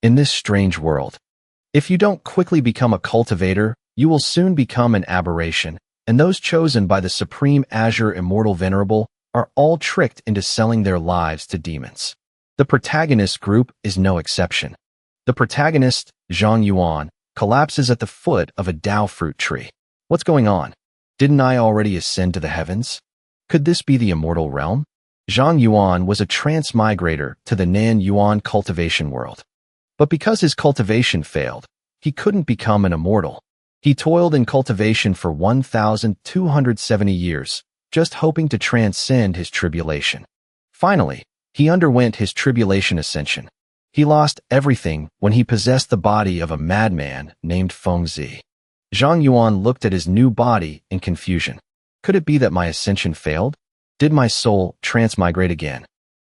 in this strange world. If you don't quickly become a cultivator, you will soon become an aberration, and those chosen by the Supreme Azure Immortal Venerable are all tricked into selling their lives to demons. The protagonist group is no exception. The protagonist, Zhang Yuan, collapses at the foot of a Dao fruit tree. What's going on? Didn't I already ascend to the heavens? Could this be the immortal realm? Zhang Yuan was a transmigrator to the Nan Yuan cultivation world. But because his cultivation failed, he couldn't become an immortal. He toiled in cultivation for 1,270 years, just hoping to transcend his tribulation. Finally, he underwent his tribulation ascension. He lost everything when he possessed the body of a madman named Fengzi. Zhang Yuan looked at his new body in confusion. Could it be that my ascension failed? Did my soul transmigrate again?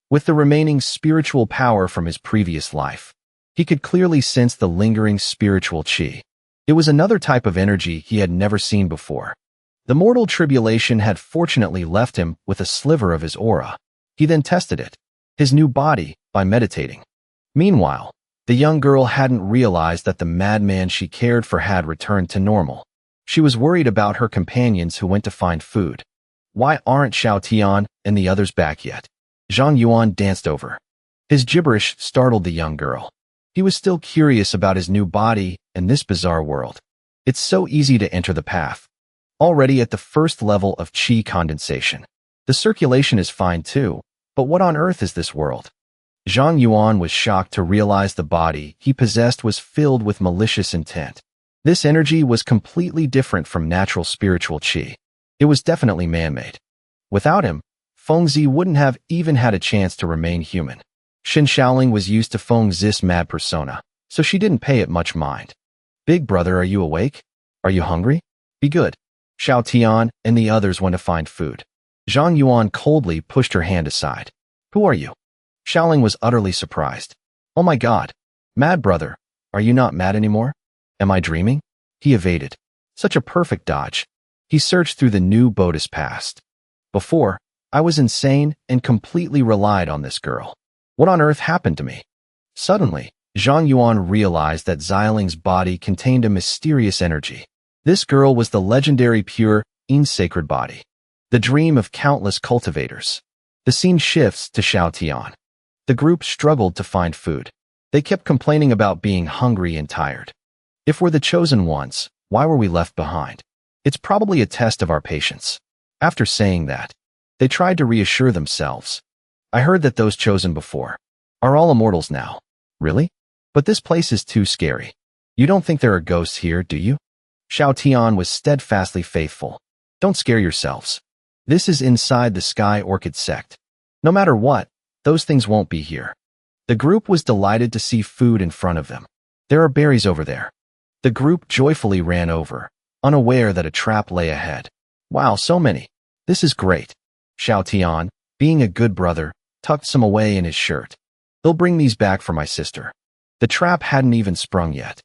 With the remaining spiritual power from his previous life, he could clearly sense the lingering spiritual qi. It was another type of energy he had never seen before. The mortal tribulation had fortunately left him with a sliver of his aura. He then tested it, his new body, by meditating. Meanwhile, the young girl hadn't realized that the madman she cared for had returned to normal. She was worried about her companions who went to find food. Why aren't Xiao Tian and the others back yet? Zhang Yuan danced over. His gibberish startled the young girl. He was still curious about his new body and this bizarre world. It's so easy to enter the path. Already at the first level of qi condensation. The circulation is fine too, but what on earth is this world? Zhang Yuan was shocked to realize the body he possessed was filled with malicious intent. This energy was completely different from natural spiritual qi. It was definitely man-made. Without him, Fengzi wouldn't have even had a chance to remain human. Xin Shaoling was used to Fengzi's mad persona, so she didn't pay it much mind. Big brother, are you awake? Are you hungry? Be good. Xiao Tian and the others went to find food. Zhang Yuan coldly pushed her hand aside. Who are you? Shaoling was utterly surprised. Oh my god. Mad brother, are you not mad anymore? Am I dreaming? He evaded. Such a perfect dodge. He searched through the new Bodis past. Before, I was insane and completely relied on this girl. What on earth happened to me? Suddenly, Zhang Yuan realized that Xiaoling's body contained a mysterious energy. This girl was the legendary pure, sacred body. The dream of countless cultivators. The scene shifts to Xiao Tian. The group struggled to find food. They kept complaining about being hungry and tired. If we're the chosen ones, why were we left behind? It's probably a test of our patience. After saying that, they tried to reassure themselves. I heard that those chosen before are all immortals now. Really? But this place is too scary. You don't think there are ghosts here, do you? Xiao Tian was steadfastly faithful. Don't scare yourselves. This is inside the Sky Orchid sect. No matter what, those things won't be here. The group was delighted to see food in front of them. There are berries over there. The group joyfully ran over, unaware that a trap lay ahead. Wow, so many. This is great. Xiao Tian, being a good brother, tucked some away in his shirt. They'll bring these back for my sister. The trap hadn't even sprung yet,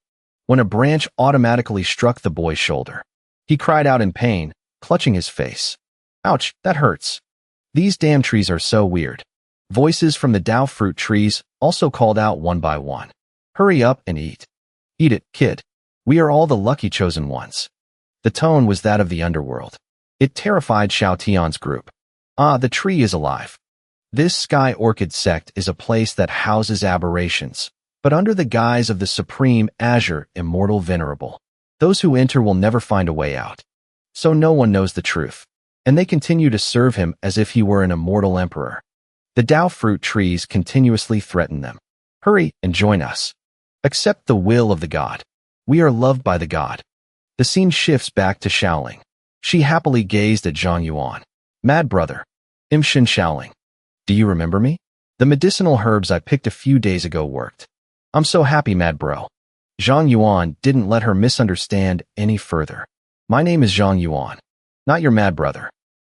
when a branch automatically struck the boy's shoulder. He cried out in pain, clutching his face. Ouch, that hurts. These damn trees are so weird. Voices from the Dao fruit trees also called out one by one. Hurry up and eat. Eat it, kid. We are all the lucky chosen ones. The tone was that of the underworld. It terrified Xiao Tian's group. Ah, the tree is alive. This Sky Orchid sect is a place that houses aberrations, but under the guise of the Supreme Azure Immortal Venerable. Those who enter will never find a way out. So no one knows the truth, and they continue to serve him as if he were an immortal emperor. The Dao fruit trees continuously threaten them. Hurry and join us. Accept the will of the god. We are loved by the god. The scene shifts back to Shaoling. She happily gazed at Zhang Yuan. Mad brother. Xin Shaoling. Do you remember me? The medicinal herbs I picked a few days ago worked. I'm so happy, mad bro. Zhang Yuan didn't let her misunderstand any further. My name is Zhang Yuan. Not your mad brother.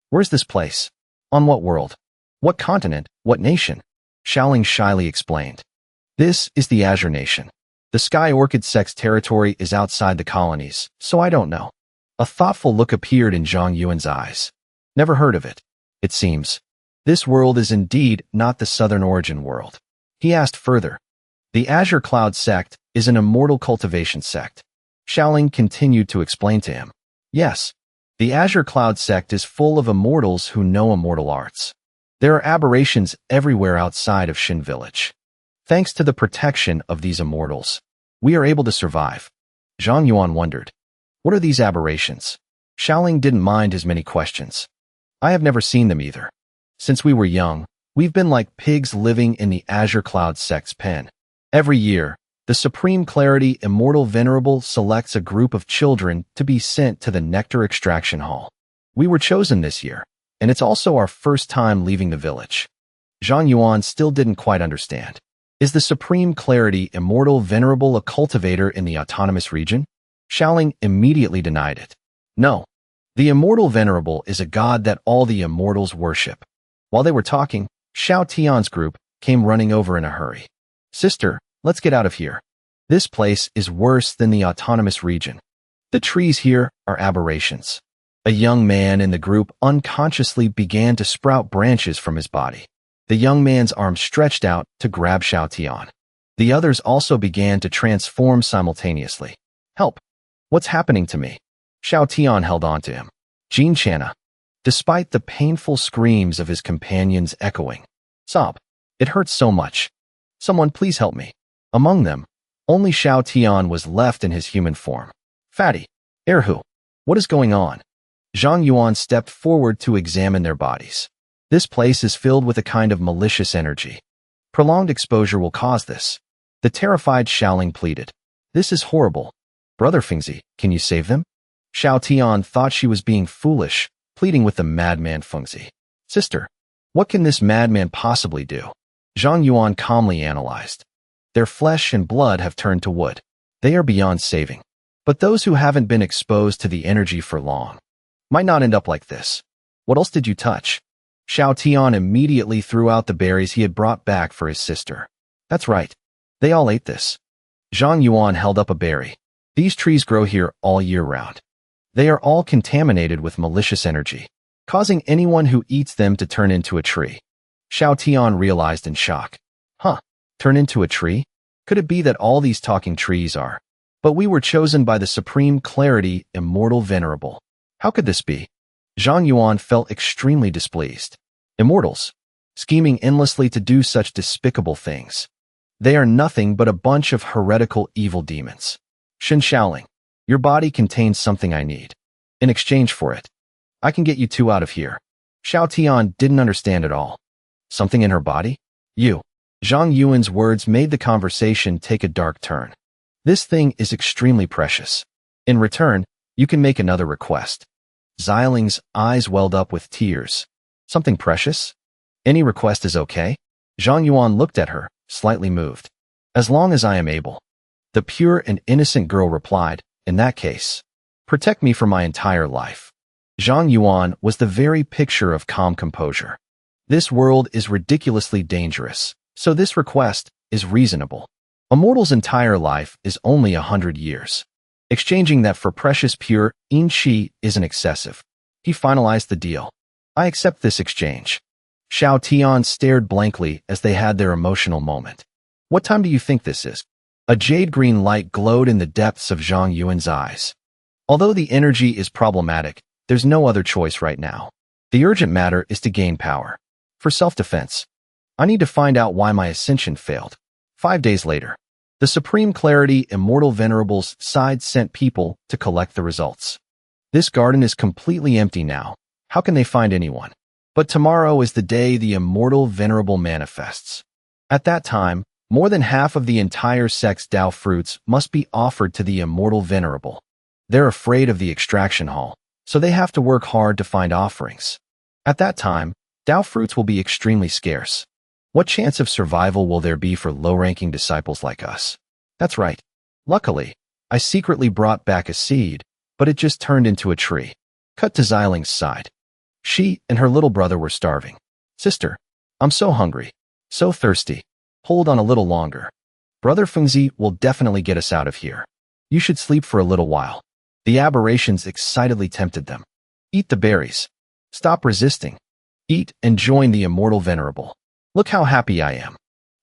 Where's this place? On what world? What continent? What nation? Shaoling shyly explained. This is the Azure Nation. The Sky Orchid sect's territory is outside the colonies, so I don't know. A thoughtful look appeared in Zhang Yuan's eyes. Never heard of it. It seems. This world is indeed not the Southern Origin world. He asked further. The Azure Cloud sect is an immortal cultivation sect. Xiaoling continued to explain to him. Yes, the Azure Cloud sect is full of immortals who know immortal arts. There are aberrations everywhere outside of Xin Village. Thanks to the protection of these immortals, we are able to survive. Zhang Yuan wondered. What are these aberrations? Xiaoling didn't mind his many questions. I have never seen them either. Since we were young, we've been like pigs living in the Azure Cloud sect's pen. Every year, the Supreme Clarity Immortal Venerable selects a group of children to be sent to the Nectar Extraction Hall. We were chosen this year, and it's also our first time leaving the village. Zhang Yuan still didn't quite understand. Is the Supreme Clarity Immortal Venerable a cultivator in the autonomous region? Xiaoling immediately denied it. No. The Immortal Venerable is a god that all the immortals worship. While they were talking, Xiao Tian's group came running over in a hurry. Sister, let's get out of here. This place is worse than the autonomous region. The trees here are aberrations. A young man in the group unconsciously began to sprout branches from his body. The young man's arm stretched out to grab Xiao Tian. The others also began to transform simultaneously. Help! What's happening to me? Xiao Tian held on to him. Jin Channa. Despite the painful screams of his companions echoing. Sob. It hurts so much. Someone please help me. Among them, only Xiao Tian was left in his human form. Fatty. Erhu. What is going on? Zhang Yuan stepped forward to examine their bodies. This place is filled with a kind of malicious energy. Prolonged exposure will cause this. The terrified Xiaoling pleaded. This is horrible. Brother Fengzi, can you save them? Xiao Tian thought she was being foolish, pleading with the madman Fengzi. Sister, what can this madman possibly do? Zhang Yuan calmly analyzed. Their flesh and blood have turned to wood. They are beyond saving. But those who haven't been exposed to the energy for long might not end up like this. What else did you touch? Xiao Tian immediately threw out the berries he had brought back for his sister. That's right. They all ate this. Zhang Yuan held up a berry. These trees grow here all year round. They are all contaminated with malicious energy, causing anyone who eats them to turn into a tree. Xiao Tian realized in shock. Huh, turn into a tree? Could it be that all these talking trees are? But we were chosen by the Supreme Clarity Immortal Venerable. How could this be? Zhang Yuan felt extremely displeased. Immortals, scheming endlessly to do such despicable things. They are nothing but a bunch of heretical evil demons. Shen Xiaoling, your body contains something I need. In exchange for it, I can get you two out of here. Xiao Tian didn't understand at all. Something in her body? You. Zhang Yuan's words made the conversation take a dark turn. This thing is extremely precious. In return, you can make another request. Xiaoling's eyes welled up with tears. Something precious? Any request is okay? Zhang Yuan looked at her, slightly moved. As long as I am able. The pure and innocent girl replied, in that case, protect me for my entire life. Zhang Yuan was the very picture of calm composure. This world is ridiculously dangerous, so this request is reasonable. A mortal's entire life is only 100 years. Exchanging that for precious pure yin qi isn't excessive. He finalized the deal. I accept this exchange. Xiao Tian stared blankly as they had their emotional moment. What time do you think this is? A jade-green light glowed in the depths of Zhang Yuan's eyes. Although the energy is problematic, there's no other choice right now. The urgent matter is to gain power. For self-defense, I need to find out why my ascension failed. 5 days later, the Supreme Clarity Immortal Venerable's side sent people to collect the results. This garden is completely empty now. How can they find anyone? But tomorrow is the day the Immortal Venerable manifests. At that time, more than half of the entire sect's Dao fruits must be offered to the Immortal Venerable. They're afraid of the extraction hall, so they have to work hard to find offerings. At that time, Dao fruits will be extremely scarce. What chance of survival will there be for low-ranking disciples like us? That's right. Luckily, I secretly brought back a seed, but it just turned into a tree. Cut to Xiaoling's side. She and her little brother were starving. Sister, I'm so hungry, so thirsty. Hold on a little longer. Brother Fengzi will definitely get us out of here. You should sleep for a little while. The aberrations excitedly tempted them. Eat the berries. Stop resisting. Eat and join the Immortal Venerable. Look how happy I am.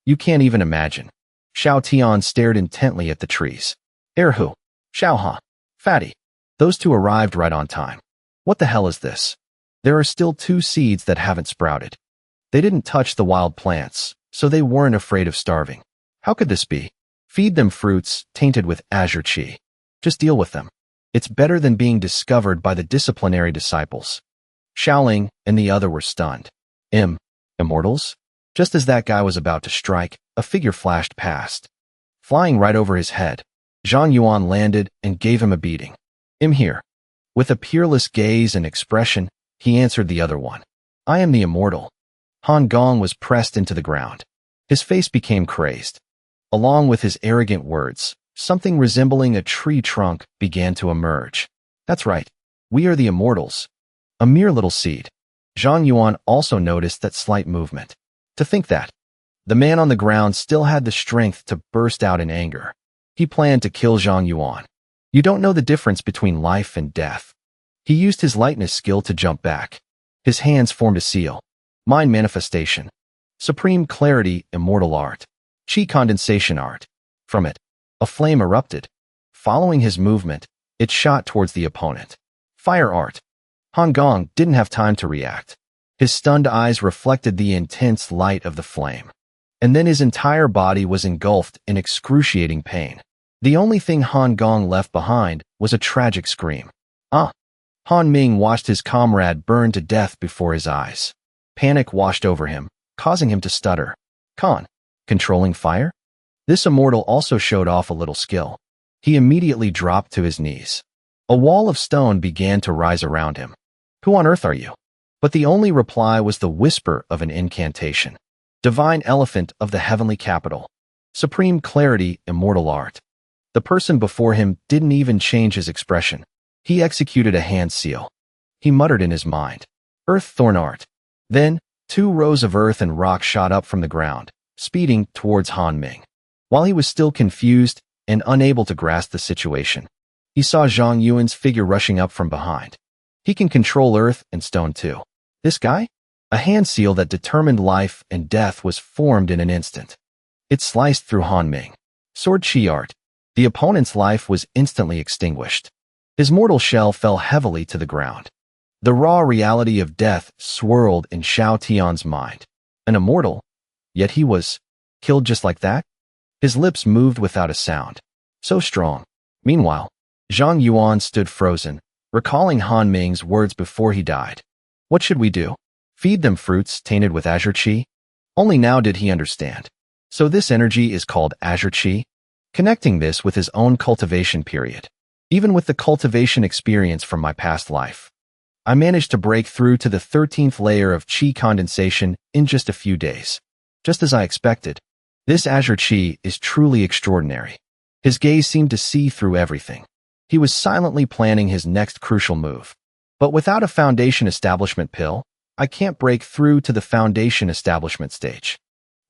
You can't even imagine. Xiao Tian stared intently at the trees. Erhu. Xiao Ha. Fatty. Those two arrived right on time. What the hell is this? There are still 2 seeds that haven't sprouted. They didn't touch the wild plants, so they weren't afraid of starving. How could this be? Feed them fruits tainted with azure chi. Just deal with them. It's better than being discovered by the disciplinary disciples. Xiaoling and the other were stunned. Immortals? Just as that guy was about to strike, a figure flashed past. Flying right over his head, Zhang Yuan landed and gave him a beating. Here. With a peerless gaze and expression, he answered the other one. I am the immortal. Han Gong was pressed into the ground. His face became crazed. Along with his arrogant words, something resembling a tree trunk began to emerge. That's right. We are the immortals. A mere little seed. Zhang Yuan also noticed that slight movement. To think that. The man on the ground still had the strength to burst out in anger. He planned to kill Zhang Yuan. You don't know the difference between life and death. He used his lightness skill to jump back. His hands formed a seal. Mind manifestation. Supreme clarity, immortal art. Chi condensation art. From it, a flame erupted. Following his movement, it shot towards the opponent. Fire art. Han Gong didn't have time to react. His stunned eyes reflected the intense light of the flame. And then his entire body was engulfed in excruciating pain. The only thing Han Gong left behind was a tragic scream. Ah! Han Ming watched his comrade burn to death before his eyes. Panic washed over him, causing him to stutter. Controlling fire? This immortal also showed off a little skill. He immediately dropped to his knees. A wall of stone began to rise around him. Who on earth are you? But the only reply was the whisper of an incantation. Divine Elephant of the Heavenly Capital. Supreme Clarity, Immortal Art. The person before him didn't even change his expression. He executed a hand seal. He muttered in his mind. Earth Thorn Art. Then, 2 rows of earth and rock shot up from the ground, speeding towards Han Ming. While he was still confused and unable to grasp the situation, he saw Zhang Yuan's figure rushing up from behind. He can control earth and stone too. This guy? A hand seal that determined life and death was formed in an instant. It sliced through Han Ming. Sword Chi Art. The opponent's life was instantly extinguished. His mortal shell fell heavily to the ground. The raw reality of death swirled in Xiao Tian's mind. An immortal? Yet he was killed just like that? His lips moved without a sound. So strong. Meanwhile, Zhang Yuan stood frozen, recalling Han Ming's words before he died. What should we do? Feed them fruits tainted with azure chi? Only now did he understand. So this energy is called azure chi? Connecting this with his own cultivation period. Even with the cultivation experience from my past life, I managed to break through to the 13th layer of chi condensation in just a few days. Just as I expected. This azure chi is truly extraordinary. His gaze seemed to see through everything. He was silently planning his next crucial move. But without a foundation establishment pill, I can't break through to the foundation establishment stage.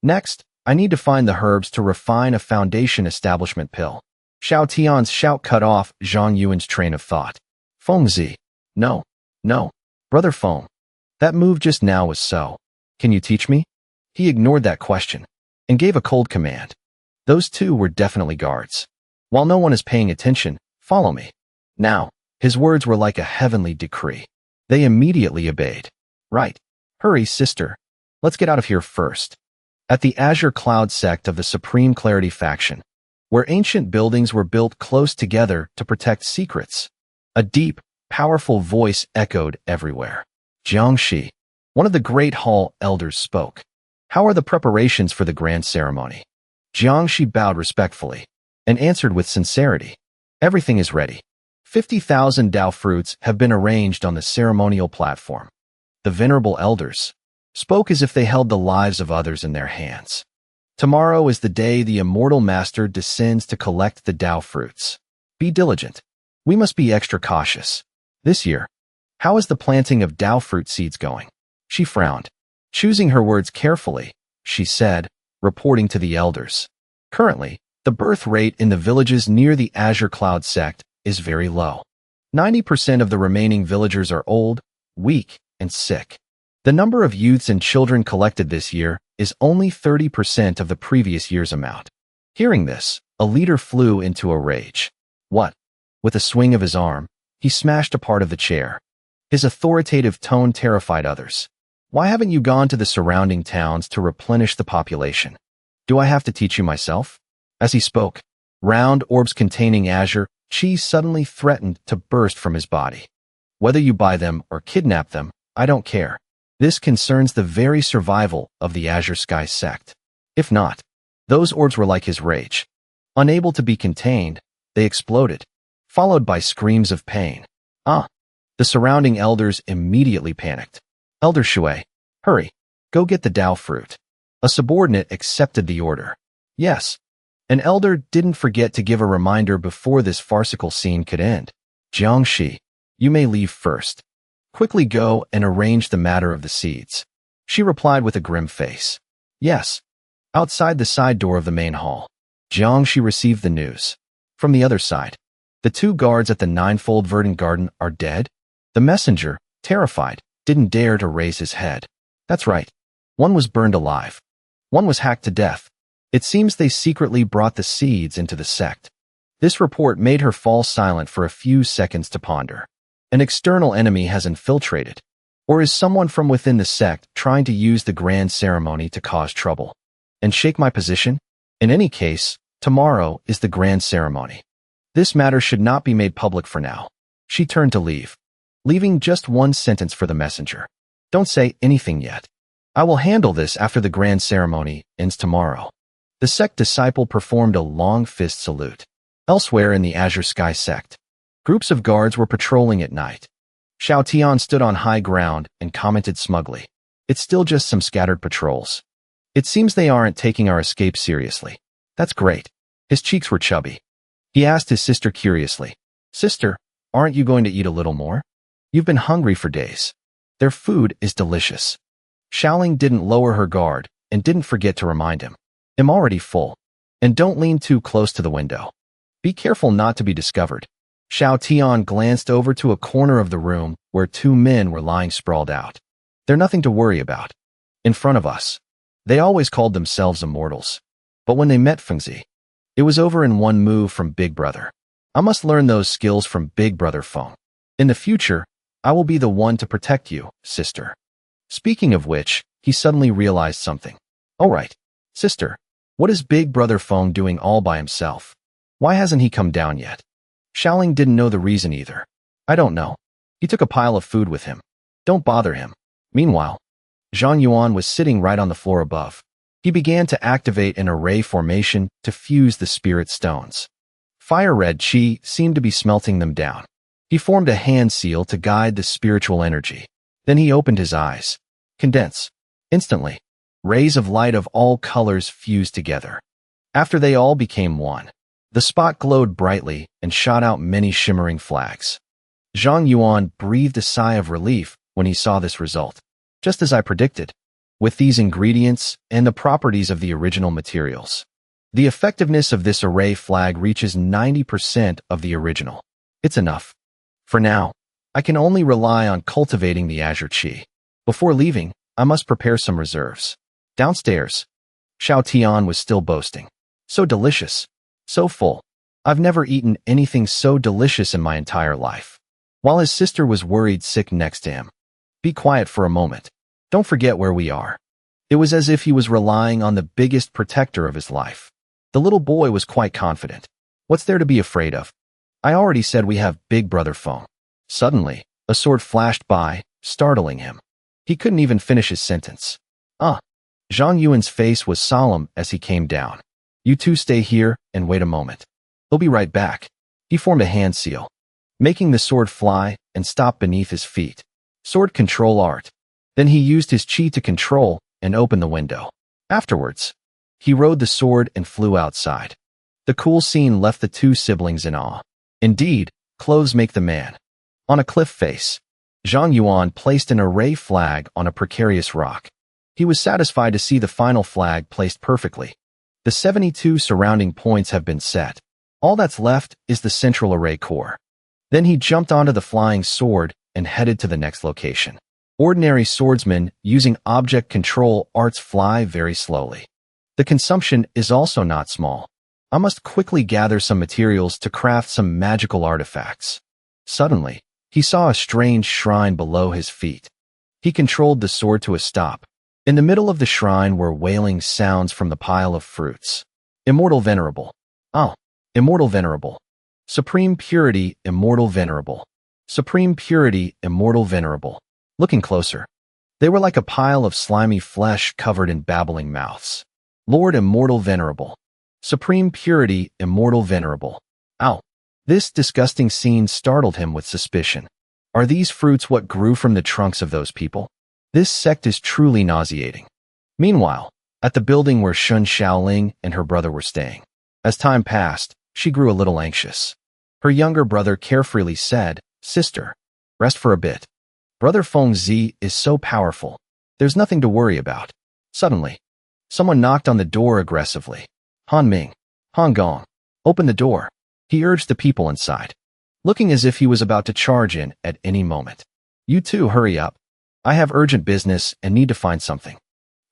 Next, I need to find the herbs to refine a foundation establishment pill. Xiao Tian's shout cut off Zhang Yuan's train of thought. Fengzi. No. Brother Feng. That move just now was so. Can you teach me? He ignored that question and gave a cold command. Those 2 were definitely guards. While no one is paying attention, follow me. Now, his words were like a heavenly decree. They immediately obeyed. Right. Hurry, sister. Let's get out of here first. At the Azure Cloud sect of the Supreme Clarity faction, where ancient buildings were built close together to protect secrets, a deep, powerful voice echoed everywhere. Jiangxi, one of the Great Hall elders, spoke. How are the preparations for the grand ceremony? Jiangxi bowed respectfully and answered with sincerity. Everything is ready. 50,000 Dao fruits have been arranged on the ceremonial platform. The venerable elders spoke as if they held the lives of others in their hands. Tomorrow is the day the immortal master descends to collect the Dao fruits. Be diligent. We must be extra cautious. This year, how is the planting of Dao fruit seeds going? She frowned. Choosing her words carefully, she said, reporting to the elders. Currently, the birth rate in the villages near the Azure Cloud sect is very low. 90% of the remaining villagers are old, weak, and sick. The number of youths and children collected this year is only 30% of the previous year's amount. Hearing this, a leader flew into a rage. What? With a swing of his arm, he smashed a part of the chair. His authoritative tone terrified others. Why haven't you gone to the surrounding towns to replenish the population? Do I have to teach you myself? As he spoke, round orbs containing azure chi suddenly threatened to burst from his body. Whether you buy them or kidnap them, I don't care. This concerns the very survival of the Azure Sky sect. If not, those orbs were like his rage. Unable to be contained, they exploded, followed by screams of pain. The surrounding elders immediately panicked. Elder Shui, hurry, go get the Dao fruit. A subordinate accepted the order. Yes. An elder didn't forget to give a reminder before this farcical scene could end. Jiangxi, you may leave first. Quickly go and arrange the matter of the seeds. She replied with a grim face. Yes. Outside the side door of the main hall, Jiangxi received the news. From the other side, the two guards at the ninefold verdant garden are dead. The messenger, terrified, didn't dare to raise his head. That's right. One was burned alive. One was hacked to death. It seems they secretly brought the seeds into the sect. This report made her fall silent for a few seconds to ponder. An external enemy has infiltrated. Or is someone from within the sect trying to use the grand ceremony to cause trouble and shake my position? In any case, tomorrow is the grand ceremony. This matter should not be made public for now. She turned to leave, leaving just one sentence for the messenger. Don't say anything yet. I will handle this after the grand ceremony ends tomorrow. The sect disciple performed a long fist salute. Elsewhere in the Azure Sky sect, groups of guards were patrolling at night. Xiao Tian stood on high ground and commented smugly. It's still just some scattered patrols. It seems they aren't taking our escape seriously. That's great. His cheeks were chubby. He asked his sister curiously, Sister, aren't you going to eat a little more? You've been hungry for days. Their food is delicious. Xiaoling didn't lower her guard and didn't forget to remind him. I'm already full. And don't lean too close to the window. Be careful not to be discovered. Xiao Tian glanced over to a corner of the room where two men were lying sprawled out. They're nothing to worry about. In front of us. They always called themselves immortals. But when they met Fengzi, it was over in one move from Big Brother. I must learn those skills from Big Brother Feng. In the future, I will be the one to protect you, sister. Speaking of which, he suddenly realized something. All right, sister, what is Big Brother Feng doing all by himself? Why hasn't he come down yet? Xiaoling didn't know the reason either. I don't know. He took a pile of food with him. Don't bother him. Meanwhile, Zhang Yuan was sitting right on the floor above. He began to activate an array formation to fuse the spirit stones. Fire-red chi seemed to be smelting them down. He formed a hand seal to guide the spiritual energy. Then he opened his eyes. Condense. Instantly, rays of light of all colors fused together. After they all became one, the spot glowed brightly and shot out many shimmering flags. Zhang Yuan breathed a sigh of relief when he saw this result. Just as I predicted, with these ingredients and the properties of the original materials, the effectiveness of this array flag reaches 90% of the original. It's enough. For now, I can only rely on cultivating the Azure Chi. Before leaving, I must prepare some reserves. Downstairs, Xiao Tian was still boasting. So delicious. So full. I've never eaten anything so delicious in my entire life. While his sister was worried sick next to him. Be quiet for a moment. Don't forget where we are. It was as if he was relying on the biggest protector of his life. The little boy was quite confident. What's there to be afraid of? I already said we have Big Brother Feng. Suddenly, a sword flashed by, startling him. He couldn't even finish his sentence. Zhang Yuan's face was solemn as he came down. You two stay here and wait a moment. He'll be right back. He formed a hand seal, making the sword fly and stop beneath his feet. Sword control art. Then he used his chi to control and open the window. Afterwards, he rode the sword and flew outside. The cool scene left the two siblings in awe. Indeed, clothes make the man. On a cliff face, Zhang Yuan placed an array flag on a precarious rock. He was satisfied to see the final flag placed perfectly. The 72 surrounding points have been set. All that's left is the central array core. Then he jumped onto the flying sword and headed to the next location. Ordinary swordsmen using object control arts fly very slowly. The consumption is also not small. I must quickly gather some materials to craft some magical artifacts. Suddenly, he saw a strange shrine below his feet. He controlled the sword to a stop. In the middle of the shrine were wailing sounds from the pile of fruits. Immortal Venerable. Oh, Immortal Venerable. Supreme Purity, Immortal Venerable. Supreme Purity, Immortal Venerable. Looking closer, they were like a pile of slimy flesh covered in babbling mouths. Lord Immortal Venerable. Supreme Purity, Immortal Venerable. Ow! This disgusting scene startled him with suspicion. Are these fruits what grew from the trunks of those people? This sect is truly nauseating. Meanwhile, at the building where Shun Xiaoling and her brother were staying, as time passed, she grew a little anxious. Her younger brother carefreely said, "Sister, rest for a bit. Brother Fengzi is so powerful. There's nothing to worry about." Suddenly, someone knocked on the door aggressively. Han Ming, Han Gong, open the door. He urged the people inside, looking as if he was about to charge in at any moment. You two hurry up. I have urgent business and need to find something.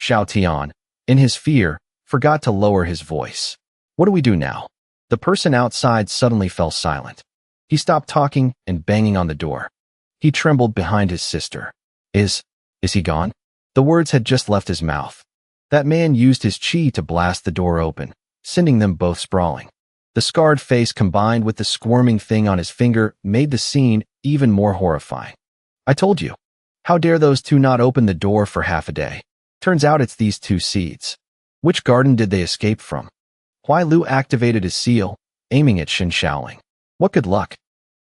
Xiao Tian, in his fear, forgot to lower his voice. What do we do now? The person outside suddenly fell silent. He stopped talking and banging on the door. He trembled behind his sister. Is he gone? The words had just left his mouth. That man used his chi to blast the door open, sending them both sprawling. The scarred face combined with the squirming thing on his finger made the scene even more horrifying. I told you. How dare those two not open the door for half a day? Turns out it's these two seeds. Which garden did they escape from? Huai Lu activated his seal, aiming at Shin Xiaoling. What good luck.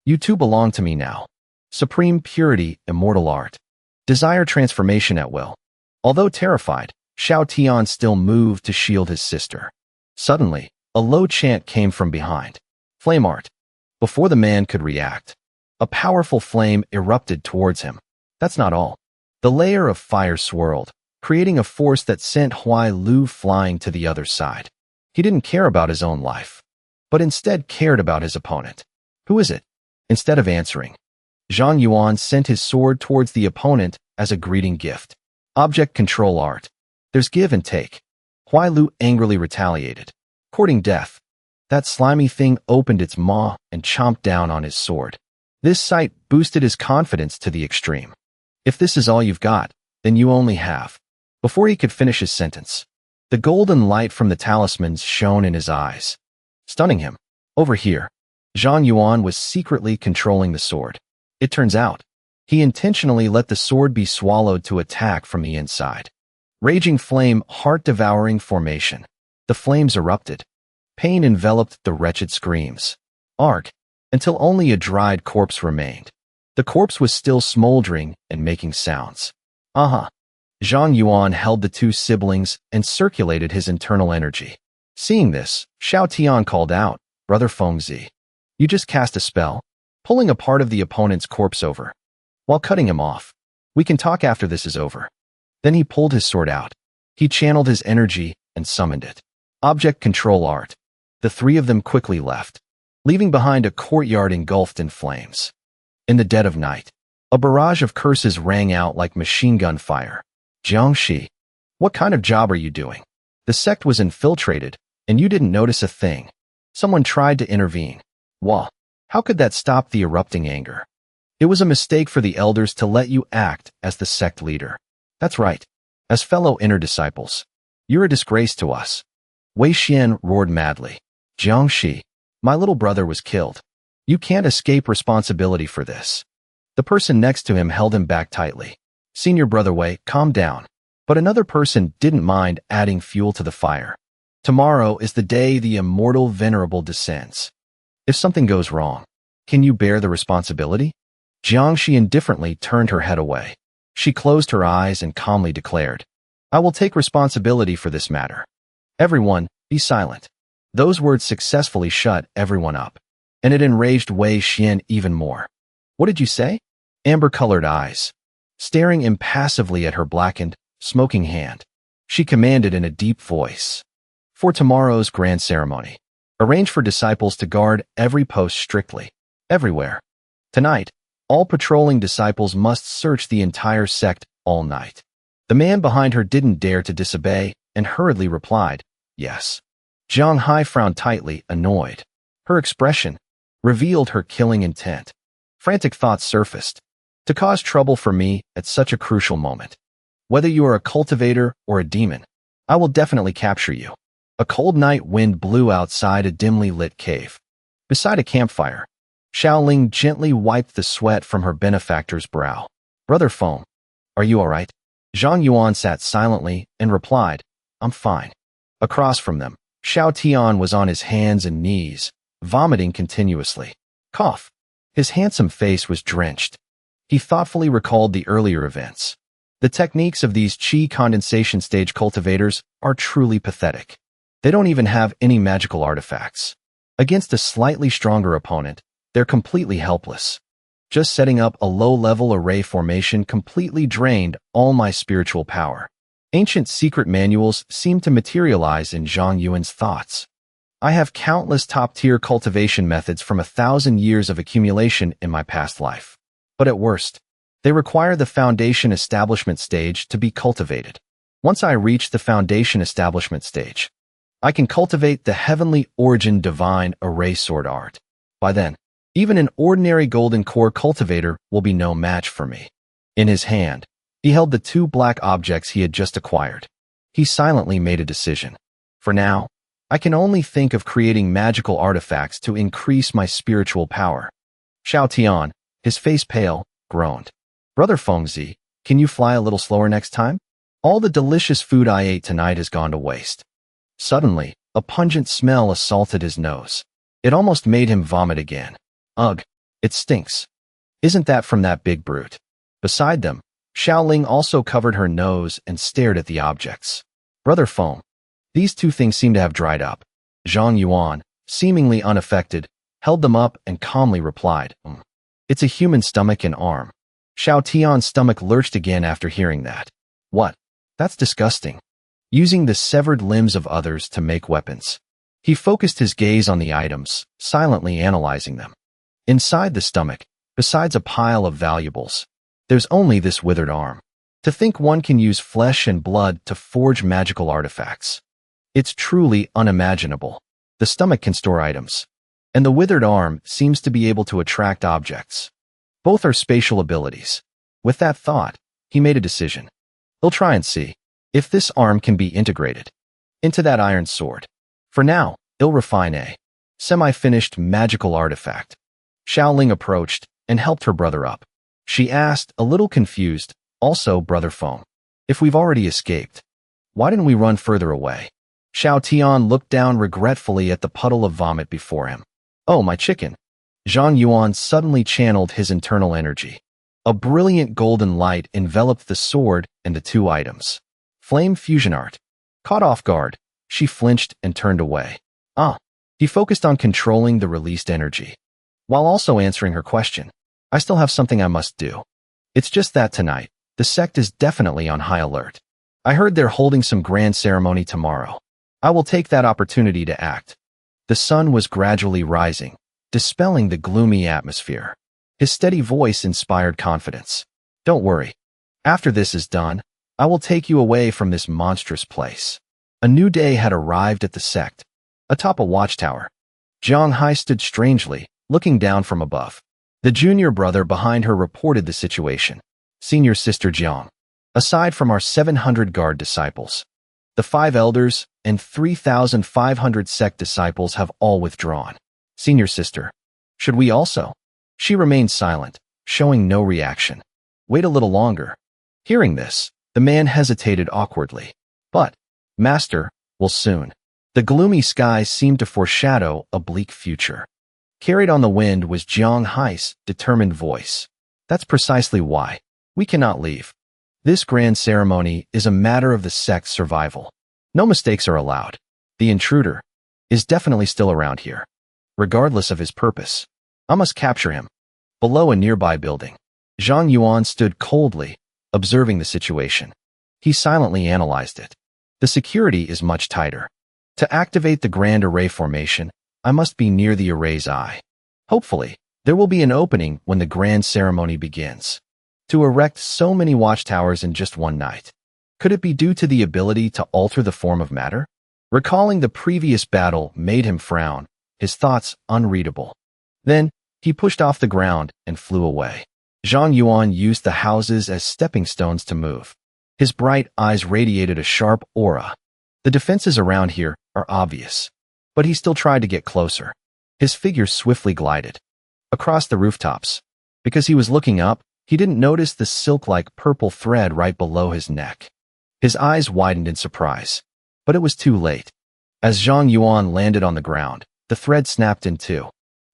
You two belong to me now. Supreme Purity, Immortal Art. Desire transformation at will. Although terrified, Xiao Tian still moved to shield his sister. Suddenly, a low chant came from behind. Flame art. Before the man could react, a powerful flame erupted towards him. That's not all. The layer of fire swirled, creating a force that sent Huai Lu flying to the other side. He didn't care about his own life, but instead cared about his opponent. Who is it? Instead of answering, Zhang Yuan sent his sword towards the opponent as a greeting gift. Object control art. There's give and take. Huai Lu angrily retaliated, courting death. That slimy thing opened its maw and chomped down on his sword. This sight boosted his confidence to the extreme. If this is all you've got, then you only have. Before he could finish his sentence, the golden light from the talismans shone in his eyes, stunning him. Over here, Zhang Yuan was secretly controlling the sword. It turns out, he intentionally let the sword be swallowed to attack from the inside. Raging flame, heart-devouring formation. The flames erupted. Pain enveloped the wretched screams. Arc, until only a dried corpse remained. The corpse was still smoldering and making sounds. Zhang Yuan held the two siblings and circulated his internal energy. Seeing this, Xiao Tian called out, Brother Fengzi, you just cast a spell, pulling a part of the opponent's corpse over. While cutting him off, we can talk after this is over. Then he pulled his sword out. He channeled his energy and summoned it. Object control art. The three of them quickly left, leaving behind a courtyard engulfed in flames. In the dead of night, a barrage of curses rang out like machine gun fire. Jiangxi, what kind of job are you doing? The sect was infiltrated, and you didn't notice a thing. Someone tried to intervene. Wah, how could that stop the erupting anger? It was a mistake for the elders to let you act as the sect leader. That's right. As fellow inner disciples, you're a disgrace to us. Wei Xian roared madly. Jiangxi, my little brother was killed. You can't escape responsibility for this. The person next to him held him back tightly. Senior brother Wei, calm down. But another person didn't mind adding fuel to the fire. Tomorrow is the day the immortal venerable descends. If something goes wrong, can you bear the responsibility? Jiangxi indifferently turned her head away. She closed her eyes and calmly declared, I will take responsibility for this matter. Everyone, be silent. Those words successfully shut everyone up, and it enraged Wei Xian even more. What did you say? Amber-colored eyes, staring impassively at her blackened, smoking hand. She commanded in a deep voice. For tomorrow's grand ceremony, arrange for disciples to guard every post strictly, everywhere. Tonight, all patrolling disciples must search the entire sect all night. The man behind her didn't dare to disobey and hurriedly replied, yes. Jiang Hai frowned tightly, annoyed. Her expression revealed her killing intent. Frantic thoughts surfaced. To cause trouble for me at such a crucial moment. Whether you are a cultivator or a demon, I will definitely capture you. A cold night wind blew outside a dimly lit cave. Beside a campfire, Xiaoling gently wiped the sweat from her benefactor's brow. Brother Foam, are you all right? Zhang Yuan sat silently and replied, I'm fine. Across from them, Xiao Tian was on his hands and knees, vomiting continuously. Cough. His handsome face was drenched. He thoughtfully recalled the earlier events. The techniques of these qi condensation stage cultivators are truly pathetic. They don't even have any magical artifacts. Against a slightly stronger opponent, they're completely helpless. Just setting up a low-level array formation completely drained all my spiritual power. Ancient secret manuals seem to materialize in Zhang Yuan's thoughts. I have countless top-tier cultivation methods from 1,000 years of accumulation in my past life. But at worst, they require the foundation establishment stage to be cultivated. Once I reach the foundation establishment stage, I can cultivate the heavenly origin divine array sword art. By then, even an ordinary golden core cultivator will be no match for me. In his hand, he held the two black objects he had just acquired. He silently made a decision. For now, I can only think of creating magical artifacts to increase my spiritual power. Xiao Tian, his face pale, groaned. Brother Fengzi, can you fly a little slower next time? All the delicious food I ate tonight has gone to waste. Suddenly, a pungent smell assaulted his nose. It almost made him vomit again. Ugh, it stinks. Isn't that from that big brute? Beside them, Xiaoling also covered her nose and stared at the objects. Brother Foam, these two things seem to have dried up. Zhang Yuan, seemingly unaffected, held them up and calmly replied, It's a human stomach and arm. Xiao Tian's stomach lurched again after hearing that. What? That's disgusting. Using the severed limbs of others to make weapons. He focused his gaze on the items, silently analyzing them. Inside the stomach, besides a pile of valuables, there's only this withered arm. To think one can use flesh and blood to forge magical artifacts. It's truly unimaginable. The stomach can store items, and the withered arm seems to be able to attract objects. Both are spatial abilities. With that thought, he made a decision. He'll try and see if this arm can be integrated into that iron sword. For now, he'll refine a semi-finished magical artifact. Xiaoling approached and helped her brother up. She asked, a little confused, also Brother Foam, if we've already escaped, why didn't we run further away? Xiao Tian looked down regretfully at the puddle of vomit before him. Oh, my chicken. Zhang Yuan suddenly channeled his internal energy. A brilliant golden light enveloped the sword and the two items. Flame fusion art. Caught off guard, she flinched and turned away. He focused on controlling the released energy, while also answering her question. I still have something I must do. It's just that tonight, the sect is definitely on high alert. I heard they're holding some grand ceremony tomorrow. I will take that opportunity to act. The sun was gradually rising, dispelling the gloomy atmosphere. His steady voice inspired confidence. Don't worry. After this is done, I will take you away from this monstrous place. A new day had arrived at the sect. Atop a watchtower, Jiang Hai stood strangely, looking down from above. The junior brother behind her reported the situation. Senior sister Jiang. Aside from our 700 guard disciples, the 5 elders and 3,500 sect disciples have all withdrawn. Senior sister, should we also? She remained silent, showing no reaction. Wait a little longer. Hearing this, the man hesitated awkwardly. But, Master, will soon. The gloomy skies seemed to foreshadow a bleak future. Carried on the wind was Jiang Hai's determined voice. That's precisely why. We cannot leave. This grand ceremony is a matter of the sect's survival. No mistakes are allowed. The intruder is definitely still around here. Regardless of his purpose, I must capture him. Below a nearby building, Zhang Yuan stood coldly, observing the situation. He silently analyzed it. The security is much tighter. To activate the grand array formation, I must be near the array's eye. Hopefully, there will be an opening when the grand ceremony begins. To erect so many watchtowers in just one night. Could it be due to the ability to alter the form of matter? Recalling the previous battle made him frown, his thoughts unreadable. Then, he pushed off the ground and flew away. Zhang Yuan used the houses as stepping stones to move. His bright eyes radiated a sharp aura. The defenses around here are obvious. But he still tried to get closer. His figure swiftly glided across the rooftops. Because he was looking up, he didn't notice the silk-like purple thread right below his neck. His eyes widened in surprise. But it was too late. As Zhang Yuan landed on the ground, the thread snapped in two.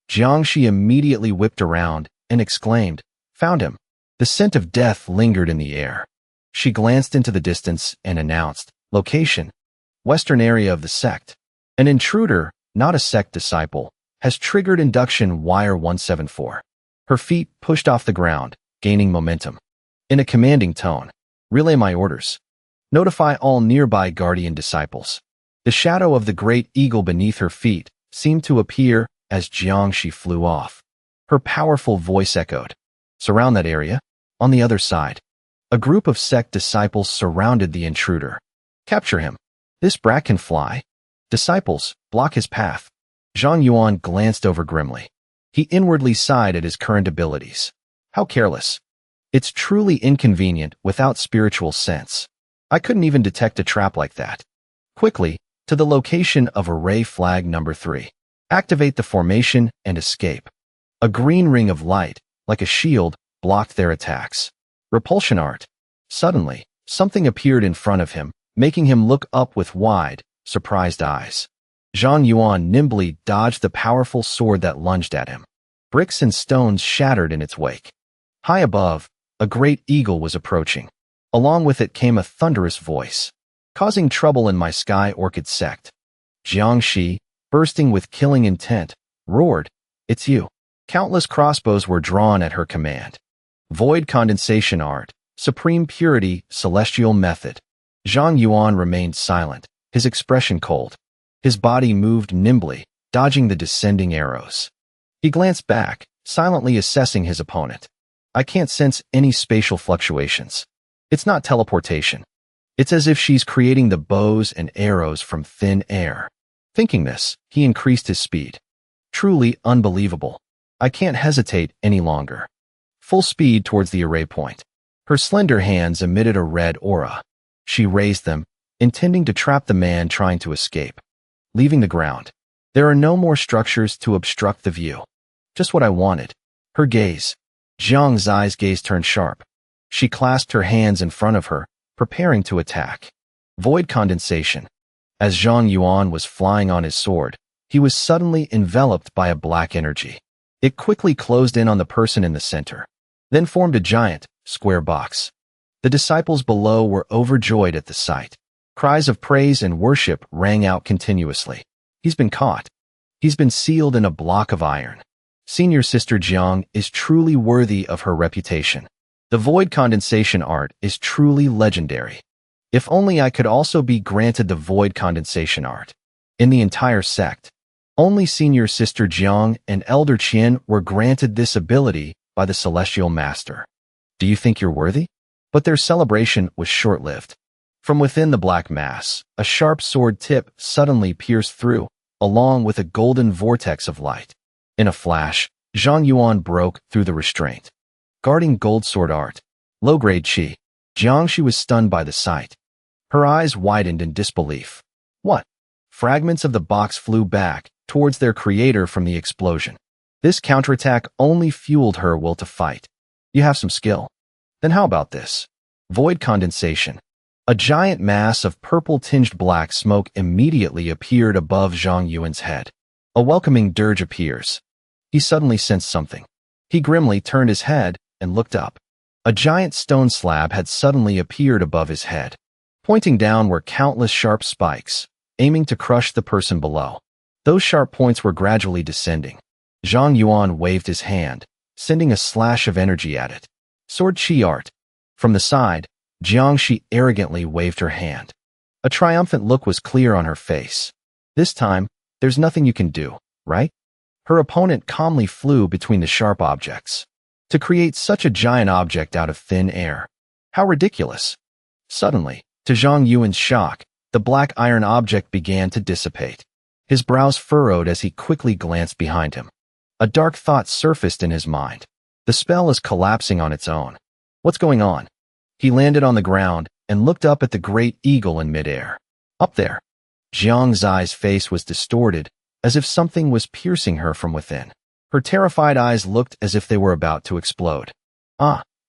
Jiangshi immediately whipped around and exclaimed, "Found him." The scent of death lingered in the air. She glanced into the distance and announced, "Location, western area of the sect. An intruder, not a sect disciple, has triggered induction wire 174. Her feet pushed off the ground, gaining momentum. In a commanding tone, "Relay my orders. Notify all nearby guardian disciples." The shadow of the great eagle beneath her feet seemed to appear as Jiangshi flew off. Her powerful voice echoed, "Surround that area." On the other side, a group of sect disciples surrounded the intruder. "Capture him. This brat can fly." "Disciples, block his path." Zhang Yuan glanced over grimly. He inwardly sighed at his current abilities. How careless. It's truly inconvenient without spiritual sense. I couldn't even detect a trap like that. Quickly, to the location of array flag number 3. Activate the formation and escape. A green ring of light, like a shield, blocked their attacks. Repulsion art. Suddenly, something appeared in front of him, making him look up with wide, surprised eyes. Zhang Yuan nimbly dodged the powerful sword that lunged at him. Bricks and stones shattered in its wake. High above, a great eagle was approaching. Along with it came a thunderous voice. "Causing trouble in my sky orchid sect." Jiangshi, bursting with killing intent, roared, "It's you." Countless crossbows were drawn at her command. Void condensation art, supreme purity, celestial method. Zhang Yuan remained silent, his expression cold. His body moved nimbly, dodging the descending arrows. He glanced back, silently assessing his opponent. "I can't sense any spatial fluctuations. It's not teleportation. It's as if she's creating the bows and arrows from thin air." Thinking this, he increased his speed. Truly unbelievable. I can't hesitate any longer. Full speed towards the array point. Her slender hands emitted a red aura. She raised them, intending to trap the man trying to escape. Leaving the ground. There are no more structures to obstruct the view. Just what I wanted. Her gaze. Jiang's eyes gaze turned sharp. She clasped her hands in front of her, preparing to attack. Void condensation. As Zhang Yuan was flying on his sword, he was suddenly enveloped by a black energy. It quickly closed in on the person in the center, then formed a giant, square box. The disciples below were overjoyed at the sight. Cries of praise and worship rang out continuously. He's been caught. He's been sealed in a block of iron. Senior Sister Jiang is truly worthy of her reputation. The void condensation art is truly legendary. If only I could also be granted the void condensation art. In the entire sect, only Senior Sister Jiang and Elder Qian were granted this ability by the Celestial Master. Do you think you're worthy? But their celebration was short-lived. From within the black mass, a sharp sword tip suddenly pierced through, along with a golden vortex of light. In a flash, Zhang Yuan broke through the restraint. Guarding gold sword art, low-grade chi, Jiangshi was stunned by the sight. Her eyes widened in disbelief. What? Fragments of the box flew back towards their creator from the explosion. This counterattack only fueled her will to fight. You have some skill. Then how about this? Void condensation. A giant mass of purple-tinged black smoke immediately appeared above Zhang Yuan's head. A welcoming dirge appears. He suddenly sensed something. He grimly turned his head and looked up. A giant stone slab had suddenly appeared above his head. Pointing down were countless sharp spikes, aiming to crush the person below. Those sharp points were gradually descending. Zhang Yuan waved his hand, sending a slash of energy at it. Sword chi art. From the side, Jiangshi arrogantly waved her hand. A triumphant look was clear on her face. This time, there's nothing you can do, right? Her opponent calmly flew between the sharp objects. To create such a giant object out of thin air. How ridiculous. Suddenly, to Zhang Yuan's shock, The black iron object began to dissipate. His brows furrowed as he quickly glanced behind him. A dark thought surfaced in his mind. The spell is collapsing on its own. What's going on? He landed on the ground and looked up at the great eagle in midair. Up there. Jiang Zai's face was distorted, as if something was piercing her from within. Her terrified eyes looked as if they were about to explode.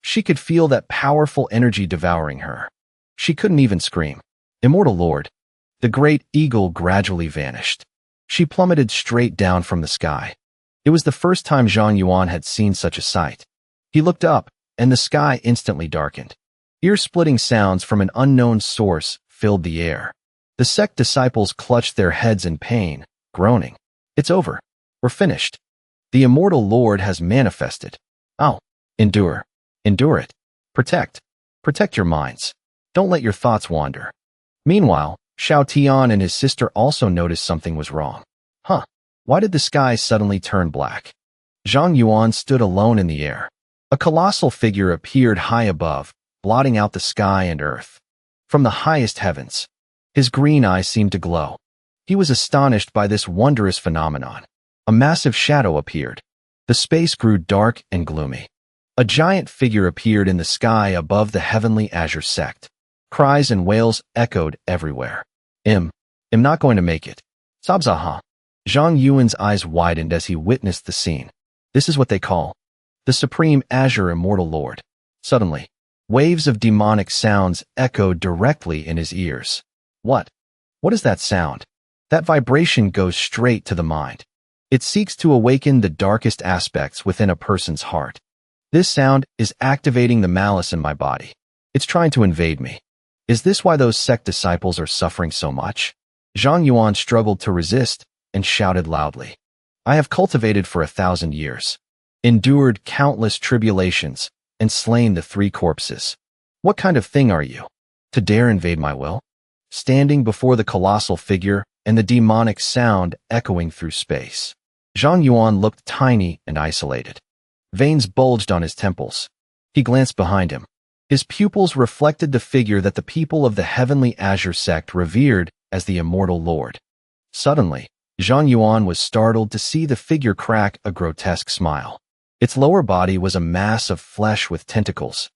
She could feel that powerful energy devouring her. She couldn't even scream. Immortal Lord. The great eagle gradually vanished. She plummeted straight down from the sky. It was the first time Zhang Yuan had seen such a sight. He looked up, and the sky instantly darkened. Ear-splitting sounds from an unknown source filled the air. The sect disciples clutched their heads in pain, groaning. It's over. We're finished. The immortal Lord has manifested. Endure. Endure it. Protect. Protect your minds. Don't let your thoughts wander. Meanwhile, Xiao Tian and his sister also noticed something was wrong. Why did the sky suddenly turn black? Zhang Yuan stood alone in the air. A colossal figure appeared high above, blotting out the sky and earth. From the highest heavens, his green eyes seemed to glow. He was astonished by this wondrous phenomenon. A massive shadow appeared. The space grew dark and gloomy. A giant figure appeared in the sky above the heavenly azure sect. Cries and wails echoed everywhere. I'm not going to make it. Sabzaha. Zhang Yuan's eyes widened as he witnessed the scene. This is what they call the Supreme Azure Immortal Lord. Suddenly, waves of demonic sounds echoed directly in his ears. What? What is that sound? That vibration goes straight to the mind. It seeks to awaken the darkest aspects within a person's heart. This sound is activating the malice in my body. It's trying to invade me. Is this why those sect disciples are suffering so much? Zhang Yuan struggled to resist and shouted loudly. I have cultivated for 1,000 years, endured countless tribulations, and slain the 3 corpses. What kind of thing are you, to dare invade my will? Standing before the colossal figure and the demonic sound echoing through space, Zhang Yuan looked tiny and isolated. Veins bulged on his temples. He glanced behind him. His pupils reflected the figure that the people of the heavenly azure sect revered as the immortal Lord. Suddenly, Zhang Yuan was startled to see the figure crack a grotesque smile. Its lower body was a mass of flesh with tentacles,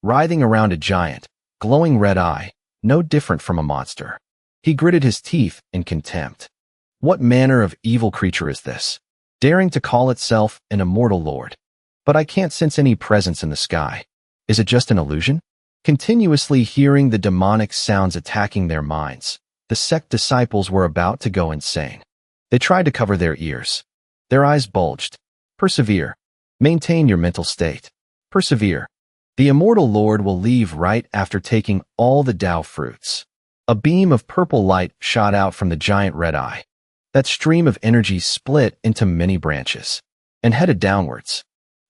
writhing around a giant, glowing red eye, no different from a monster. He gritted his teeth in contempt. What manner of evil creature is this, daring to call itself an immortal lord? But I can't sense any presence in the sky. Is it just an illusion? Continuously hearing the demonic sounds attacking their minds, the sect disciples were about to go insane. They tried to cover their ears. Their eyes bulged. Persevere. Maintain your mental state. Persevere. The immortal Lord will leave right after taking all the Tao fruits. A beam of purple light shot out from the giant red eye. That stream of energy split into many branches and headed downwards,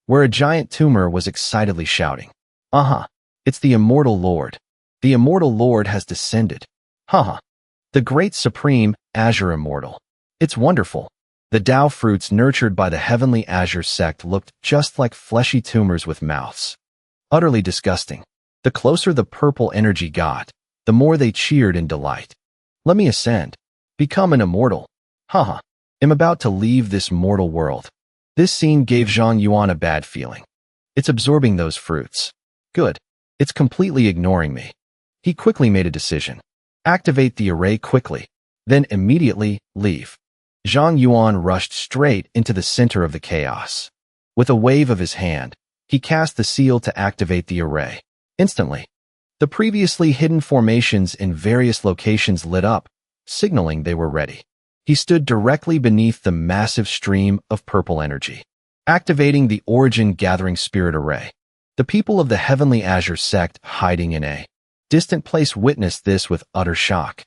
where a giant tumor was excitedly shouting. It's the immortal Lord. The immortal Lord has descended. The great supreme azure immortal. It's wonderful. The Tao fruits nurtured by the heavenly azure sect looked just like fleshy tumors with mouths. Utterly disgusting. The closer the purple energy got, the more they cheered in delight. Let me ascend. Become an immortal. I'm about to leave this mortal world. This scene gave Zhang Yuan a bad feeling. It's absorbing those fruits. Good. It's completely ignoring me. He quickly made a decision. Activate the array quickly, then immediately leave. Zhang Yuan rushed straight into the center of the chaos. With a wave of his hand, he cast the seal to activate the array. Instantly, the previously hidden formations in various locations lit up, signaling they were ready. He stood directly beneath the massive stream of purple energy, activating the Origin Gathering Spirit Array. The people of the Heavenly Azure sect hiding in a distant place witnessed this with utter shock.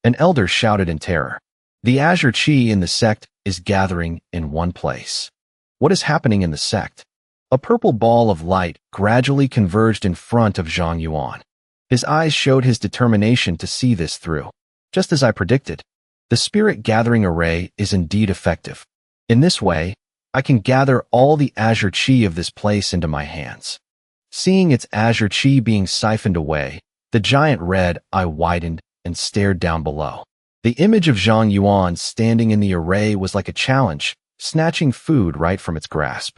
An elder shouted in terror. The Azure Chi in the sect is gathering in one place. What is happening in the sect? A purple ball of light gradually converged in front of Zhang Yuan. His eyes showed his determination to see this through. Just as I predicted, the Spirit Gathering Array is indeed effective. In this way, I can gather all the Azure Chi of this place into my hands. Seeing its Azure Chi being siphoned away, the giant red eye widened and stared down below. The image of Zhang Yuan standing in the array was like a challenge, snatching food right from its grasp.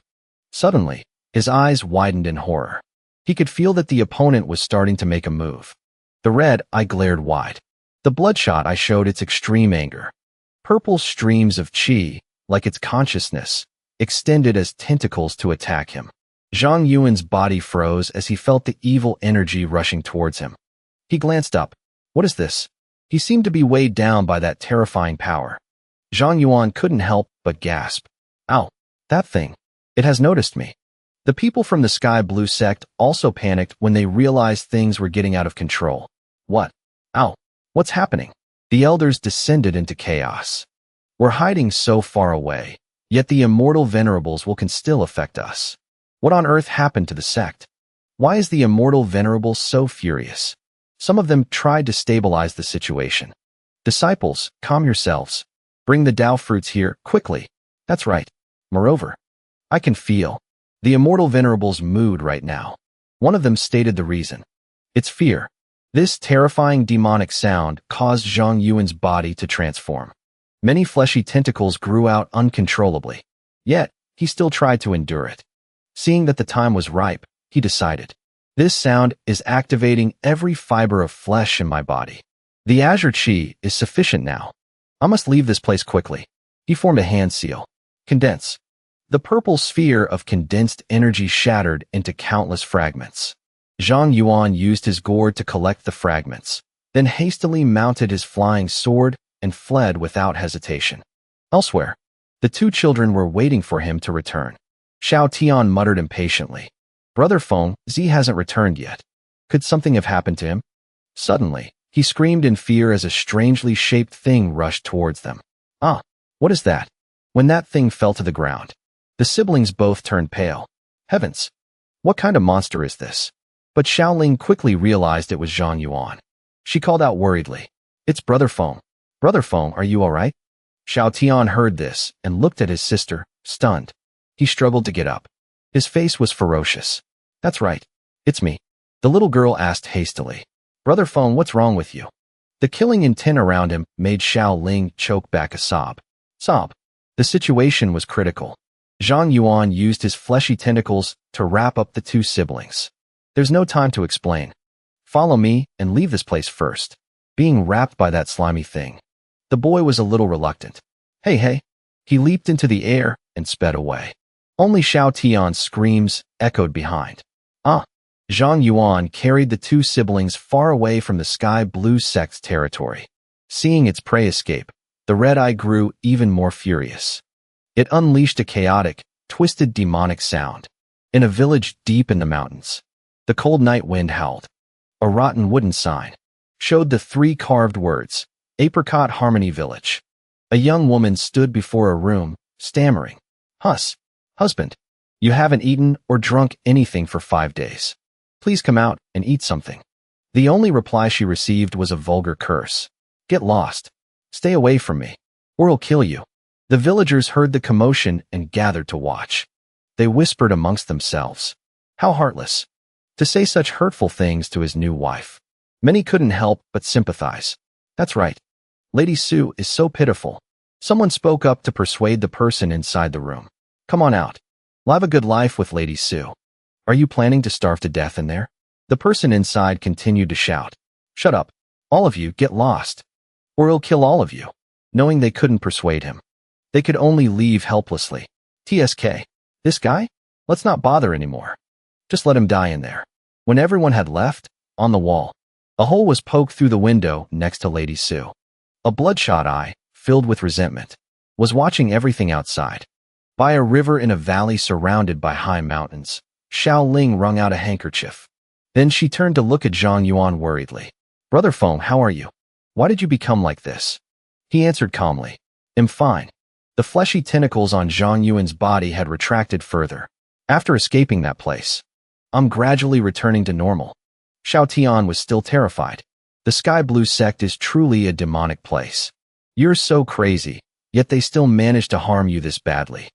Suddenly, his eyes widened in horror. He could feel that the opponent was starting to make a move. The red eye glared wide. The bloodshot eye showed its extreme anger. Purple streams of qi, like its consciousness, extended as tentacles to attack him. Zhang Yuan's body froze as he felt the evil energy rushing towards him. He glanced up. What is this? He seemed to be weighed down by that terrifying power. Zhang Yuan couldn't help but gasp. Ow, that thing. It has noticed me. The people from the Sky Blue sect also panicked when they realized things were getting out of control. What? Ow, what's happening? The elders descended into chaos. We're hiding so far away, yet the immortal venerables can still affect us. What on earth happened to the sect? Why is the immortal venerable so furious? Some of them tried to stabilize the situation. Disciples, calm yourselves. Bring the Tao fruits here, quickly. That's right. Moreover, I can feel the immortal venerable's mood right now. One of them stated the reason. It's fear. This terrifying demonic sound caused Zhang Yuan's body to transform. Many fleshy tentacles grew out uncontrollably. Yet, he still tried to endure it. Seeing that the time was ripe, he decided. This sound is activating every fiber of flesh in my body. The azure qi is sufficient now. I must leave this place quickly. He formed a hand seal. Condense. The purple sphere of condensed energy shattered into countless fragments. Zhang Yuan used his gourd to collect the fragments, then hastily mounted his flying sword and fled without hesitation. Elsewhere, the two children were waiting for him to return. Xiao Tian muttered impatiently. Brother Feng, Z hasn't returned yet. Could something have happened to him? Suddenly, he screamed in fear as a strangely shaped thing rushed towards them. Ah, what is that? When that thing fell to the ground, the siblings both turned pale. Heavens! What kind of monster is this? But Xiaoling quickly realized it was Zhang Yuan. She called out worriedly. It's Brother Feng. Brother Feng, are you all right? Xiao Tian heard this and looked at his sister, stunned. He struggled to get up. His face was ferocious. That's right. It's me. The little girl asked hastily. Brother Feng, what's wrong with you? The killing intent around him made Xiao Ling choke back a sob. Sob. The situation was critical. Zhang Yuan used his fleshy tentacles to wrap up the two siblings. There's no time to explain. Follow me and leave this place first. Being wrapped by that slimy thing. The boy was a little reluctant. Hey. He leaped into the air and sped away. Only Xiao Tian's screams echoed behind. Ah! Zhang Yuan carried the two siblings far away from the Sky Blue sect's territory. Seeing its prey escape, the red eye grew even more furious. It unleashed a chaotic, twisted demonic sound. In a village deep in the mountains, the cold night wind howled. A rotten wooden sign showed the three carved words, Apricot Harmony Village. A young woman stood before a room, stammering. Husband, you haven't eaten or drunk anything for 5 days. Please come out and eat something. The only reply she received was a vulgar curse. Get lost. Stay away from me, or I'll kill you. The villagers heard the commotion and gathered to watch. They whispered amongst themselves. How heartless. To say such hurtful things to his new wife. Many couldn't help but sympathize. That's right. Lady Su is so pitiful. Someone spoke up to persuade the person inside the room. Come on out. Live a good life with Lady Su. Are you planning to starve to death in there? The person inside continued to shout. Shut up. All of you get lost. Or he'll kill all of you. Knowing they couldn't persuade him. They could only leave helplessly. TSK. This guy? Let's not bother anymore. Just let him die in there. When everyone had left, on the wall, a hole was poked through the window next to Lady Su. A bloodshot eye, filled with resentment, was watching everything outside. By a river in a valley surrounded by high mountains, Xiao Ling wrung out a handkerchief. Then she turned to look at Zhang Yuan worriedly. Brother Feng, how are you? Why did you become like this? He answered calmly. I'm fine. The fleshy tentacles on Zhang Yuan's body had retracted further. After escaping that place, I'm gradually returning to normal. Xiao Tian was still terrified. The Sky Blue sect is truly a demonic place. You're so crazy, yet they still managed to harm you this badly.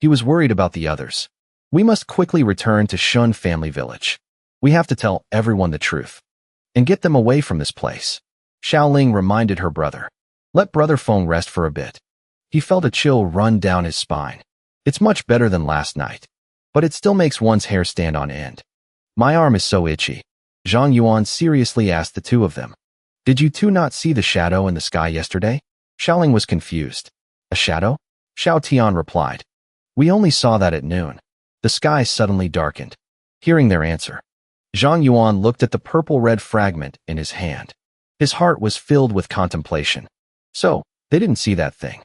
He was worried about the others. We must quickly return to Shun Family Village. We have to tell everyone the truth and get them away from this place. Xiaoling reminded her brother. Let Brother Feng rest for a bit. He felt a chill run down his spine. It's much better than last night, but it still makes one's hair stand on end. My arm is so itchy. Zhang Yuan seriously asked the two of them. Did you two not see the shadow in the sky yesterday? Xiaoling was confused. A shadow? Xiao Tian replied. We only saw that at noon. The sky suddenly darkened. Hearing their answer, Zhang Yuan looked at the purple-red fragment in his hand. His heart was filled with contemplation. So, they didn't see that thing.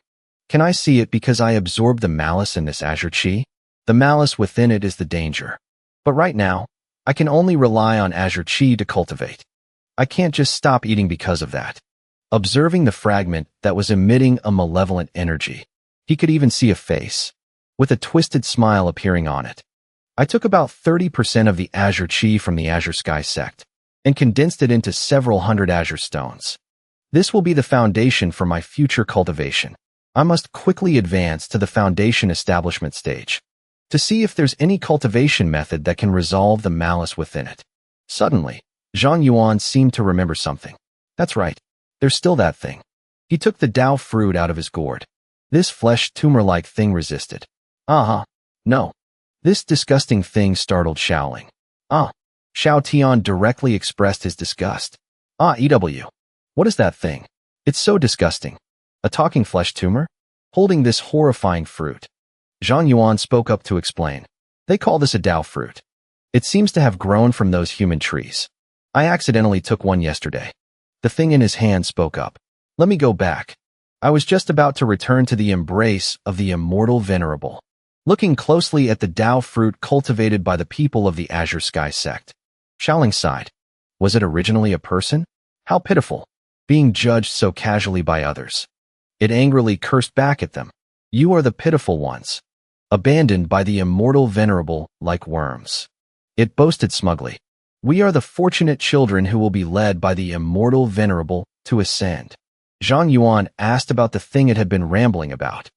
Can I see it because I absorbed the malice in this azure chi? The malice within it is the danger. But right now, I can only rely on azure chi to cultivate. I can't just stop eating because of that. Observing the fragment that was emitting a malevolent energy, he could even see a face, with a twisted smile appearing on it. I took about 30% of the azure chi from the Azure Sky sect, and condensed it into several hundred azure stones. This will be the foundation for my future cultivation. I must quickly advance to the foundation establishment stage, to see if there's any cultivation method that can resolve the malice within it. Suddenly, Zhang Yuan seemed to remember something. That's right, there's still that thing. He took the Dao fruit out of his gourd. This flesh tumor-like thing resisted. No. This disgusting thing startled Xiaoling. Xiao Tian directly expressed his disgust. EW. What is that thing? It's so disgusting. A talking flesh tumor? Holding this horrifying fruit. Zhang Yuan spoke up to explain. They call this a Dao fruit. It seems to have grown from those human trees. I accidentally took one yesterday. The thing in his hand spoke up. Let me go back. I was just about to return to the embrace of the immortal venerable. Looking closely at the Dao fruit cultivated by the people of the Azure Sky sect, Xiaoling sighed. Was it originally a person? How pitiful, being judged so casually by others. It angrily cursed back at them. You are the pitiful ones, abandoned by the immortal venerable like worms. It boasted smugly. We are the fortunate children who will be led by the immortal venerable to ascend. Zhang Yuan asked about the thing it had been rambling about.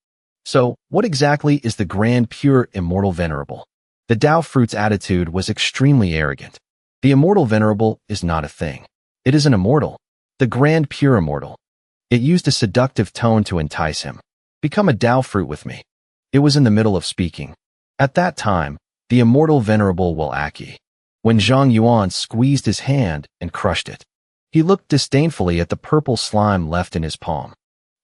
So, what exactly is the grand pure immortal venerable? The Dao fruit's attitude was extremely arrogant. The immortal venerable is not a thing. It is an immortal, the grand pure immortal. It used a seductive tone to entice him. Become a Dao fruit with me. It was in the middle of speaking. At that time, the immortal venerable will Aki. When Zhang Yuan squeezed his hand and crushed it, he looked disdainfully at the purple slime left in his palm.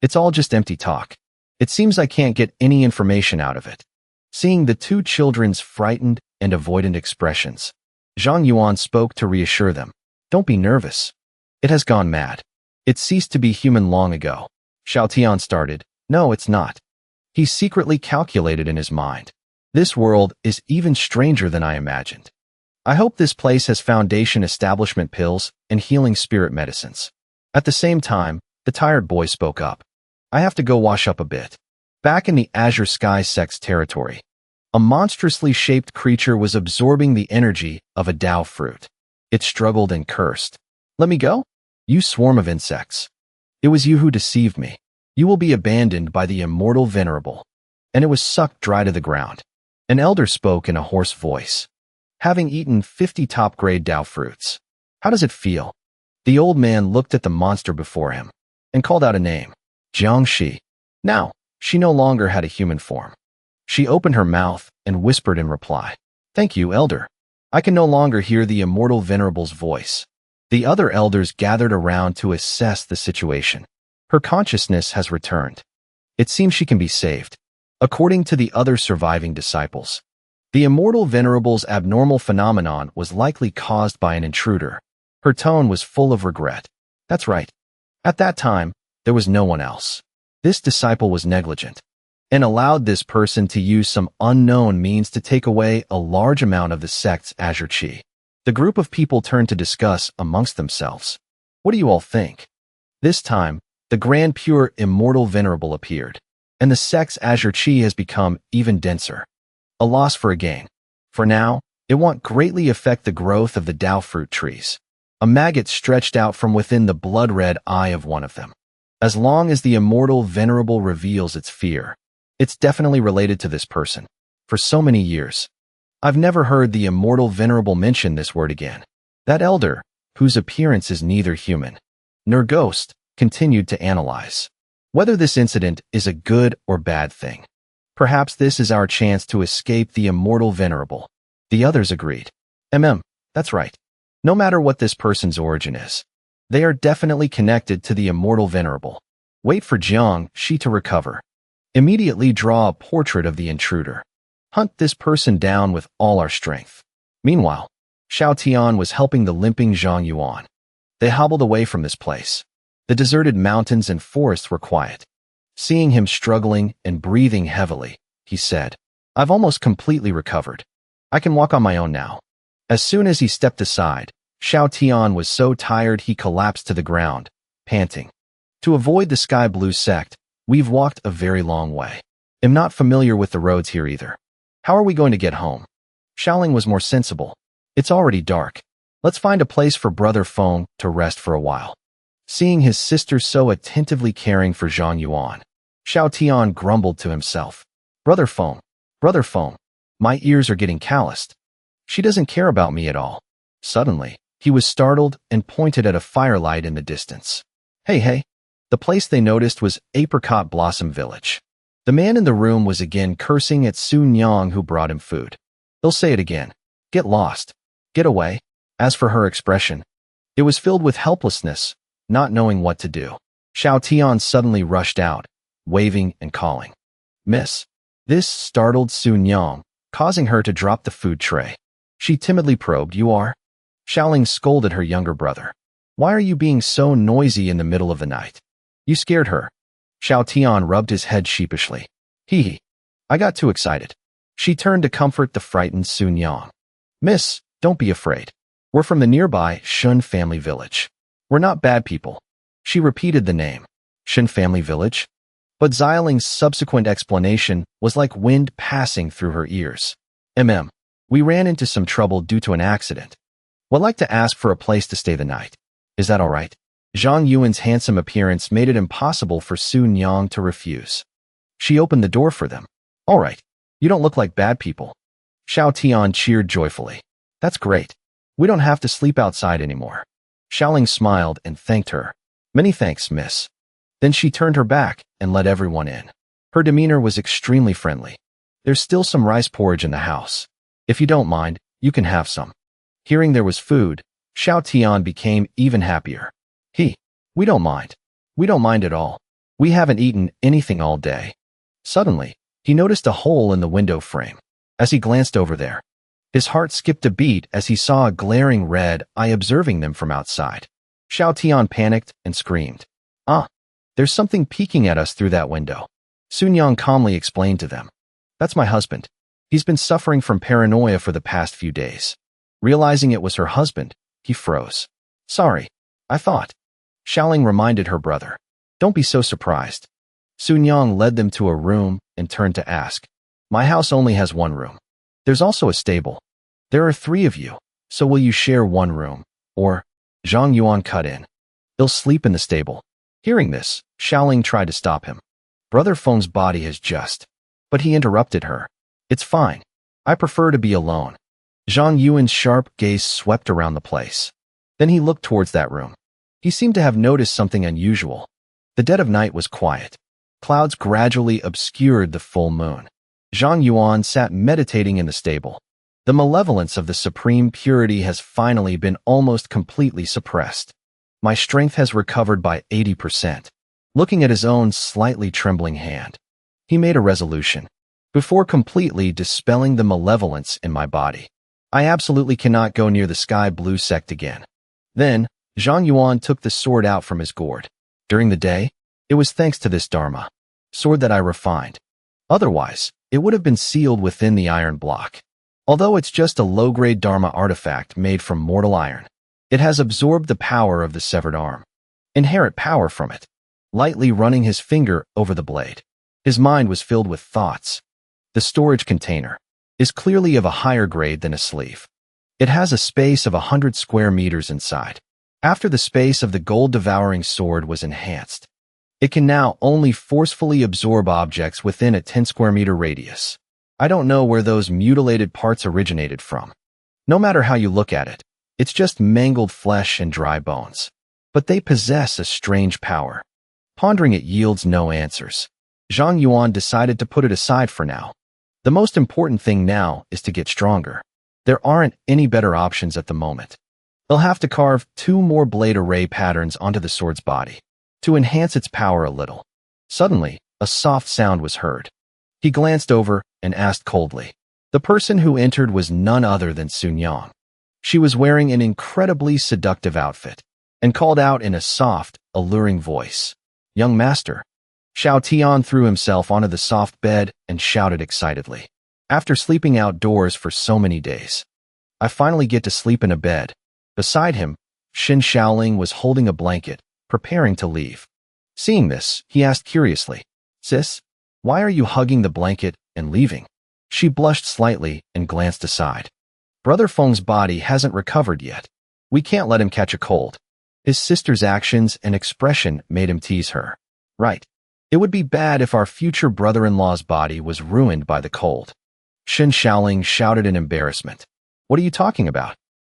It's all just empty talk. It seems I can't get any information out of it. Seeing the two children's frightened and avoidant expressions, Zhang Yuan spoke to reassure them. Don't be nervous. It has gone mad. It ceased to be human long ago. Xiao Tian started. No, it's not. He secretly calculated in his mind. This world is even stranger than I imagined. I hope this place has foundation establishment pills and healing spirit medicines. At the same time, the tired boy spoke up. I have to go wash up a bit. Back in the Azure Sky sect's territory, a monstrously shaped creature was absorbing the energy of a Dao fruit. It struggled and cursed. Let me go? You swarm of insects. It was you who deceived me. You will be abandoned by the immortal venerable. And it was sucked dry to the ground. An elder spoke in a hoarse voice. Having eaten 50 top-grade Dao fruits, how does it feel? The old man looked at the monster before him and called out a name. Jiangxi. Now, she no longer had a human form. She opened her mouth and whispered in reply. Thank you, elder. I can no longer hear the immortal venerable's voice. The other elders gathered around to assess the situation. Her consciousness has returned. It seems she can be saved. According to the other surviving disciples, the immortal venerable's abnormal phenomenon was likely caused by an intruder. Her tone was full of regret. That's right. At that time, there was no one else. This disciple was negligent and allowed this person to use some unknown means to take away a large amount of the sect's azure chi. The group of people turned to discuss amongst themselves. What do you all think? This time, the grand pure immortal venerable appeared, and the sect's azure chi has become even denser. A loss for a gain. For now, it won't greatly affect the growth of the Dao fruit trees. A maggot stretched out from within the blood-red eye of one of them. As long as the immortal venerable reveals its fear, it's definitely related to this person. For so many years, I've never heard the immortal venerable mention this word again. That elder, whose appearance is neither human Nerghost continued to analyze whether this incident is a good or bad thing. Perhaps this is our chance to escape the immortal venerable. The others agreed. That's right. No matter what this person's origin is, they are definitely connected to the immortal venerable. Wait for Jiang Shi to recover. Immediately draw a portrait of the intruder. Hunt this person down with all our strength. Meanwhile, Xiao Tian was helping the limping Zhang Yuan. They hobbled away from this place. The deserted mountains and forests were quiet. Seeing him struggling and breathing heavily, he said, I've almost completely recovered. I can walk on my own now. As soon as he stepped aside, Xiao Tian was so tired he collapsed to the ground, panting. To avoid the sky blue sect, we've walked a very long way. I'm not familiar with the roads here either. How are we going to get home? Xiaoling was more sensible. It's already dark. Let's find a place for Brother Feng to rest for a while. Seeing his sister so attentively caring for Zhang Yuan, Xiao Tian grumbled to himself. Brother Feng, my ears are getting calloused. She doesn't care about me at all. Suddenly, he was startled and pointed at a firelight in the distance. Hey. The place they noticed was Apricot Blossom Village. The man in the room was again cursing at Sun Yang who brought him food. They'll say it again. Get lost. Get away. As for her expression, it was filled with helplessness, not knowing what to do. Xiao Tian suddenly rushed out, waving and calling. Miss. This startled Sun Yang, causing her to drop the food tray. She timidly probed, You are? Xiaoling scolded her younger brother. Why are you being so noisy in the middle of the night? You scared her. Xiao Tian rubbed his head sheepishly. I got too excited. She turned to comfort the frightened Sun Yang. Miss, don't be afraid. We're from the nearby Shun family village. We're not bad people. She repeated the name. Shun family village? But Xiaoling's subsequent explanation was like wind passing through her ears. We ran into some trouble due to an accident. Would like to ask for a place to stay the night. Is that all right? Zhang Yuan's handsome appearance made it impossible for Sun Yang to refuse. She opened the door for them. All right. You don't look like bad people. Xiao Tian cheered joyfully. That's great. We don't have to sleep outside anymore. Xiaoling smiled and thanked her. Many thanks, miss. Then she turned her back and let everyone in. Her demeanor was extremely friendly. There's still some rice porridge in the house. If you don't mind, you can have some. Hearing there was food, Xiao Tian became even happier. We don't mind. We don't mind at all. We haven't eaten anything all day. Suddenly, he noticed a hole in the window frame. As he glanced over there, his heart skipped a beat as he saw a glaring red eye observing them from outside. Xiao Tian panicked and screamed. There's something peeking at us through that window. Sun Yang calmly explained to them. That's my husband. He's been suffering from paranoia for the past few days. Realizing it was her husband, he froze. Sorry, I thought. Xiaoling reminded her brother. Don't be so surprised. Sun Yang led them to a room and turned to ask. My house only has one room. There's also a stable. There are 3 of you, so will you share one room? Or, Zhang Yuan cut in. They'll sleep in the stable. Hearing this, Xiaoling tried to stop him. Brother Feng's body has just. But he interrupted her. It's fine. I prefer to be alone. Zhang Yuan's sharp gaze swept around the place. Then he looked towards that room. He seemed to have noticed something unusual. The dead of night was quiet. Clouds gradually obscured the full moon. Zhang Yuan sat meditating in the stable. The malevolence of the supreme purity has finally been almost completely suppressed. My strength has recovered by 80%. Looking at his own slightly trembling hand, he made a resolution. Before completely dispelling the malevolence in my body, I absolutely cannot go near the sky blue sect again. Then, Zhang Yuan took the sword out from his gourd. During the day, it was thanks to this Dharma sword that I refined. Otherwise, it would have been sealed within the iron block. Although it's just a low-grade Dharma artifact made from mortal iron, it has absorbed the power of the severed arm. Inherent power from it. Lightly running his finger over the blade, his mind was filled with thoughts. The storage container is clearly of a higher grade than a sleeve. It has a space of 100 square meters inside. After the space of the gold-devouring sword was enhanced, it can now only forcefully absorb objects within a 10 square meter radius. I don't know where those mutilated parts originated from. No matter how you look at it, it's just mangled flesh and dry bones. but they possess a strange power. Pondering it yields no answers. Zhang Yuan decided to put it aside for now. The most important thing now is to get stronger. There aren't any better options at the moment. They'll have to carve 2 more blade array patterns onto the sword's body to enhance its power a little. Suddenly, a soft sound was heard. He glanced over and asked coldly. The person who entered was none other than Sun Yang. She was wearing an incredibly seductive outfit and called out in a soft, alluring voice, "Young master." Xiao Tian threw himself onto the soft bed and shouted excitedly. After sleeping outdoors for so many days, I finally get to sleep in a bed. Beside him, Xin Shaoling was holding a blanket, preparing to leave. Seeing this, he asked curiously, "Sis, why are you hugging the blanket and leaving?" She blushed slightly and glanced aside. Brother Feng's body hasn't recovered yet. We can't let him catch a cold. His sister's actions and expression made him tease her. Right. It would be bad if our future brother-in-law's body was ruined by the cold. Xin Shaoling shouted in embarrassment. What are you talking about?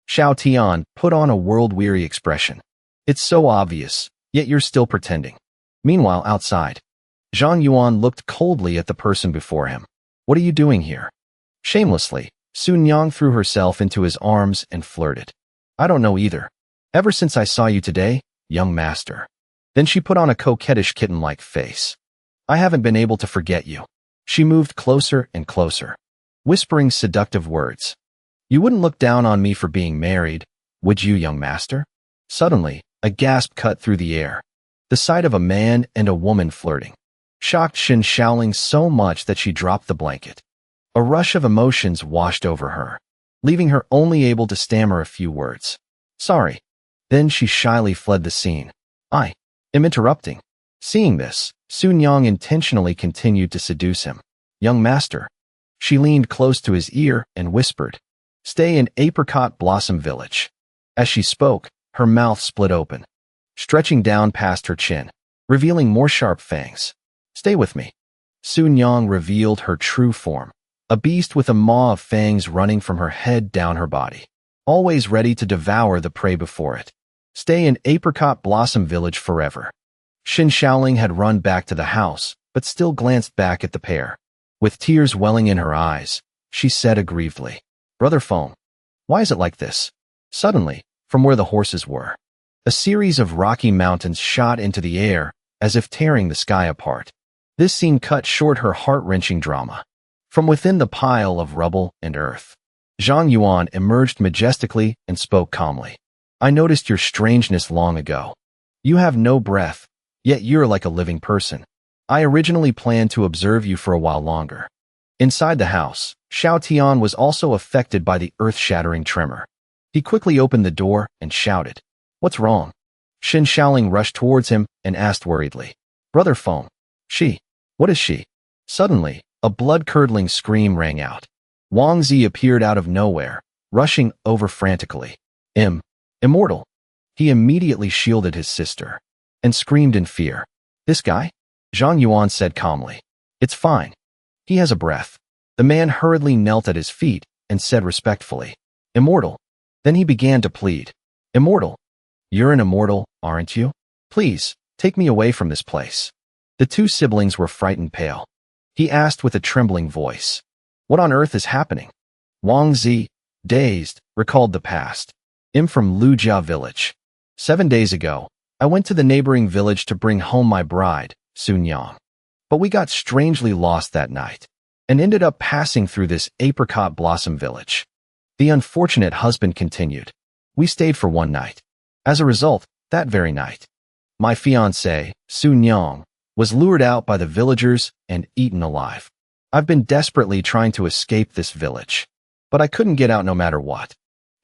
Xiao Tian put on a world-weary expression. It's so obvious, yet you're still pretending. Meanwhile, outside, Zhang Yuan looked coldly at the person before him. What are you doing here? Shamelessly, Sun Yang threw herself into his arms and flirted. I don't know either. Ever since I saw you today, young master. Then she put on a coquettish kitten-like face. I haven't been able to forget you. She moved closer and closer, whispering seductive words. You wouldn't look down on me for being married, would you, young master? Suddenly, a gasp cut through the air. The sight of a man and a woman flirting shocked Xin Shaoling so much that she dropped the blanket. A rush of emotions washed over her, leaving her only able to stammer a few words. Sorry. Then she shyly fled the scene. I am interrupting. Seeing this, Sun Yang intentionally continued to seduce him. Young master. She leaned close to his ear and whispered, Stay in Apricot Blossom Village. As she spoke, her mouth split open, stretching down past her chin, revealing more sharp fangs. Stay with me. Sun Yang revealed her true form, a beast with a maw of fangs running from her head down her body, always ready to devour the prey before it. Stay in Apricot Blossom Village forever. Xin Shaoling had run back to the house, but still glanced back at the pair. With tears welling in her eyes, she said aggrievedly, Brother Feng, why is it like this? Suddenly, from where the horses were, a series of rocky mountains shot into the air as if tearing the sky apart. This scene cut short her heart-wrenching drama. From within the pile of rubble and earth, Zhang Yuan emerged majestically and spoke calmly. I noticed your strangeness long ago. You have no breath, yet you're like a living person. I originally planned to observe you for a while longer. Inside the house, Xiao Tian was also affected by the earth-shattering tremor. He quickly opened the door and shouted, What's wrong? Xin Shaoling rushed towards him and asked worriedly, Brother Feng, what is she? Suddenly, a blood-curdling scream rang out. Wang Zi appeared out of nowhere, rushing over frantically. Immortal. He immediately shielded his sister and screamed in fear. This guy? Zhang Yuan said calmly. It's fine. He has a breath. The man hurriedly knelt at his feet and said respectfully, Immortal. Then he began to plead. Immortal. You're an immortal, aren't you? Please, take me away from this place. The two siblings were frightened pale. He asked with a trembling voice, What on earth is happening? Wang Zi, dazed, recalled the past. I'm from Lujia village. 7 days ago, I went to the neighboring village to bring home my bride, Sun Yang. But we got strangely lost that night and ended up passing through this apricot blossom village. The unfortunate husband continued. We stayed for one night. As a result, that very night, my fiancée, Sun Yang, was lured out by the villagers and eaten alive. I've been desperately trying to escape this village, but I couldn't get out no matter what.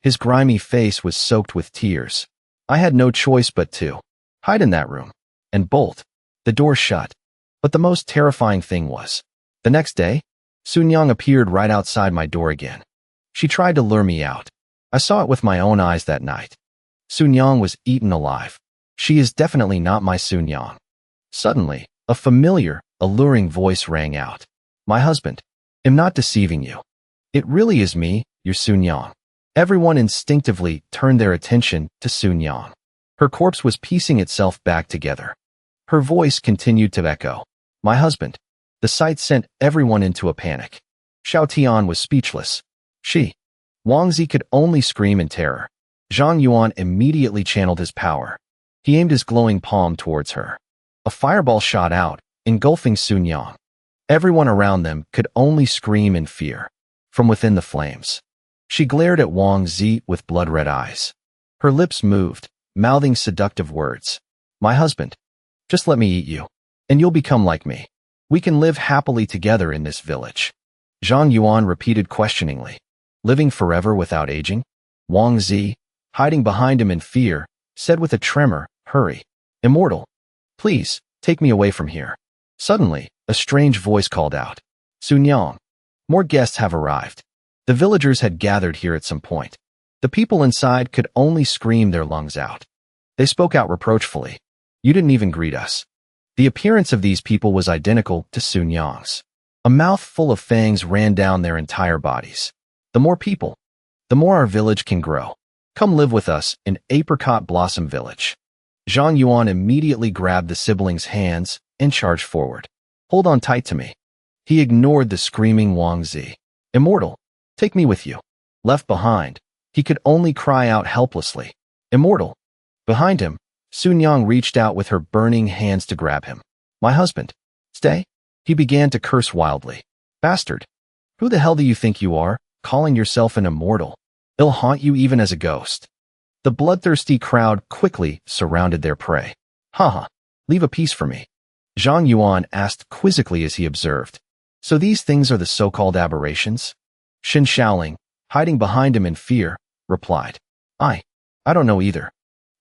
His grimy face was soaked with tears. I had no choice but to hide in that room and bolt the door shut. But the most terrifying thing was, the next day, Sun Yang appeared right outside my door again. She tried to lure me out. I saw it with my own eyes that night. Sun Yang was eaten alive. She is definitely not my Sun Yang. Suddenly, a familiar, alluring voice rang out. My husband. I'm not deceiving you. It really is me, your Sun Yang. Everyone instinctively turned their attention to Sun Yang. Her corpse was piecing itself back together. Her voice continued to echo. My husband. The sight sent everyone into a panic. Xiao Tian was speechless. Wang Zi could only scream in terror. Zhang Yuan immediately channeled his power. He aimed his glowing palm towards her. A fireball shot out, engulfing Sun Yang. Everyone around them could only scream in fear. From within the flames, she glared at Wang Zi with blood-red eyes. Her lips moved, mouthing seductive words. My husband. Just let me eat you, and you'll become like me. We can live happily together in this village. Zhang Yuan repeated questioningly. Living forever without aging? Wang Zi, hiding behind him in fear, said with a tremor, hurry. Immortal. Please, take me away from here. Suddenly, a strange voice called out. Sun Yang. More guests have arrived. The villagers had gathered here at some point. The people inside could only scream their lungs out. They spoke out reproachfully. You didn't even greet us. The appearance of these people was identical to Sun Yang's. A mouth full of fangs ran down their entire bodies. The more people, the more our village can grow. Come live with us in Apricot Blossom Village. Zhang Yuan immediately grabbed the siblings' hands and charged forward. Hold on tight to me. He ignored the screaming Wang Zi. Immortal, take me with you. Left behind, he could only cry out helplessly. Immortal. Behind him, Sun Yang reached out with her burning hands to grab him. My husband. Stay. He began to curse wildly. Bastard. Who the hell do you think you are, calling yourself an immortal? It'll haunt you even as a ghost. The bloodthirsty crowd quickly surrounded their prey. Haha, leave a piece for me. Zhang Yuan asked quizzically as he observed. So these things are the so-called aberrations? Xin Shaoling, hiding behind him in fear, replied. I don't know either.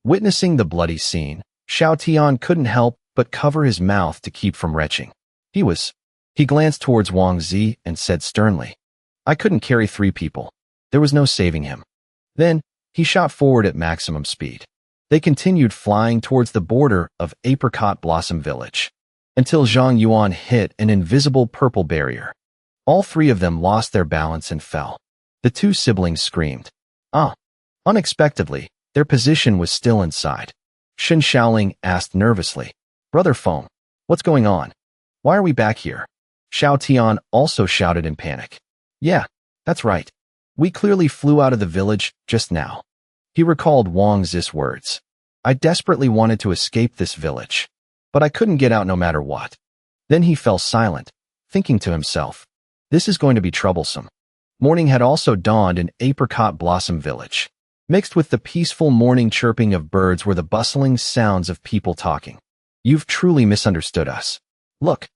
Witnessing the bloody scene, Xiao Tian couldn't help but cover his mouth to keep from retching. He glanced towards Wang Zi and said sternly. I couldn't carry 3 people. There was no saving him. Then, he shot forward at maximum speed. They continued flying towards the border of Apricot Blossom Village, until Zhang Yuan hit an invisible purple barrier. All 3 of them lost their balance and fell. The 2 siblings screamed. Unexpectedly, their position was still inside. Xin Shaoling asked nervously. Brother Feng, what's going on? Why are we back here? Xiao Tian also shouted in panic. Yeah, that's right. We clearly flew out of the village just now. He recalled Wang Zi's words. I desperately wanted to escape this village, but I couldn't get out no matter what. Then he fell silent, thinking to himself, this is going to be troublesome. Morning had also dawned in Apricot Blossom Village. Mixed with the peaceful morning chirping of birds were the bustling sounds of people talking. You've truly misunderstood us. Look,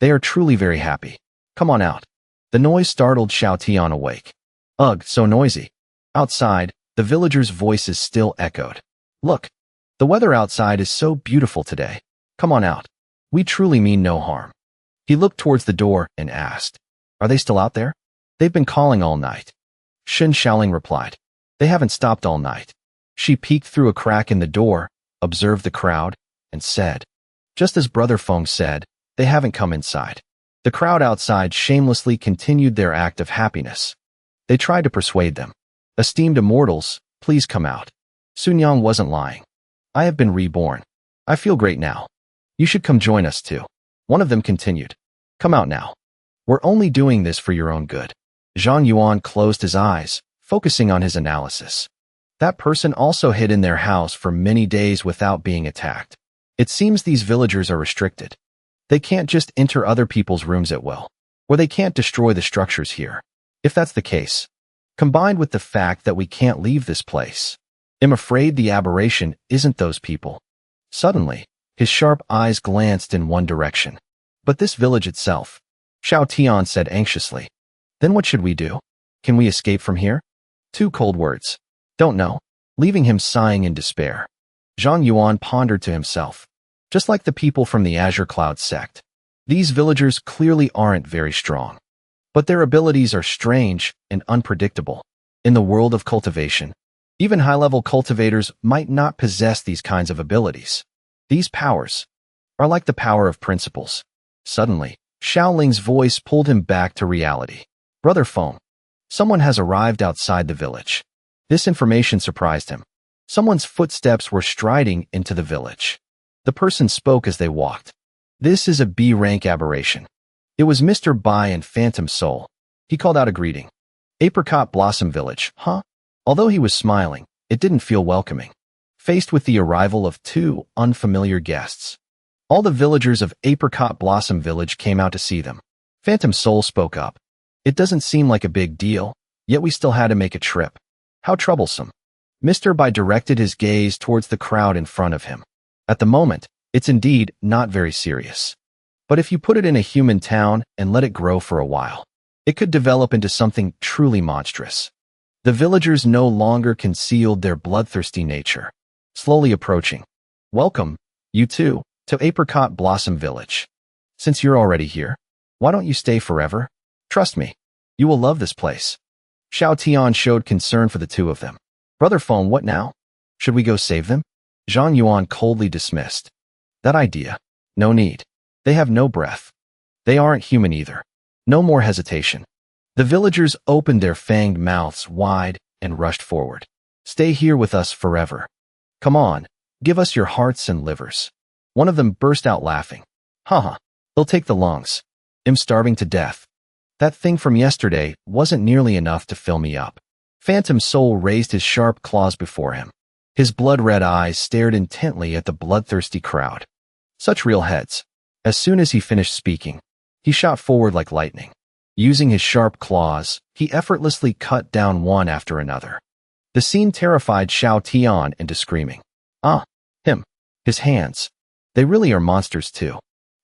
they are truly very happy. Come on out. The noise startled Xiao Tian awake. Ugh, so noisy. Outside, the villagers' voices still echoed. Look, the weather outside is so beautiful today. Come on out. We truly mean no harm. He looked towards the door and asked, are they still out there? They've been calling all night. Xin Shaoling replied. They haven't stopped all night. She peeked through a crack in the door, observed the crowd, and said, just as Brother Feng said, they haven't come inside. The crowd outside shamelessly continued their act of happiness. They tried to persuade them. Esteemed immortals, please come out. Sun Yang wasn't lying. I have been reborn. I feel great now. You should come join us too. One of them continued. Come out now. We're only doing this for your own good. Zhang Yuan closed his eyes, focusing on his analysis. That person also hid in their house for many days without being attacked. It seems these villagers are restricted. They can't just enter other people's rooms at will, or they can't destroy the structures here. If that's the case, combined with the fact that we can't leave this place, I'm afraid the aberration isn't those people. Suddenly, his sharp eyes glanced in one direction. But this village itself, Xiao Tian said anxiously. Then what should we do? Can we escape from here? 2 cold words. Don't know. Leaving him sighing in despair. Zhang Yuan pondered to himself. Just like the people from the Azure Cloud sect, these villagers clearly aren't very strong. But their abilities are strange and unpredictable. In the world of cultivation, even high-level cultivators might not possess these kinds of abilities. These powers are like the power of principles. Suddenly, Shaoling's voice pulled him back to reality. Brother Feng, someone has arrived outside the village. This information surprised him. Someone's footsteps were striding into the village. The person spoke as they walked. This is a B-rank aberration. It was Mr. Bai and Phantom Soul. He called out a greeting. Apricot Blossom Village, huh? Although he was smiling, it didn't feel welcoming. Faced with the arrival of two unfamiliar guests, all the villagers of Apricot Blossom Village came out to see them. Phantom Soul spoke up. It doesn't seem like a big deal, yet we still had to make a trip. How troublesome. Mr. Bai directed his gaze towards the crowd in front of him. At the moment, it's indeed not very serious. But if you put it in a human town and let it grow for a while, it could develop into something truly monstrous. The villagers no longer concealed their bloodthirsty nature, slowly approaching. Welcome, you two, to Apricot Blossom Village. Since you're already here, why don't you stay forever? Trust me, you will love this place. Xiao Tian showed concern for the two of them. Brother Feng, what now? Should we go save them? Zhang Yuan coldly dismissed. That idea. No need. They have no breath. They aren't human either. No more hesitation. The villagers opened their fanged mouths wide and rushed forward. Stay here with us forever. Come on, give us your hearts and livers. One of them burst out laughing. Haha, they'll take the lungs. I'm starving to death. That thing from yesterday wasn't nearly enough to fill me up. Phantom Soul raised his sharp claws before him. His blood-red eyes stared intently at the bloodthirsty crowd. Such real heads. As soon as he finished speaking, he shot forward like lightning. Using his sharp claws, he effortlessly cut down one after another. The scene terrified Xiao Tian into screaming. Ah, him. His hands. They really are monsters too.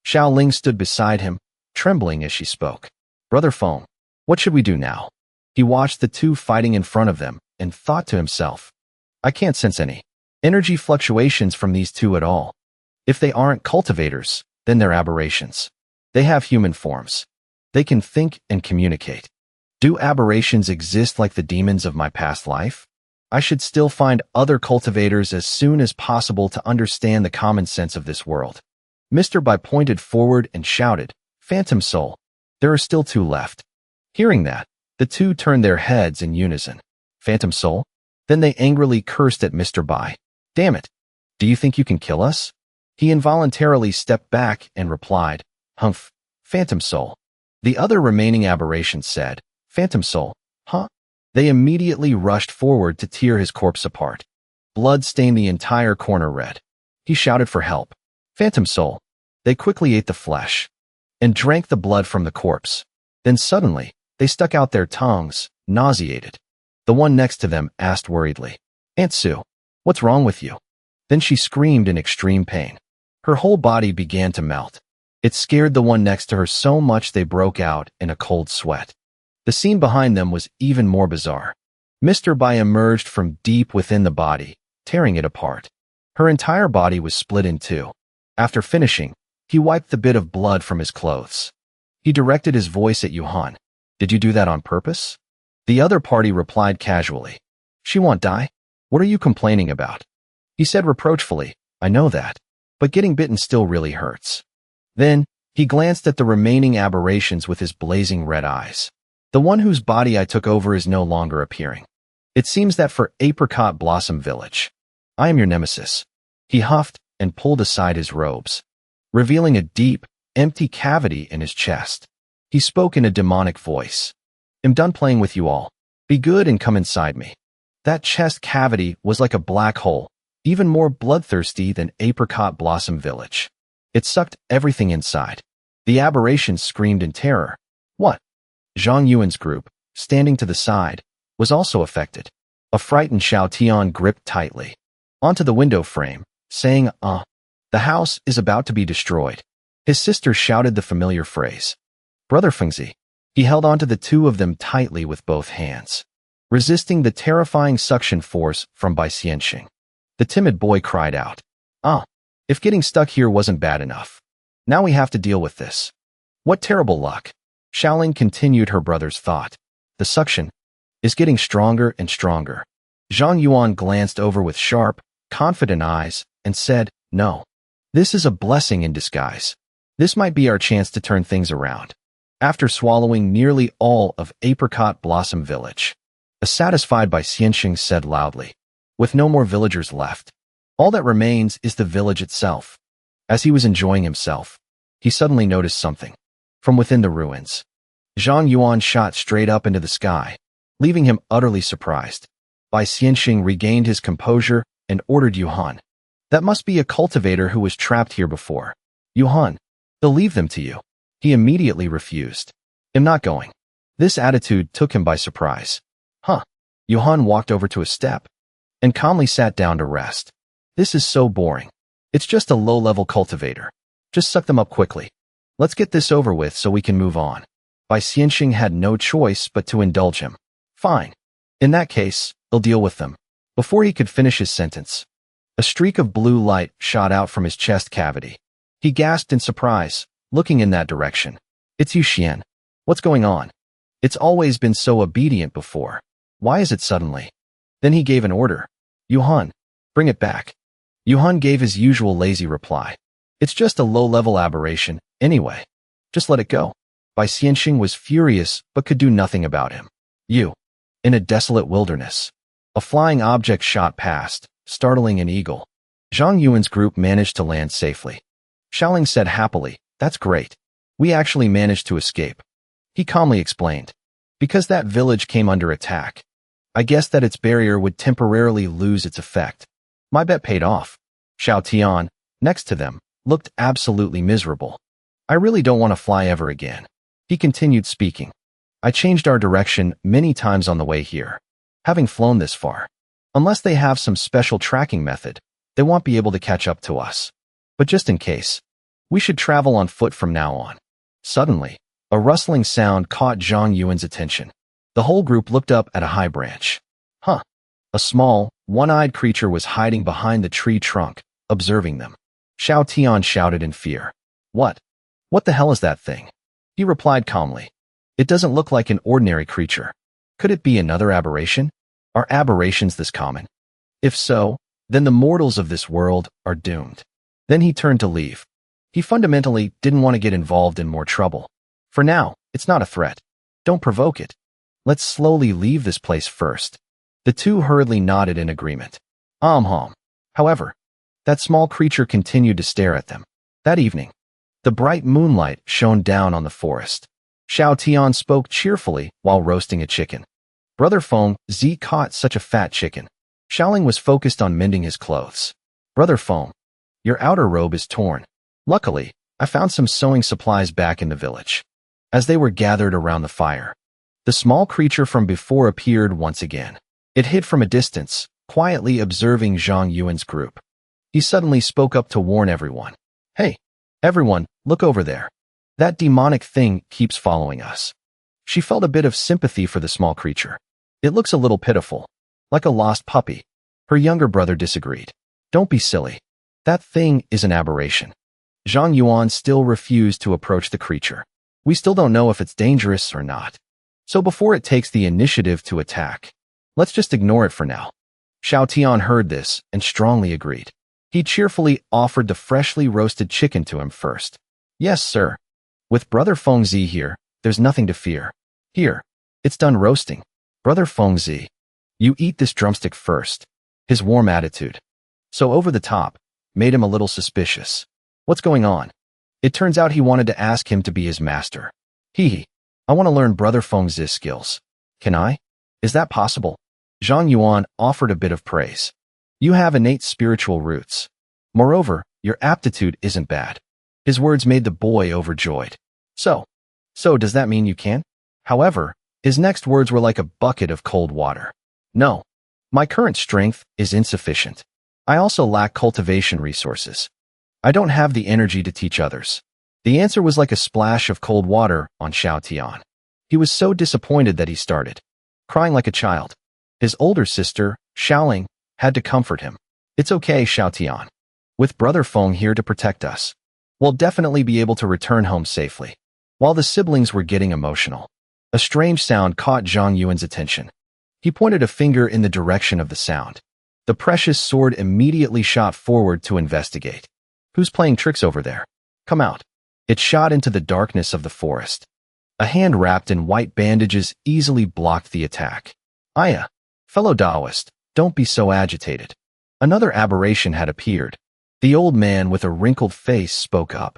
Xiao Ling stood beside him, trembling as she spoke. Brother Feng, what should we do now? He watched the two fighting in front of them and thought to himself, I can't sense any energy fluctuations from these two at all. If they aren't cultivators, then they're aberrations. They have human forms. They can think and communicate. Do aberrations exist like the demons of my past life? I should still find other cultivators as soon as possible to understand the common sense of this world. Mr. Bai pointed forward and shouted, Phantom Soul, there are still two left. Hearing that, the two turned their heads in unison. Phantom Soul? Then they angrily cursed at Mr. Bai. Damn it. Do you think you can kill us? He involuntarily stepped back and replied, Humph, Phantom Soul. The other remaining aberrations said, Phantom Soul, huh? They immediately rushed forward to tear his corpse apart. Blood stained the entire corner red. He shouted for help. Phantom Soul. They quickly ate the flesh and drank the blood from the corpse. Then suddenly, they stuck out their tongues, nauseated. The one next to them asked worriedly, Aunt Sue, what's wrong with you? Then she screamed in extreme pain. Her whole body began to melt. It scared the one next to her so much they broke out in a cold sweat. The scene behind them was even more bizarre. Mr. Bai emerged from deep within the body, tearing it apart. Her entire body was split in two. After finishing, he wiped the bit of blood from his clothes. He directed his voice at Yuhan. Did you do that on purpose? The other party replied casually. She won't die. What are you complaining about? He said reproachfully, I know that, but getting bitten still really hurts. Then, he glanced at the remaining aberrations with his blazing red eyes. The one whose body I took over is no longer appearing. It seems that for Apricot Blossom Village, I am your nemesis. He huffed and pulled aside his robes, revealing a deep, empty cavity in his chest. He spoke in a demonic voice. I'm done playing with you all. Be good and come inside me. That chest cavity was like a black hole, even more bloodthirsty than Apricot Blossom Village. It sucked everything inside. The aberrations screamed in terror. What? Zhang Yuan's group, standing to the side, was also affected. A frightened Xiao Tian gripped tightly onto the window frame, saying, the house is about to be destroyed. His sister shouted the familiar phrase. Brother Fengzi. He held onto the two of them tightly with both hands, resisting the terrifying suction force from Bai Xianxing. The timid boy cried out, if getting stuck here wasn't bad enough, now we have to deal with this. What terrible luck. Xiaoling continued her brother's thought. The suction is getting stronger and stronger. Zhang Yuan glanced over with sharp, confident eyes and said, No. This is a blessing in disguise. This might be our chance to turn things around. After swallowing nearly all of Apricot Blossom Village, a satisfied Bai Xianxing said loudly, with no more villagers left. All that remains is the village itself. As he was enjoying himself, he suddenly noticed something. From within the ruins, Zhang Yuan shot straight up into the sky, leaving him utterly surprised. Bai Xianxing regained his composure and ordered Yuhan. That must be a cultivator who was trapped here before. Yuhan, they'll leave them to you. He immediately refused. I'm not going. This attitude took him by surprise. Yuhan walked over to a step and calmly sat down to rest. This is so boring. It's just a low-level cultivator. Just suck them up quickly. Let's get this over with so we can move on. Bai Xianxing had no choice but to indulge him. Fine. In that case, I'll deal with them. Before he could finish his sentence, a streak of blue light shot out from his chest cavity. He gasped in surprise, looking in that direction. It's Yuxian. What's going on? It's always been so obedient before. Why is it suddenly? Then he gave an order. Yuhan, bring it back. Yuhan gave his usual lazy reply. It's just a low-level aberration, anyway. Just let it go. Bai Xianxing was furious but could do nothing about him. In a desolate wilderness, a flying object shot past, startling an eagle. Zhang Yuan's group managed to land safely. Xiaoling said happily, that's great. We actually managed to escape. He calmly explained. Because that village came under attack, I guess that its barrier would temporarily lose its effect. My bet paid off. Xiao Tian, next to them, looked absolutely miserable. I really don't want to fly ever again. He continued speaking. I changed our direction many times on the way here. Having flown this far, unless they have some special tracking method, they won't be able to catch up to us. But just in case, we should travel on foot from now on. Suddenly, a rustling sound caught Zhang Yuan's attention. The whole group looked up at a high branch. A small, one-eyed creature was hiding behind the tree trunk, observing them. Xiao Tian shouted in fear. What? What the hell is that thing? He replied calmly. It doesn't look like an ordinary creature. Could it be another aberration? Are aberrations this common? If so, then the mortals of this world are doomed. Then he turned to leave. He fundamentally didn't want to get involved in more trouble. For now, it's not a threat. Don't provoke it. Let's slowly leave this place first. The two hurriedly nodded in agreement. However, that small creature continued to stare at them. That evening, the bright moonlight shone down on the forest. Xiao Tian spoke cheerfully while roasting a chicken. Brother Feng Zi caught such a fat chicken. Xiaoling was focused on mending his clothes. Brother Feng, your outer robe is torn. Luckily, I found some sewing supplies back in the village. As they were gathered around the fire, the small creature from before appeared once again. It hid from a distance, quietly observing Zhang Yuan's group. He suddenly spoke up to warn everyone. Hey, everyone, look over there. That demonic thing keeps following us. She felt a bit of sympathy for the small creature. It looks a little pitiful, like a lost puppy. Her younger brother disagreed. Don't be silly. That thing is an aberration. Zhang Yuan still refused to approach the creature. We still don't know if it's dangerous or not. So before it takes the initiative to attack, let's just ignore it for now. Xiao Tian heard this and strongly agreed. He cheerfully offered the freshly roasted chicken to him first. Yes, sir. With Brother Feng Zi here, there's nothing to fear. Here, it's done roasting. Brother Feng Zi, you eat this drumstick first. His warm attitude, so over the top, made him a little suspicious. What's going on? It turns out he wanted to ask him to be his master. I want to learn Brother Feng Zi's skills. Can I? Is that possible? Zhang Yuan offered a bit of praise. You have innate spiritual roots. Moreover, your aptitude isn't bad. His words made the boy overjoyed. So does that mean you can? However, his next words were like a bucket of cold water. No, my current strength is insufficient. I also lack cultivation resources. I don't have the energy to teach others. The answer was like a splash of cold water on Xiao Tian. He was so disappointed that he started crying like a child. His older sister, Xiaoling, had to comfort him. It's okay, Xiao Tian. With Brother Feng here to protect us, we'll definitely be able to return home safely. While the siblings were getting emotional, a strange sound caught Zhang Yuan's attention. He pointed a finger in the direction of the sound. The precious sword immediately shot forward to investigate. Who's playing tricks over there? Come out. It shot into the darkness of the forest. A hand wrapped in white bandages easily blocked the attack. Aya, fellow Taoist, Don't be so agitated. Another aberration had appeared. The old man with a wrinkled face spoke up.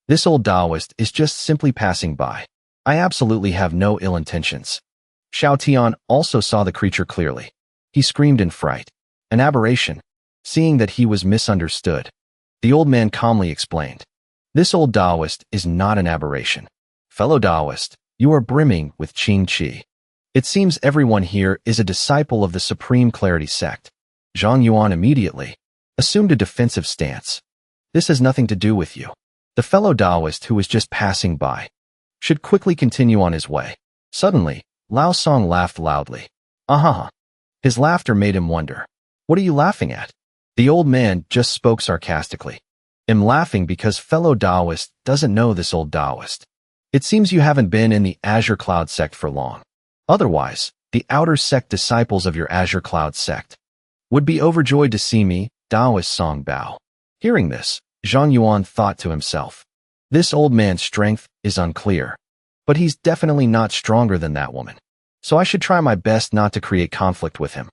This old Taoist is just simply passing by. I absolutely have no ill intentions. Xiao Tian also saw the creature clearly. He screamed in fright. An aberration. Seeing that he was misunderstood, the old man calmly explained. This old Taoist is not an aberration. Fellow Taoist, you are brimming with Qing Qi. It seems everyone here is a disciple of the Supreme Clarity sect. Zhang Yuan immediately assumed a defensive stance. This has nothing to do with you. The fellow Taoist who was just passing by should quickly continue on his way. Suddenly, Lao Song laughed loudly. Ahaha. His laughter made him wonder. What are you laughing at? The old man just spoke sarcastically. I'm laughing because fellow Taoist doesn't know this old Taoist. It seems you haven't been in the Azure Cloud sect for long. Otherwise, the outer sect disciples of your Azure Cloud sect would be overjoyed to see me, Taoist Song Bao. Hearing this, Zhang Yuan thought to himself. This old man's strength is unclear, but he's definitely not stronger than that woman. So I should try my best not to create conflict with him.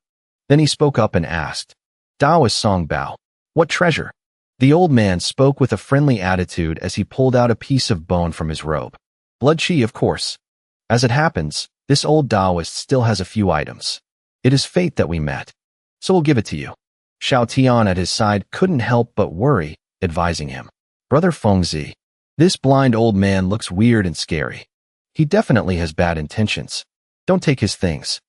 Then he spoke up and asked, Taoist Song Bao, what treasure? The old man spoke with a friendly attitude as he pulled out a piece of bone from his robe. Blood Qi, of course. As it happens, this old Taoist still has a few items. It is fate that we met. So we'll give it to you. Xiao Tian at his side couldn't help but worry, advising him. Brother Fengzi, this blind old man looks weird and scary. He definitely has bad intentions. Don't take his things.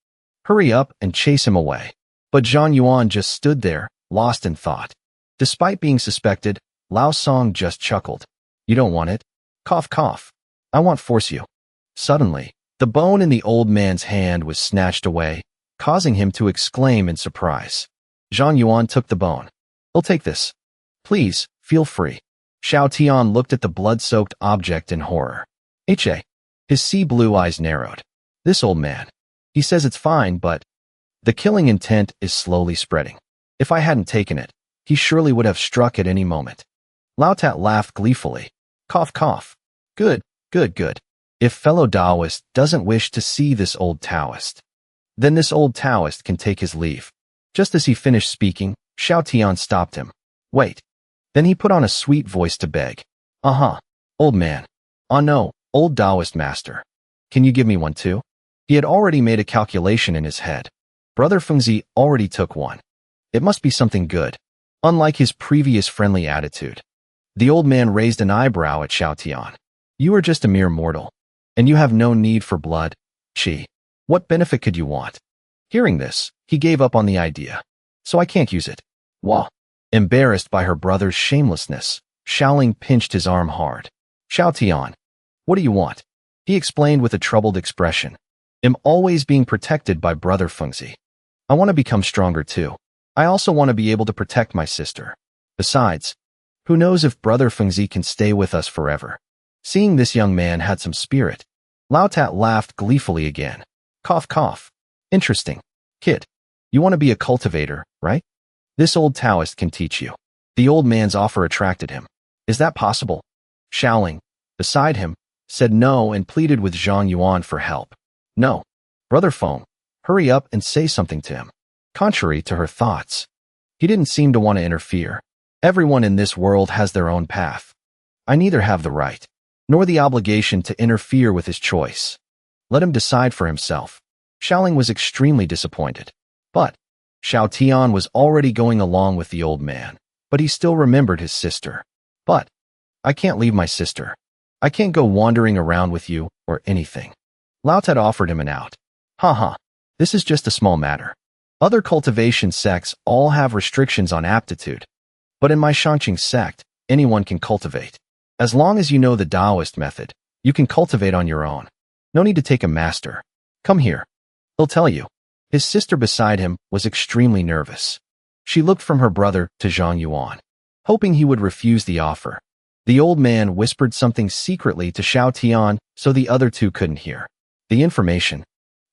Hurry up and chase him away. But Zhang Yuan just stood there, lost in thought. Despite being suspected, Lao Song just chuckled. You don't want it? Cough, cough. I won't force you. Suddenly, the bone in the old man's hand was snatched away, causing him to exclaim in surprise. Zhang Yuan took the bone. I'll take this. Please, feel free. Xiao Tian looked at the blood-soaked object in horror. H.A. His sea-blue eyes narrowed. This old man. He says it's fine, but the killing intent is slowly spreading. If I hadn't taken it, he surely would have struck at any moment. Lao Tat laughed gleefully. Cough, cough. Good, good, good. If fellow Taoist doesn't wish to see this old Taoist, then this old Taoist can take his leave. Just as he finished speaking, Xiao Tian stopped him. Wait. Then he put on a sweet voice to beg. Old man. Oh no, old Taoist master. Can you give me one too? He had already made a calculation in his head. Brother Fengzi already took one. It must be something good. Unlike his previous friendly attitude, the old man raised an eyebrow at Xiao Tian. You are just a mere mortal, and you have no need for blood, Qi. What benefit could you want? Hearing this, he gave up on the idea. So I can't use it. Wah. Embarrassed by her brother's shamelessness, Xiaoling pinched his arm hard. Xiao Tian, what do you want? He explained with a troubled expression. I'm always being protected by Brother Fengzi. I want to become stronger too. I also want to be able to protect my sister. Besides, who knows if Brother Fengzi can stay with us forever? Seeing this young man had some spirit, Lao Tat laughed gleefully again. Cough, cough. Interesting. Kid, you want to be a cultivator, right? This old Taoist can teach you. The old man's offer attracted him. Is that possible? Xiaoling, beside him, said no and pleaded with Zhang Yuan for help. No. Brother Feng, hurry up and say something to him. Contrary to her thoughts, he didn't seem to want to interfere. Everyone in this world has their own path. I neither have the right, nor the obligation to interfere with his choice. Let him decide for himself. Xiaoling was extremely disappointed. But Xiao Tian was already going along with the old man, but he still remembered his sister. But I can't leave my sister. I can't go wandering around with you or anything. Lao Tat offered him an out. This is just a small matter. Other cultivation sects all have restrictions on aptitude. But in my Shanqing sect, anyone can cultivate. As long as you know the Taoist method, you can cultivate on your own. No need to take a master. Come here. He'll tell you. His sister beside him was extremely nervous. She looked from her brother to Zhang Yuan, hoping he would refuse the offer. The old man whispered something secretly to Xiao Tian so the other two couldn't hear. The information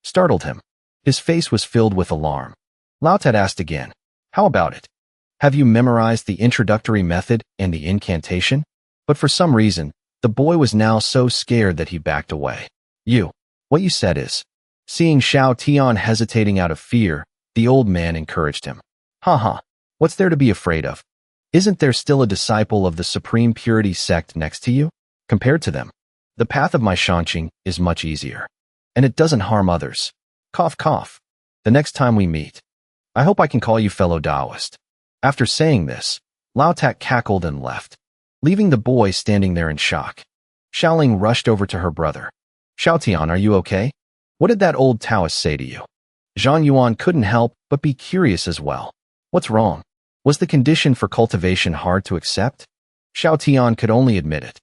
startled him. His face was filled with alarm. Lao Tat asked again, how about it? Have you memorized the introductory method and the incantation? But for some reason, the boy was now so scared that he backed away. What you said is. Seeing Xiao Tian hesitating out of fear, The old man encouraged him. Haha, what's there to be afraid of? Isn't there still a disciple of the Supreme Purity sect next to you? Compared to them, the path of my Shanqing is much easier. And it doesn't harm others. Cough, cough. The next time we meet, I hope I can call you fellow Taoist. After saying this, Lao Tak cackled and left, leaving the boy standing there in shock. Xiaoling rushed over to her brother. Xiaotian, are you okay? What did that old Taoist say to you? Zhang Yuan couldn't help but be curious as well. What's wrong? Was the condition for cultivation hard to accept? Xiao Tian could only admit it.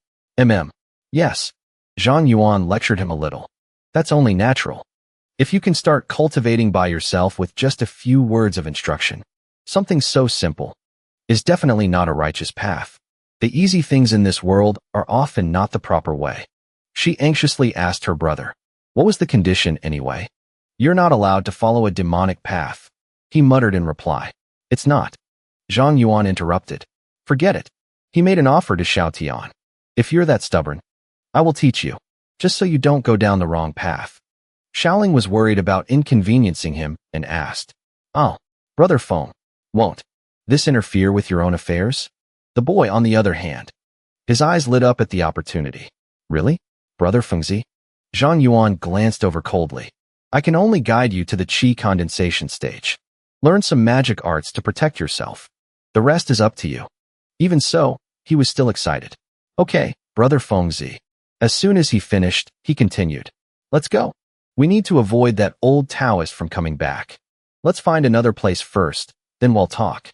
Yes. Zhang Yuan lectured him a little. That's only natural. If you can start cultivating by yourself with just a few words of instruction, something so simple, is definitely not a righteous path. The easy things in this world are often not the proper way. She anxiously asked her brother. What was the condition anyway? You're not allowed to follow a demonic path. He muttered in reply. It's not. Zhang Yuan interrupted. Forget it. He made an offer to Xiao Tian. If you're that stubborn, I will teach you, just so you don't go down the wrong path. Xiaoling was worried about inconveniencing him and asked, Oh, Brother Feng, won't this interfere with your own affairs? The boy, on the other hand, his eyes lit up at the opportunity. Really? Brother Fengzi? Zhang Yuan glanced over coldly. I can only guide you to the qi condensation stage. Learn some magic arts to protect yourself. The rest is up to you. Even so, he was still excited. Okay, Brother Fengzi. As soon as he finished, he continued. Let's go. We need to avoid that old Taoist from coming back. Let's find another place first, then we'll talk.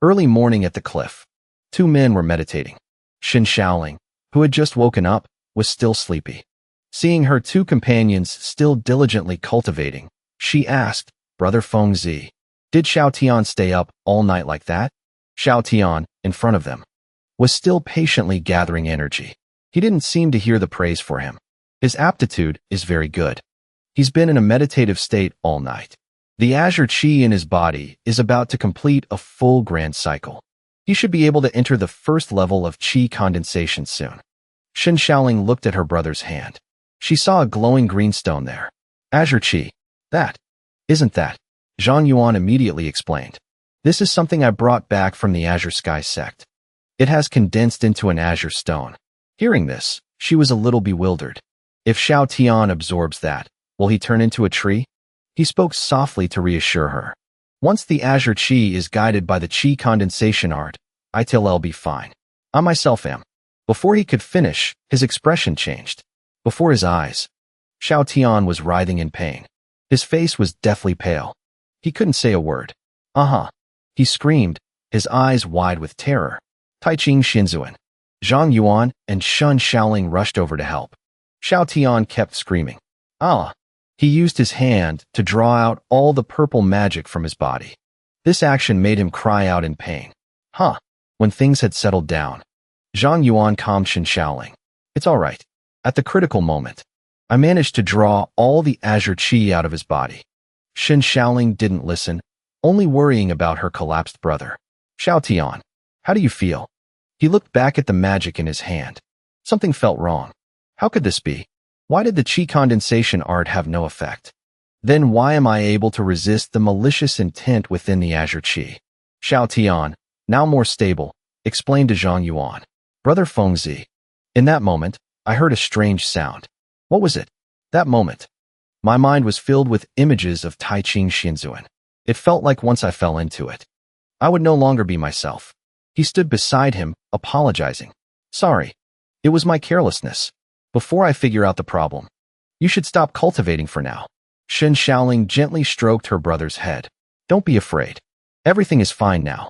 Early morning at the cliff. Two men were meditating. Xin Xiaoling, who had just woken up, was still sleepy. Seeing her two companions still diligently cultivating, she asked, Brother Fengzi, did Xiao Tian stay up all night like that? Xiao Tian, in front of them, was still patiently gathering energy. He didn't seem to hear the praise for him. His aptitude is very good. He's been in a meditative state all night. The azure qi in his body is about to complete a full grand cycle. He should be able to enter the first level of qi condensation soon. Xin Xiaoling looked at her brother's hand. She saw a glowing green stone there. Azure qi. Isn't that? Zhang Yuan immediately explained. This is something I brought back from the Azure Sky sect. It has condensed into an azure stone. Hearing this, she was a little bewildered. If Xiao Tian absorbs that, will he turn into a tree? He spoke softly to reassure her. Once the azure qi is guided by the qi condensation art, I'll be fine. I myself am. Before he could finish, his expression changed. Before his eyes, Xiao Tian was writhing in pain. His face was deathly pale. He couldn't say a word. He screamed, his eyes wide with terror. Taiqing Xinzuan, Zhang Yuan, and Shun Xiaoling rushed over to help. Xiao Tian kept screaming. He used his hand to draw out all the purple magic from his body. This action made him cry out in pain. When things had settled down, Zhang Yuan calmed Xin Xiaoling. It's all right. At the critical moment, I managed to draw all the azure qi out of his body. Xin Xiaoling didn't listen, only worrying about her collapsed brother. Xiao Tian, how do you feel? He looked back at the magic in his hand. Something felt wrong. How could this be? Why did the qi condensation art have no effect? Then why am I able to resist the malicious intent within the azure qi? Xiao Tian, now more stable, explained to Zhang Yuan. Brother Fengzi. In that moment, I heard a strange sound. What was it? That moment, my mind was filled with images of Taiqing Xinzuan. It felt like once I fell into it, I would no longer be myself. He stood beside him, apologizing. Sorry. It was my carelessness. Before I figure out the problem, you should stop cultivating for now. Xin Xiaoling gently stroked her brother's head. Don't be afraid. Everything is fine now.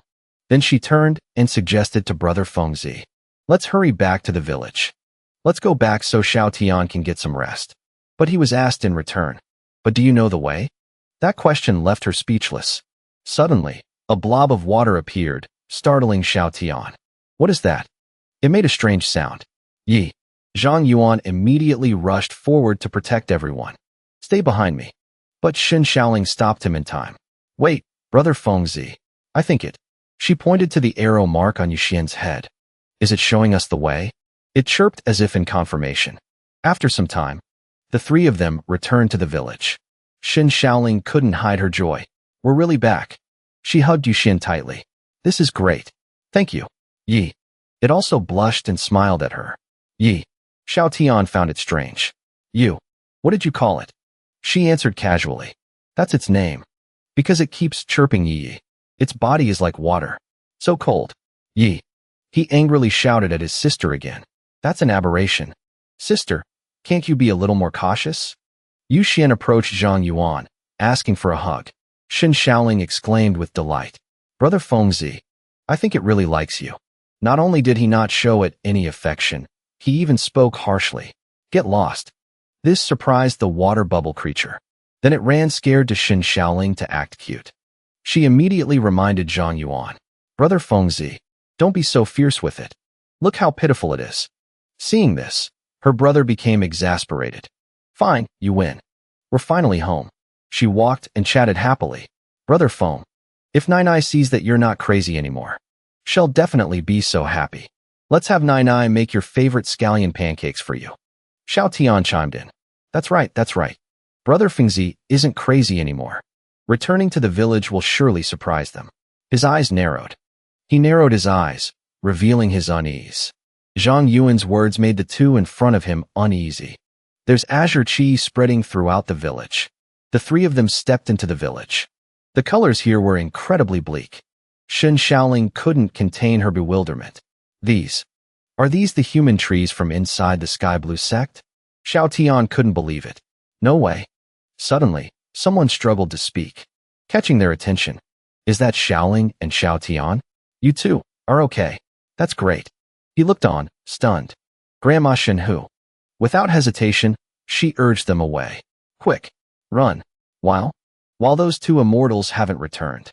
Then she turned and suggested to Brother Fengzi. Let's hurry back to the village. Let's go back so Xiao Tian can get some rest. But he was asked in return. But do you know the way? That question left her speechless. Suddenly, a blob of water appeared, startling Xiao Tian. What is that? It made a strange sound. Yi. Zhang Yuan immediately rushed forward to protect everyone. Stay behind me. But Xin Xiaoling stopped him in time. Wait, Brother Fengzi. I think it. She pointed to the arrow mark on Yuxian's head. Is it showing us the way? It chirped as if in confirmation. After some time, the three of them returned to the village. Xin Xiaoling couldn't hide her joy. We're really back. She hugged Yushin tightly. This is great. Thank you. Yi. It also blushed and smiled at her. Yi. Xiao Tian found it strange. You. What did you call it? She answered casually. That's its name. Because it keeps chirping Yi. Its body is like water. So cold. Yi. He angrily shouted at his sister again. That's an aberration. Sister, can't you be a little more cautious? Yu Xian approached Zhang Yuan, asking for a hug. Shen Shaoling exclaimed with delight. Brother Fengzi, I think it really likes you. Not only did he not show it any affection, he even spoke harshly. Get lost. This surprised the water bubble creature. Then it ran scared to Shen Shaoling to act cute. She immediately reminded Zhang Yuan. Brother Fengzi, don't be so fierce with it. Look how pitiful it is. Seeing this, her brother became exasperated. Fine, you win. We're finally home. She walked and chatted happily. Brother Feng, if Nai sees that you're not crazy anymore, she'll definitely be so happy. Let's have Nai make your favorite scallion pancakes for you. Xiao Tian chimed in. That's right, that's right. Brother Fengzi isn't crazy anymore. Returning to the village will surely surprise them. His eyes narrowed. He narrowed his eyes, revealing his unease. Zhang Yuan's words made the two in front of him uneasy. There's azure chi spreading throughout the village. The three of them stepped into the village. The colors here were incredibly bleak. Shen Shaoling couldn't contain her bewilderment. Are these the human trees from inside the sky blue sect? Xiao Tian couldn't believe it. No way. Suddenly, someone struggled to speak, catching their attention. Is that Shaoling and Xiao Tian? You two are okay. That's great. He looked on, stunned. Grandma Shenhu. Without hesitation, she urged them away. Quick, run. While those two immortals haven't returned.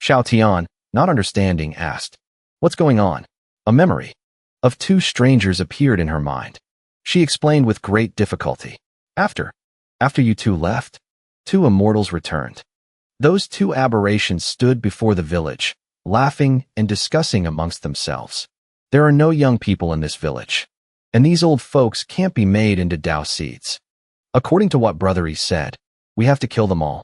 Xiao Tian, not understanding, asked. What's going on? A memory of two strangers appeared in her mind. She explained with great difficulty. After you two left, two immortals returned. Those two aberrations stood before the village, laughing and discussing amongst themselves. There are no young people in this village, and these old folks can't be made into Dao seeds. According to what Brother E said, we have to kill them all.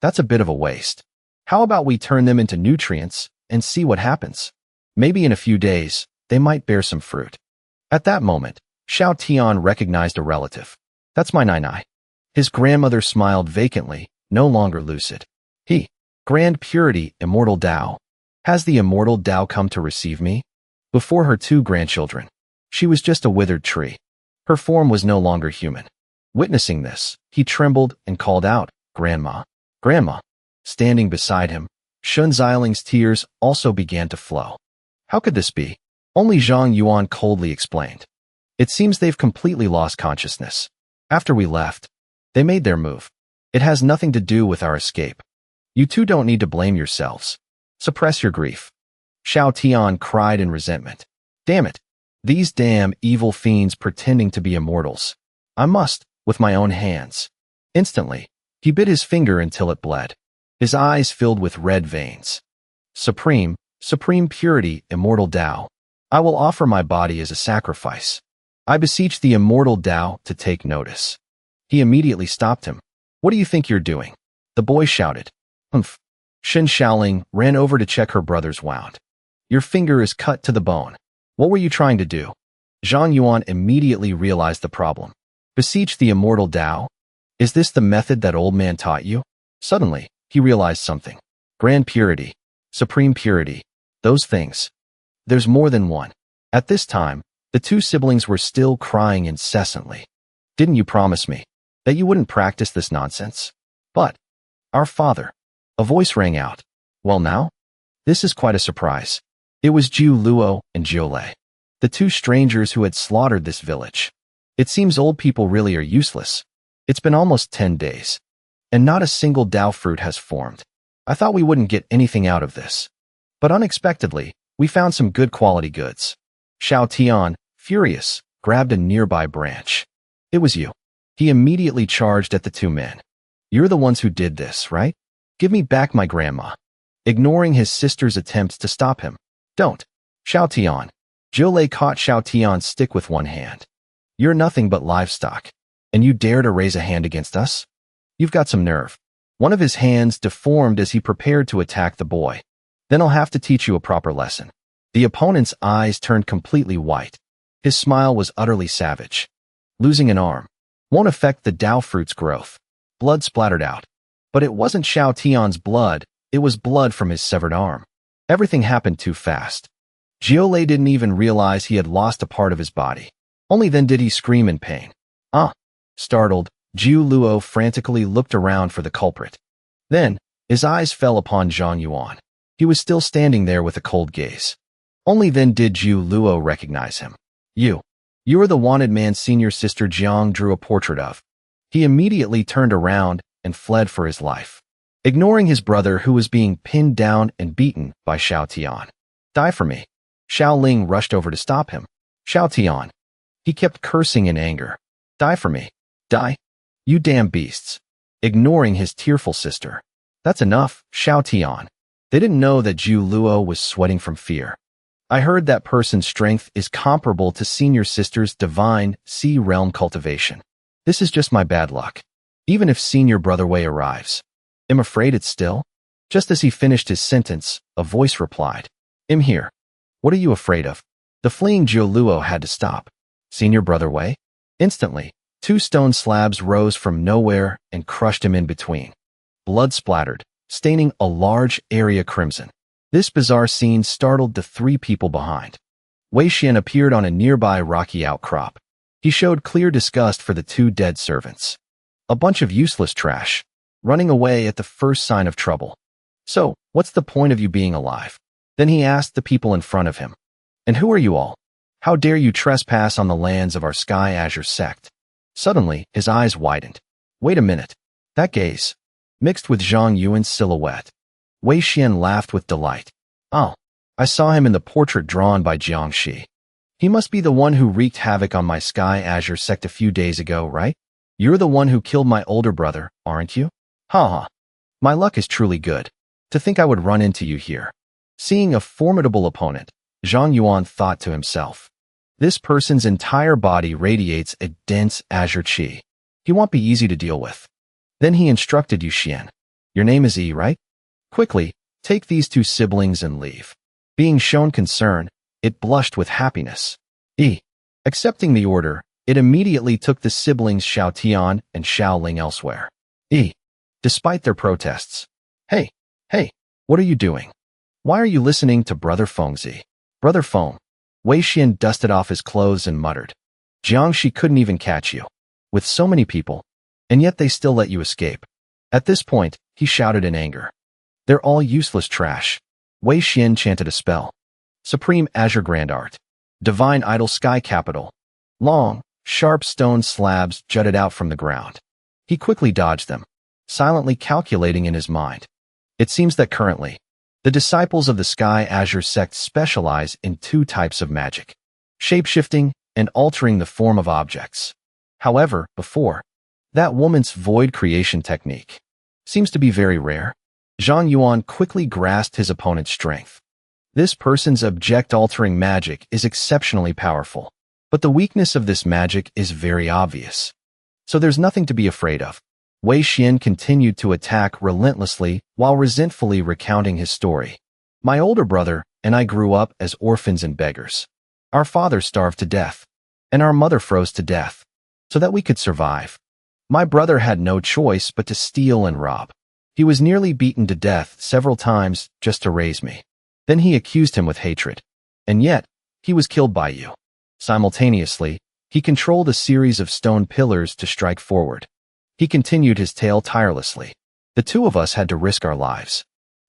That's a bit of a waste. How about we turn them into nutrients and see what happens? Maybe in a few days, they might bear some fruit. At that moment, Xiao Tian recognized a relative. That's my Nai. His grandmother smiled vacantly, no longer lucid. He, Grand Purity, Immortal Dao. Has the Immortal Dao come to receive me? Before her two grandchildren, she was just a withered tree. Her form was no longer human. Witnessing this, he trembled and called out, Grandma, Grandma. Standing beside him, Shun Xiaoling's tears also began to flow. How could this be? Only Zhang Yuan coldly explained. It seems they've completely lost consciousness. After we left, they made their move. It has nothing to do with our escape. You two don't need to blame yourselves. Suppress your grief. Xiao Tian cried in resentment. Damn it. These damn evil fiends pretending to be immortals. I must, with my own hands. Instantly, he bit his finger until it bled. His eyes filled with red veins. Supreme Purity, Immortal Dao. I will offer my body as a sacrifice. I beseech the Immortal Dao to take notice. He immediately stopped him. What do you think you're doing? The boy shouted. Humph. Shen Shaoling ran over to check her brother's wound. Your finger is cut to the bone. What were you trying to do? Zhang Yuan immediately realized the problem. Beseech the Immortal Dao? Is this the method that old man taught you? Suddenly, he realized something. Grand Purity, Supreme Purity, those things. There's more than one. At this time, the two siblings were still crying incessantly. Didn't you promise me that you wouldn't practice this nonsense? But, our father. A voice rang out. Well now? This is quite a surprise. It was Jiu Luo and Jiolei, the two strangers who had slaughtered this village. It seems old people really are useless. It's been almost 10 days, and not a single Dao fruit has formed. I thought we wouldn't get anything out of this. But unexpectedly, we found some good quality goods. Xiao Tian, furious, grabbed a nearby branch. It was you. He immediately charged at the two men. You're the ones who did this, right? Give me back my grandma. Ignoring his sister's attempts to stop him. Don't. Xiao Tian. Jiolei caught Xiao Tian's stick with one hand. You're nothing but livestock, and you dare to raise a hand against us? You've got some nerve. One of his hands deformed as he prepared to attack the boy. Then I'll have to teach you a proper lesson. The opponent's eyes turned completely white. His smile was utterly savage. Losing an arm won't affect the Dao fruit's growth. Blood splattered out. But it wasn't Xiao Tian's blood, it was blood from his severed arm. Everything happened too fast. Jiolei didn't even realize he had lost a part of his body. Only then did he scream in pain. Ah! Startled, Jiu Luo frantically looked around for the culprit. Then, his eyes fell upon Zhang Yuan. He was still standing there with a cold gaze. Only then did Jiu Luo recognize him. You are the wanted man senior sister Jiang drew a portrait of. He immediately turned around and fled for his life, ignoring his brother who was being pinned down and beaten by Xiao Tian. Die for me. Xiao Ling rushed over to stop him. Xiao Tian. He kept cursing in anger. Die for me. Die. You damn beasts. Ignoring his tearful sister. That's enough, Xiao Tian. They didn't know that Jiu Luo was sweating from fear. I heard that person's strength is comparable to senior sister's divine sea realm cultivation. This is just my bad luck. Even if senior brother Wei arrives. I'm afraid it's still. Just as he finished his sentence, a voice replied. I'm here. What are you afraid of? The fleeing Jiu Luo had to stop. Senior brother Wei? Instantly, 2 stone slabs rose from nowhere and crushed him in between. Blood splattered, staining a large area crimson. This bizarre scene startled the 3 people behind. Wei Xian appeared on a nearby rocky outcrop. He showed clear disgust for the 2 dead servants. A bunch of useless trash, running away at the first sign of trouble. So, what's the point of you being alive? Then he asked the people in front of him. And who are you all? How dare you trespass on the lands of our Sky Azure sect? Suddenly, his eyes widened. Wait a minute. That gaze, mixed with Zhang Yuan's silhouette. Wei Xian laughed with delight. Oh, I saw him in the portrait drawn by Jiang Shi. He must be the one who wreaked havoc on my Sky Azure sect a few days ago, right? You're the one who killed my older brother, aren't you? Ha ha. My luck is truly good. To think I would run into you here. Seeing a formidable opponent, Zhang Yuan thought to himself. This person's entire body radiates a dense azure qi. He won't be easy to deal with. Then he instructed Yu Xian. Your name is Yi, right? Quickly, take these 2 siblings and leave. Being shown concern, it blushed with happiness. Yi. Accepting the order, it immediately took the siblings Xiao Tian and Xiao Ling elsewhere. Yi. Despite their protests. Hey, what are you doing? Why are you listening to Brother Fengzi? Brother Feng. Wei Xian dusted off his clothes and muttered. Jiangxi couldn't even catch you. With so many people. And yet they still let you escape. At this point, he shouted in anger. They're all useless trash. Wei Xian chanted a spell. Supreme Azure Grand Art. Divine Idol Sky Capital. Long, sharp stone slabs jutted out from the ground. He quickly dodged them, silently calculating in his mind. It seems that currently, the disciples of the Sky Azure sect specialize in 2 types of magic. Shape-shifting and altering the form of objects. However, before, that woman's void creation technique seems to be very rare. Zhang Yuan quickly grasped his opponent's strength. This person's object-altering magic is exceptionally powerful, but the weakness of this magic is very obvious. So there's nothing to be afraid of. Wei Xian continued to attack relentlessly while resentfully recounting his story. My older brother and I grew up as orphans and beggars. Our father starved to death, and our mother froze to death, so that we could survive. My brother had no choice but to steal and rob. He was nearly beaten to death several times just to raise me. Then he accused him with hatred. And yet, he was killed by you. Simultaneously, he controlled a series of stone pillars to strike forward. He continued his tale tirelessly. The 2 of us had to risk our lives,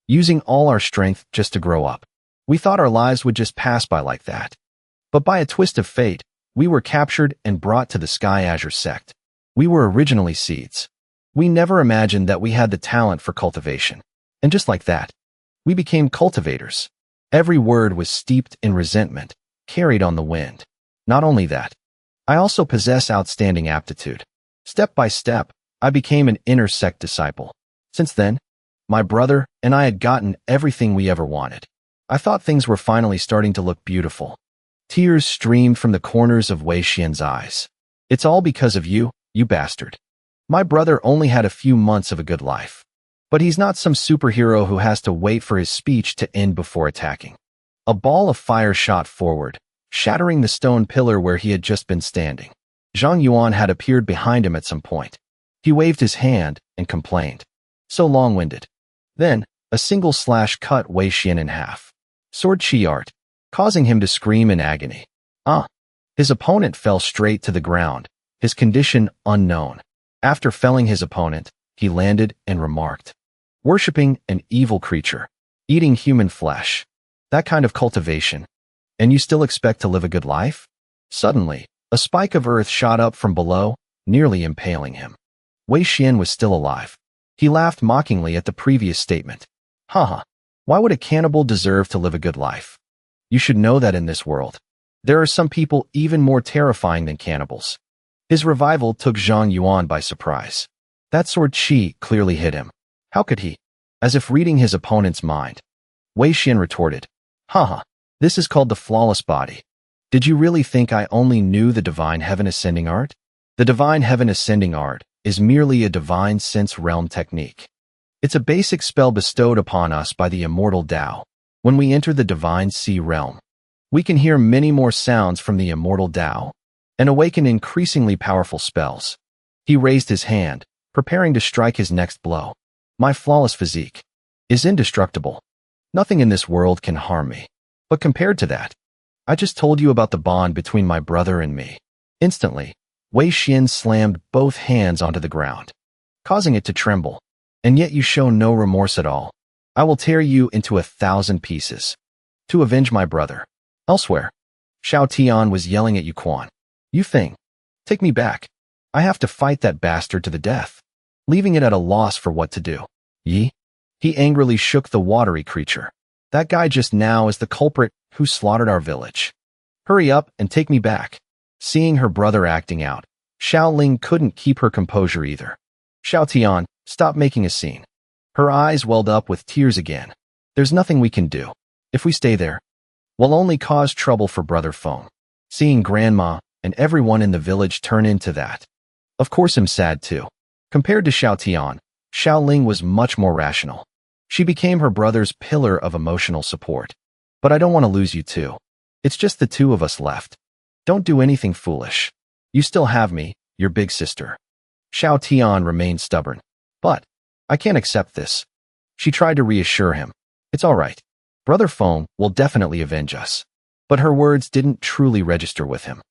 using all our strength just to grow up. We thought our lives would just pass by like that. But by a twist of fate, we were captured and brought to the Sky Azure sect. We were originally seeds. We never imagined that we had the talent for cultivation. And just like that, we became cultivators. Every word was steeped in resentment, carried on the wind. Not only that, I also possess outstanding aptitude. Step by step, I became an inner sect disciple. Since then, my brother and I had gotten everything we ever wanted. I thought things were finally starting to look beautiful. Tears streamed from the corners of Wei Xian's eyes. It's all because of you, you bastard. My brother only had a few months of a good life. But he's not some superhero who has to wait for his speech to end before attacking. A ball of fire shot forward, shattering the stone pillar where he had just been standing. Zhang Yuan had appeared behind him at some point. He waved his hand and complained. So long-winded. Then, a single slash cut Wei Xian in half. Sword chi art, causing him to scream in agony. His opponent fell straight to the ground, his condition unknown. After felling his opponent, he landed and remarked, "Worshipping an evil creature, eating human flesh. That kind of cultivation. And you still expect to live a good life?" Suddenly, a spike of earth shot up from below, nearly impaling him. Wei Xian was still alive. He laughed mockingly at the previous statement. Haha, why would a cannibal deserve to live a good life? You should know that in this world, there are some people even more terrifying than cannibals. His revival took Zhang Yuan by surprise. That sword chi clearly hit him. How could he? As if reading his opponent's mind. Wei Xian retorted, Haha, this is called the flawless body. Did you really think I only knew the divine heaven ascending art? The divine heaven ascending art is merely a divine sense realm technique. It's a basic spell bestowed upon us by the immortal Tao. When we enter the divine sea realm, we can hear many more sounds from the immortal Tao and awaken increasingly powerful spells. He raised his hand, preparing to strike his next blow. My flawless physique is indestructible. Nothing in this world can harm me. But compared to that, I just told you about the bond between my brother and me. Instantly, Wei Xian slammed both hands onto the ground, causing it to tremble. And yet you show no remorse at all. I will tear you into 1,000 pieces. To avenge my brother. Elsewhere, Xiao Tian was yelling at Yu Quan. You thing. Take me back. I have to fight that bastard to the death. Leaving it at a loss for what to do. Yi? He angrily shook the watery creature. That guy just now is the culprit who slaughtered our village. Hurry up and take me back. Seeing her brother acting out, Xiao Ling couldn't keep her composure either. Xiao Tian, stop making a scene. Her eyes welled up with tears again. There's nothing we can do. If we stay there, we'll only cause trouble for Brother Feng. Seeing Grandma and everyone in the village turn into that. Of course I'm sad too. Compared to Xiao Tian, Xiao Ling was much more rational. She became her brother's pillar of emotional support. But I don't want to lose you too. It's just the two of us left. Don't do anything foolish. You still have me, your big sister. Xiao Tian remained stubborn. But I can't accept this. She tried to reassure him. It's all right. Brother Feng will definitely avenge us. But her words didn't truly register with him.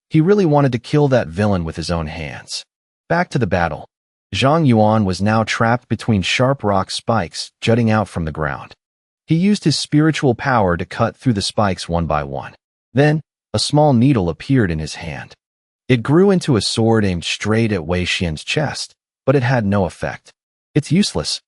He really wanted to kill that villain with his own hands. Back to the battle. Zhang Yuan was now trapped between sharp rock spikes jutting out from the ground. He used his spiritual power to cut through the spikes one by one. Then, a small needle appeared in his hand. It grew into a sword aimed straight at Wei Xian's chest, but it had no effect. It's useless.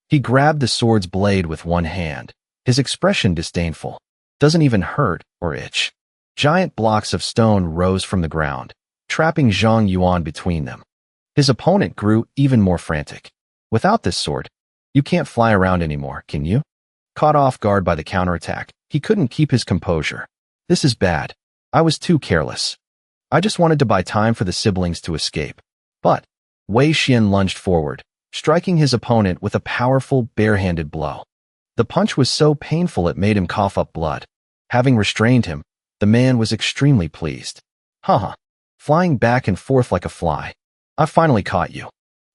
He grabbed the sword's blade with one hand, his expression disdainful. Doesn't even hurt or itch. Giant blocks of stone rose from the ground, trapping Zhang Yuan between them. His opponent grew even more frantic. Without this sword, you can't fly around anymore, can you? Caught off guard by the counterattack, he couldn't keep his composure. This is bad. I was too careless. I just wanted to buy time for the siblings to escape. But Wei Xian lunged forward, striking his opponent with a powerful, bare-handed blow. The punch was so painful it made him cough up blood. Having restrained him, the man was extremely pleased. Haha, flying back and forth like a fly. I finally caught you.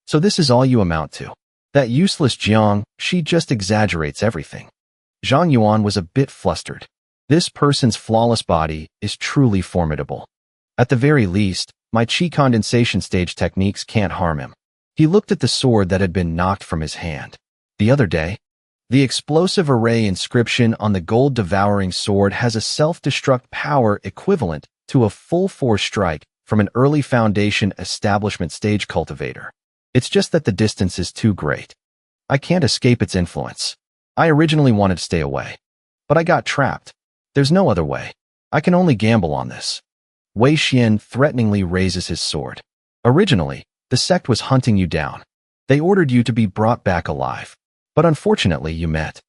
So this is all you amount to. That useless Jiang, she just exaggerates everything. Zhang Yuan was a bit flustered. This person's flawless body is truly formidable. At the very least, my chi condensation stage techniques can't harm him. He looked at the sword that had been knocked from his hand. The other day, the explosive array inscription on the gold-devouring sword has a self-destruct power equivalent to a full-force strike from an early Foundation establishment stage cultivator. It's just that the distance is too great. I can't escape its influence. I originally wanted to stay away, but I got trapped. There's no other way. I can only gamble on this. Wei Xian threateningly raises his sword. Originally, the sect was hunting you down. They ordered you to be brought back alive. But unfortunately, you met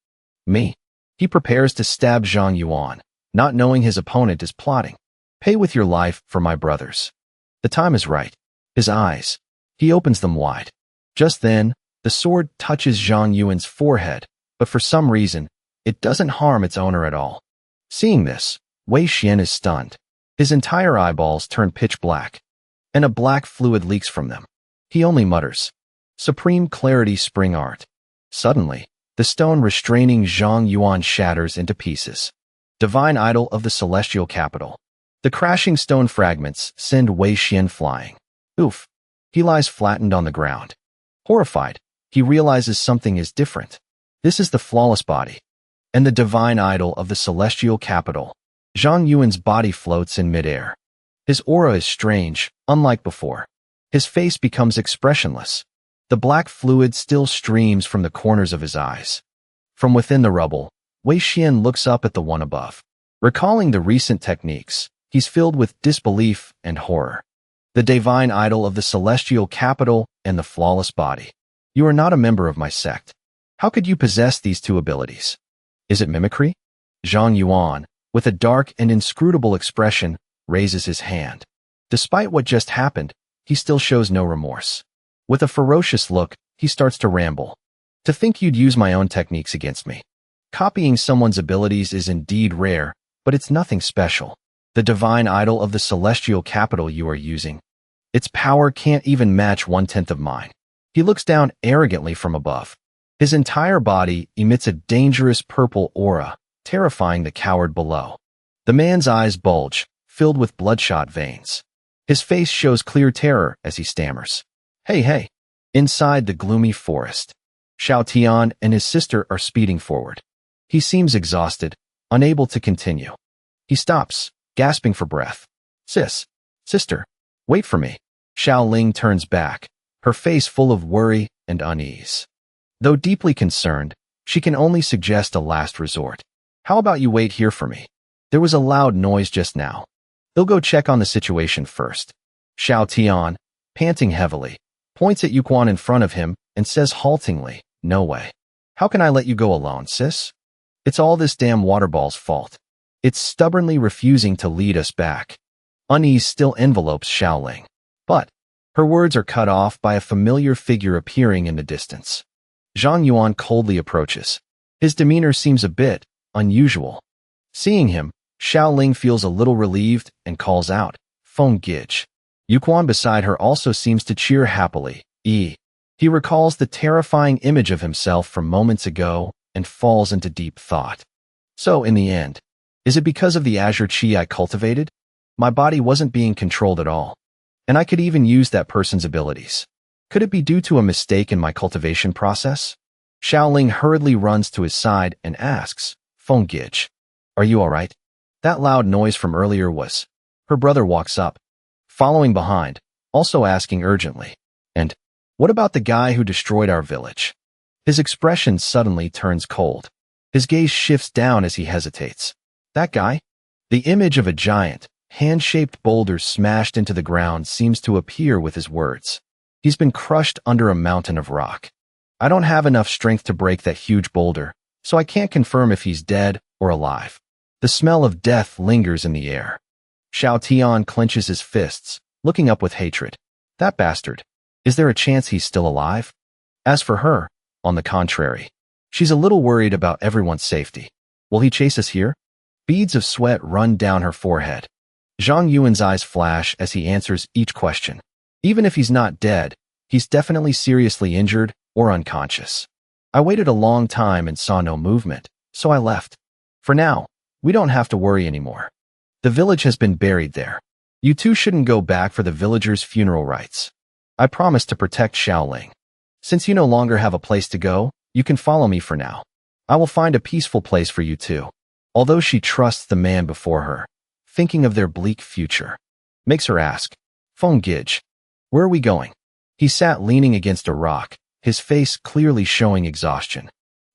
me. He prepares to stab Zhang Yuan, not knowing his opponent is plotting. Pay with your life for my brothers. The time is right. His eyes. He opens them wide. Just then, The sword touches Zhang Yuan's forehead, but for some reason, it doesn't harm its owner at all. Seeing this, Wei Xian is stunned. His entire eyeballs turn pitch black, and a black fluid leaks from them. He only mutters, "Supreme clarity spring art." Suddenly, the stone restraining Zhang Yuan shatters into pieces. Divine idol of the celestial capital. The crashing stone fragments send Wei Xian flying. Oof. He lies flattened on the ground. Horrified, he realizes something is different. This is the flawless body and the divine idol of the celestial capital. Zhang Yuan's body floats in midair. His aura is strange, unlike before. His face becomes expressionless. The black fluid still streams from the corners of his eyes. From within the rubble, Wei Xian looks up at the one above. Recalling the recent techniques, he's filled with disbelief and horror. The divine idol of the celestial capital and the flawless body. You are not a member of my sect. How could you possess these two abilities? Is it mimicry? Zhang Yuan, with a dark and inscrutable expression, raises his hand. Despite what just happened, he still shows no remorse. With a ferocious look, he starts to ramble. To think you'd use my own techniques against me. Copying someone's abilities is indeed rare, but it's nothing special. The divine idol of the celestial capital you are using. Its power can't even match 1/10 of mine. He looks down arrogantly from above. His entire body emits a dangerous purple aura, terrifying the coward below. The man's eyes bulge, filled with bloodshot veins. His face shows clear terror as he stammers. Hey. Inside the gloomy forest, Xiao Tian and his sister are speeding forward. He seems exhausted, unable to continue. He stops, gasping for breath. Sister, wait for me. Xiao Ling turns back, her face full of worry and unease. Though deeply concerned, she can only suggest a last resort. How about you wait here for me? There was a loud noise just now. They'll go check on the situation first. Xiao Tian, panting heavily, points at Yuquan in front of him and says haltingly, "No way. How can I let you go alone, sis? It's all this damn waterball's fault. It's stubbornly refusing to lead us back." Unease still envelopes Xiaoling, but her words are cut off by a familiar figure appearing in the distance. Zhang Yuan coldly approaches. His demeanor seems a bit unusual. Seeing him, Xiaoling feels a little relieved and calls out, "Feng Gij." Yuquan beside her also seems to cheer happily. He recalls the terrifying image of himself from moments ago and falls into deep thought. So, in the end, is it because of the azure chi I cultivated? My body wasn't being controlled at all, and I could even use that person's abilities. Could it be due to a mistake in my cultivation process? Xiaoling hurriedly runs to his side and asks, "Feng Gij, are you all right?" That loud noise from earlier was. Her brother walks up, following behind, also asking urgently, "And what about the guy who destroyed our village?" His expression suddenly turns cold. His gaze shifts down as he hesitates. That guy? The image of a giant, hand-shaped boulder smashed into the ground seems to appear with his words. He's been crushed under a mountain of rock. I don't have enough strength to break that huge boulder, so I can't confirm if he's dead or alive. The smell of death lingers in the air. Xiao Tian clenches his fists, looking up with hatred. That bastard. Is there a chance he's still alive? As for her, on the contrary, she's a little worried about everyone's safety. Will he chase us here? Beads of sweat run down her forehead. Zhang Yuan's eyes flash as he answers each question. Even if he's not dead, he's definitely seriously injured or unconscious. I waited a long time and saw no movement, so I left. For now, we don't have to worry anymore. The village has been buried there. You two shouldn't go back for the villagers' funeral rites. I promise to protect Xiaoling. Since you no longer have a place to go, you can follow me for now. I will find a peaceful place for you too. Although she trusts the man before her, thinking of their bleak future, makes her ask, "Feng Gij, where are we going?" He sat leaning against a rock, his face clearly showing exhaustion.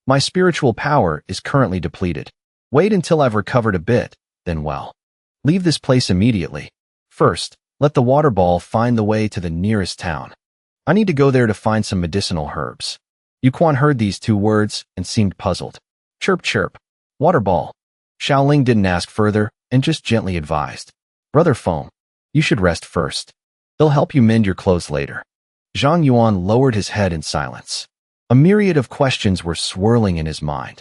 "My spiritual power is currently depleted. Wait until I've recovered a bit, then leave this place immediately. First, let the water ball find the way to the nearest town. I need to go there to find some medicinal herbs." Yuquan heard these two words and seemed puzzled. Chirp chirp. Water ball. Xiaoling didn't ask further and just gently advised, "Brother Feng, you should rest first. They'll help you mend your clothes later." Zhang Yuan lowered his head in silence. A myriad of questions were swirling in his mind.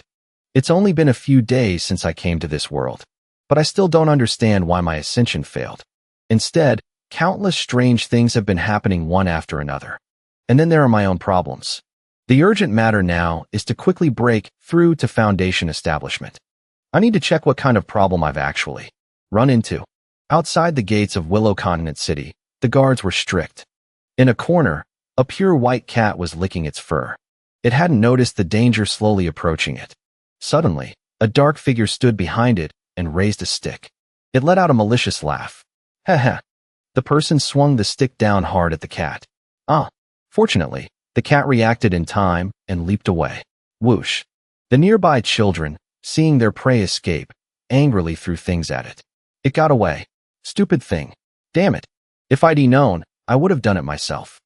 It's only been a few days since I came to this world, but I still don't understand why my ascension failed. Instead, countless strange things have been happening one after another. And then there are my own problems. The urgent matter now is to quickly break through to Foundation establishment. I need to check what kind of problem I've actually run into. Outside the gates of Willow Continent City, the guards were strict. In a corner, a pure white cat was licking its fur. It hadn't noticed the danger slowly approaching it. Suddenly, a dark figure stood behind it and raised a stick. It let out a malicious laugh. Heh heh. The person swung the stick down hard at the cat. Fortunately, the cat reacted in time and leaped away. Whoosh. The nearby children, seeing their prey escape, angrily threw things at it. It got away. Stupid thing. Damn it. If I'd known, I would have done it myself.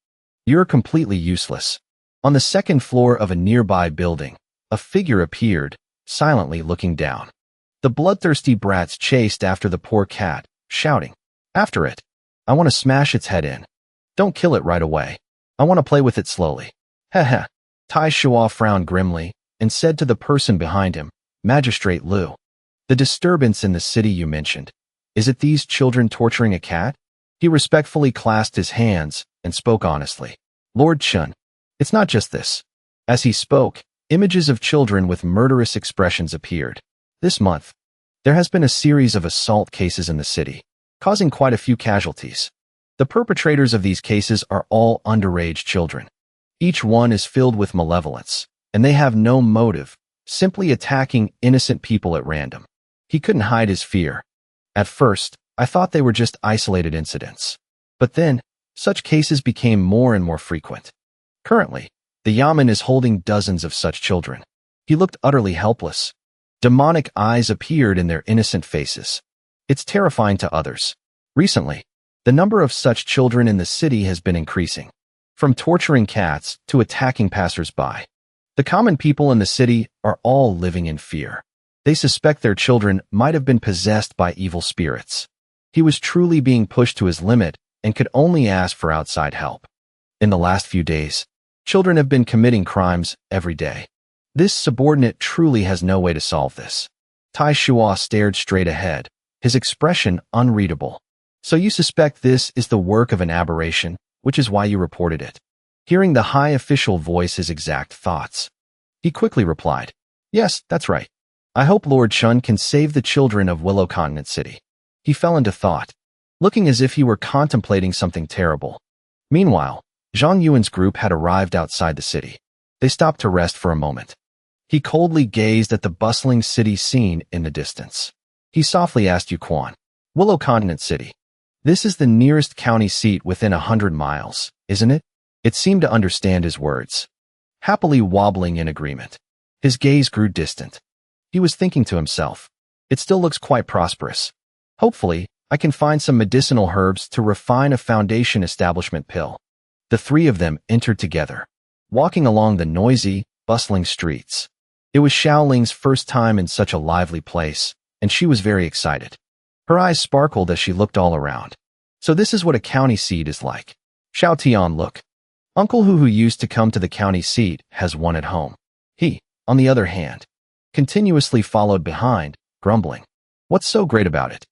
You're completely useless. On the second floor of a nearby building, a figure appeared, silently looking down. The bloodthirsty brats chased after the poor cat, shouting, "After it! I want to smash its head in. Don't kill it right away. I want to play with it slowly." Heh heh. Tai Shua frowned grimly and said to the person behind him, "Magistrate Liu, the disturbance in the city you mentioned, is it these children torturing a cat?" He respectfully clasped his hands and spoke honestly. "Lord Chun, it's not just this." As he spoke, images of children with murderous expressions appeared. This month, there has been a series of assault cases in the city, causing quite a few casualties. The perpetrators of these cases are all underage children. Each one is filled with malevolence, and they have no motive, simply attacking innocent people at random. He couldn't hide his fear. At first, I thought they were just isolated incidents. But then, such cases became more and more frequent. Currently, the Yamen is holding dozens of such children. He looked utterly helpless. Demonic eyes appeared in their innocent faces. It's terrifying to others. Recently, the number of such children in the city has been increasing, from torturing cats to attacking passers-by. The common people in the city are all living in fear. They suspect their children might have been possessed by evil spirits. He was truly being pushed to his limit and could only ask for outside help. In the last few days, children have been committing crimes every day. This subordinate truly has no way to solve this. Tai Shua stared straight ahead, his expression unreadable. "So you suspect this is the work of an aberration, which is why you reported it?" Hearing the high official voice his exact thoughts, he quickly replied, "Yes, that's right. I hope Lord Chun can save the children of Willow Continent City." He fell into thought, looking as if he were contemplating something terrible. Meanwhile, Zhang Yuan's group had arrived outside the city. They stopped to rest for a moment. He coldly gazed at the bustling city scene in the distance. He softly asked Yu Quan, "Willow Continent City. This is the nearest county seat within 100 miles, isn't it?" It seemed to understand his words, happily wobbling in agreement. His gaze grew distant. He was thinking to himself, "It still looks quite prosperous. Hopefully, I can find some medicinal herbs to refine a Foundation establishment pill." The three of them entered together, walking along the noisy, bustling streets. It was Xiaoling's first time in such a lively place, and she was very excited. Her eyes sparkled as she looked all around. "So this is what a county seat is like." Xiao Tian, look. Uncle who used to come to the county seat has one at home. He, on the other hand, continuously followed behind, grumbling. "What's so great about it?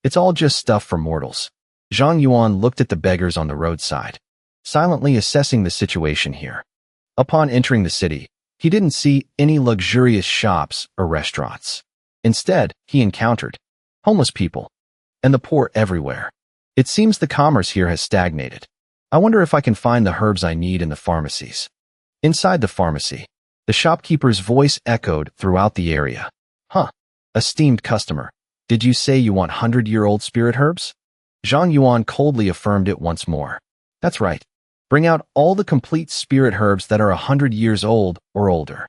It's all just stuff for mortals." Zhang Yuan looked at the beggars on the roadside, silently assessing the situation here. Upon entering the city, he didn't see any luxurious shops or restaurants. Instead, he encountered homeless people and the poor everywhere. It seems the commerce here has stagnated. I wonder if I can find the herbs I need in the pharmacies. Inside the pharmacy, the shopkeeper's voice echoed throughout the area. "Huh, esteemed customer, did you say you want 100-year-old spirit herbs?" Zhang Yuan coldly affirmed it once more. "That's right. Bring out all the complete spirit herbs that are 100 years old or older."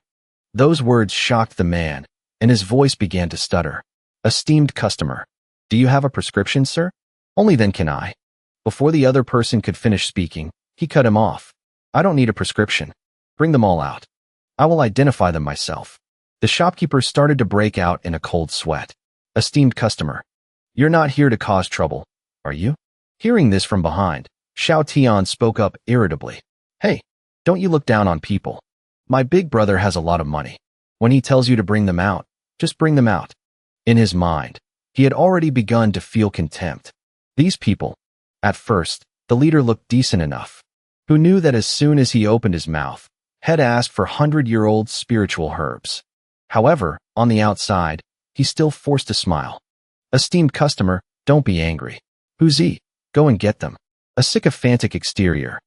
Those words shocked the man, and his voice began to stutter. "Esteemed customer, do you have a prescription, sir? Only then can I." Before the other person could finish speaking, he cut him off. "I don't need a prescription. Bring them all out. I will identify them myself." The shopkeeper started to break out in a cold sweat. "Esteemed customer, you're not here to cause trouble, are you?" Hearing this from behind, Xiao Tian spoke up irritably. "Hey, don't you look down on people. My big brother has a lot of money. When he tells you to bring them out, just bring them out. In his mind, he had already begun to feel contempt. These people. At first, the leader looked decent enough. Who knew that as soon as he opened his mouth, had asked for 100-year-old spiritual herbs. However, on the outside, he still forced a smile. Esteemed customer, don't be angry. Who's he? Go and get them. A sycophantic exterior.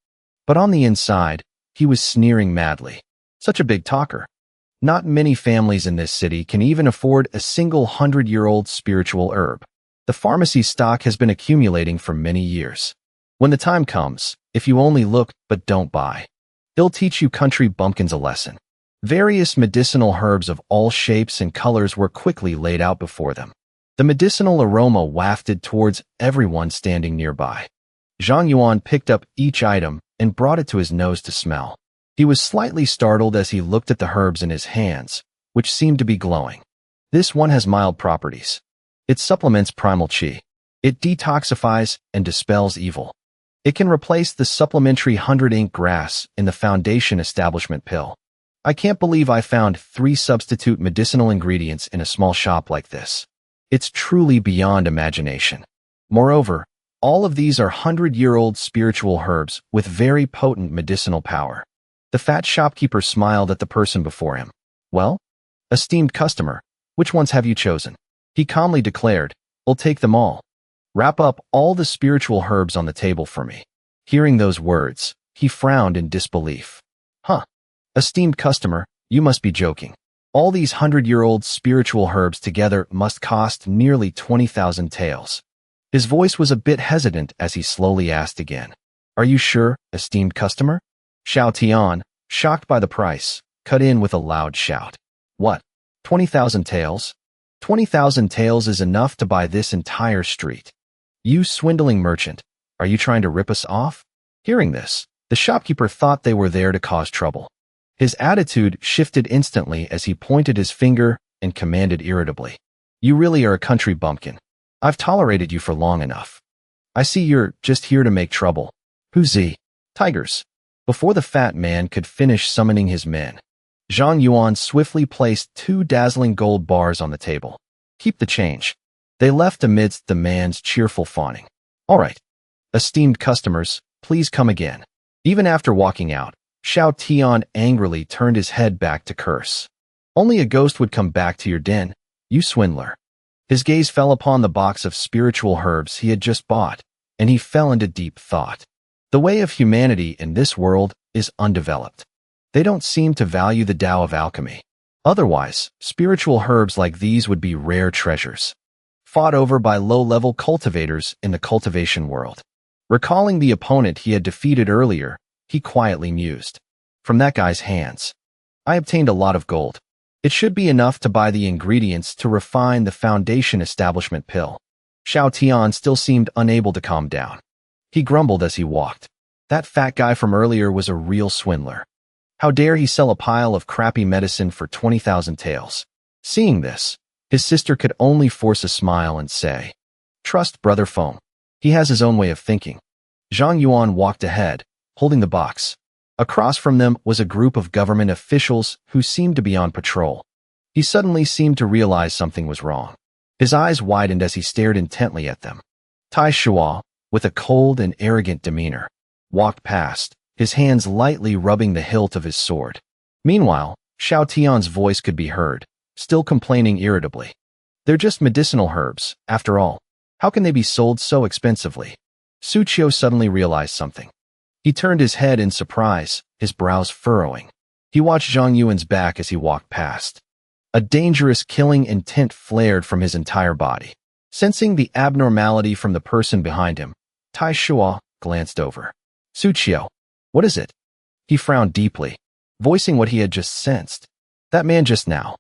But on the inside, he was sneering madly. Such a big talker. Not many families in this city can even afford a single 100-year-old spiritual herb. The pharmacy's stock has been accumulating for many years. When the time comes, if you only look but don't buy, he'll teach you country bumpkins a lesson. Various medicinal herbs of all shapes and colors were quickly laid out before them. The medicinal aroma wafted towards everyone standing nearby. Zhang Yuan picked up each item and brought it to his nose to smell. He was slightly startled as he looked at the herbs in his hands, which seemed to be glowing. This one has mild properties. It supplements primal qi. It detoxifies and dispels evil. It can replace the supplementary 100 ink grass in the Foundation Establishment pill. I can't believe I found 3 substitute medicinal ingredients in a small shop like this. It's truly beyond imagination. Moreover, all of these are 100-year-old spiritual herbs with very potent medicinal power. The fat shopkeeper smiled at the person before him. Well, esteemed customer, which ones have you chosen? He calmly declared, I'll take them all. Wrap up all the spiritual herbs on the table for me. Hearing those words, he frowned in disbelief. Huh. Esteemed customer, you must be joking. All these 100-year-old spiritual herbs together must cost nearly 20,000 taels. His voice was a bit hesitant as he slowly asked again. Are you sure, esteemed customer? Xiao Tian, shocked by the price, cut in with a loud shout. What? 20,000 taels? 20,000 taels is enough to buy this entire street. You swindling merchant, are you trying to rip us off? Hearing this, the shopkeeper thought they were there to cause trouble. His attitude shifted instantly as he pointed his finger and commanded irritably. You really are a country bumpkin. I've tolerated you for long enough. I see you're just here to make trouble. Who's he? Tigers. Before the fat man could finish summoning his men, Zhang Yuan swiftly placed 2 dazzling gold bars on the table. Keep the change. They left amidst the man's cheerful fawning. All right. Esteemed customers, please come again. Even after walking out, Xiao Tian angrily turned his head back to curse. Only a ghost would come back to your den, you swindler. His gaze fell upon the box of spiritual herbs he had just bought, and he fell into deep thought. The way of humanity in this world is undeveloped. They don't seem to value the Tao of alchemy. Otherwise, spiritual herbs like these would be rare treasures, fought over by low-level cultivators in the cultivation world. Recalling the opponent he had defeated earlier, he quietly mused. From that guy's hands, I obtained a lot of gold. It should be enough to buy the ingredients to refine the Foundation Establishment pill. Xiao Tian still seemed unable to calm down. He grumbled as he walked. That fat guy from earlier was a real swindler. How dare he sell a pile of crappy medicine for 20,000 taels? Seeing this, his sister could only force a smile and say, Trust Brother Feng. He has his own way of thinking. Zhang Yuan walked ahead, holding the box. Across from them was a group of government officials who seemed to be on patrol. He suddenly seemed to realize something was wrong. His eyes widened as he stared intently at them. Tai Shua, with a cold and arrogant demeanor, walked past, his hands lightly rubbing the hilt of his sword. Meanwhile, Xiao Tian's voice could be heard, still complaining irritably. They're just medicinal herbs, after all. How can they be sold so expensively? Su Qiu suddenly realized something. He turned his head in surprise, his brows furrowing. He watched Zhang Yuan's back as he walked past. A dangerous killing intent flared from his entire body. Sensing the abnormality from the person behind him, Tai Shua glanced over. Su Qiu, what is it? He frowned deeply, voicing what he had just sensed. That man just now.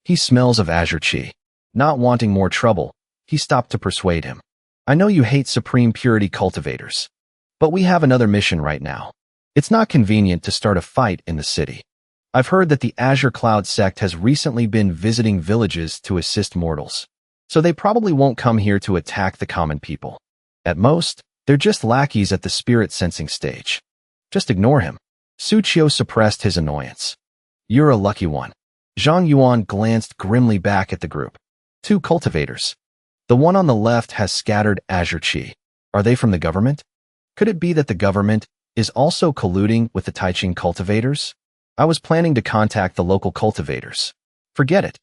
He smells of azure qi. Not wanting more trouble, he stopped to persuade him. I know you hate supreme purity cultivators, but we have another mission right now. It's not convenient to start a fight in the city. I've heard that the Azure Cloud sect has recently been visiting villages to assist mortals, so they probably won't come here to attack the common people. At most, they're just lackeys at the spirit sensing stage. Just ignore him. Su Qiu suppressed his annoyance. You're a lucky one. Zhang Yuan glanced grimly back at the group. 2 cultivators. The one on the left has scattered azure chi. Are they from the government? Could it be that the government is also colluding with the Taiching cultivators? I was planning to contact the local cultivators. Forget it.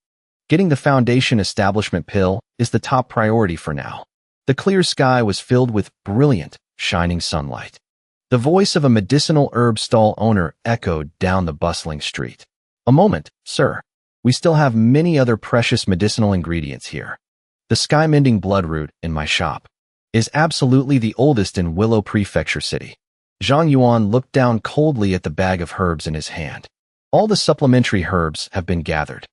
Getting the Foundation establishment pill is the top priority for now. The clear sky was filled with brilliant, shining sunlight. The voice of a medicinal herb stall owner echoed down the bustling street. A moment, sir. We still have many other precious medicinal ingredients here. The sky-mending bloodroot in my shop is absolutely the oldest in Willow Prefecture City. Zhang Yuan looked down coldly at the bag of herbs in his hand. All the supplementary herbs have been gathered,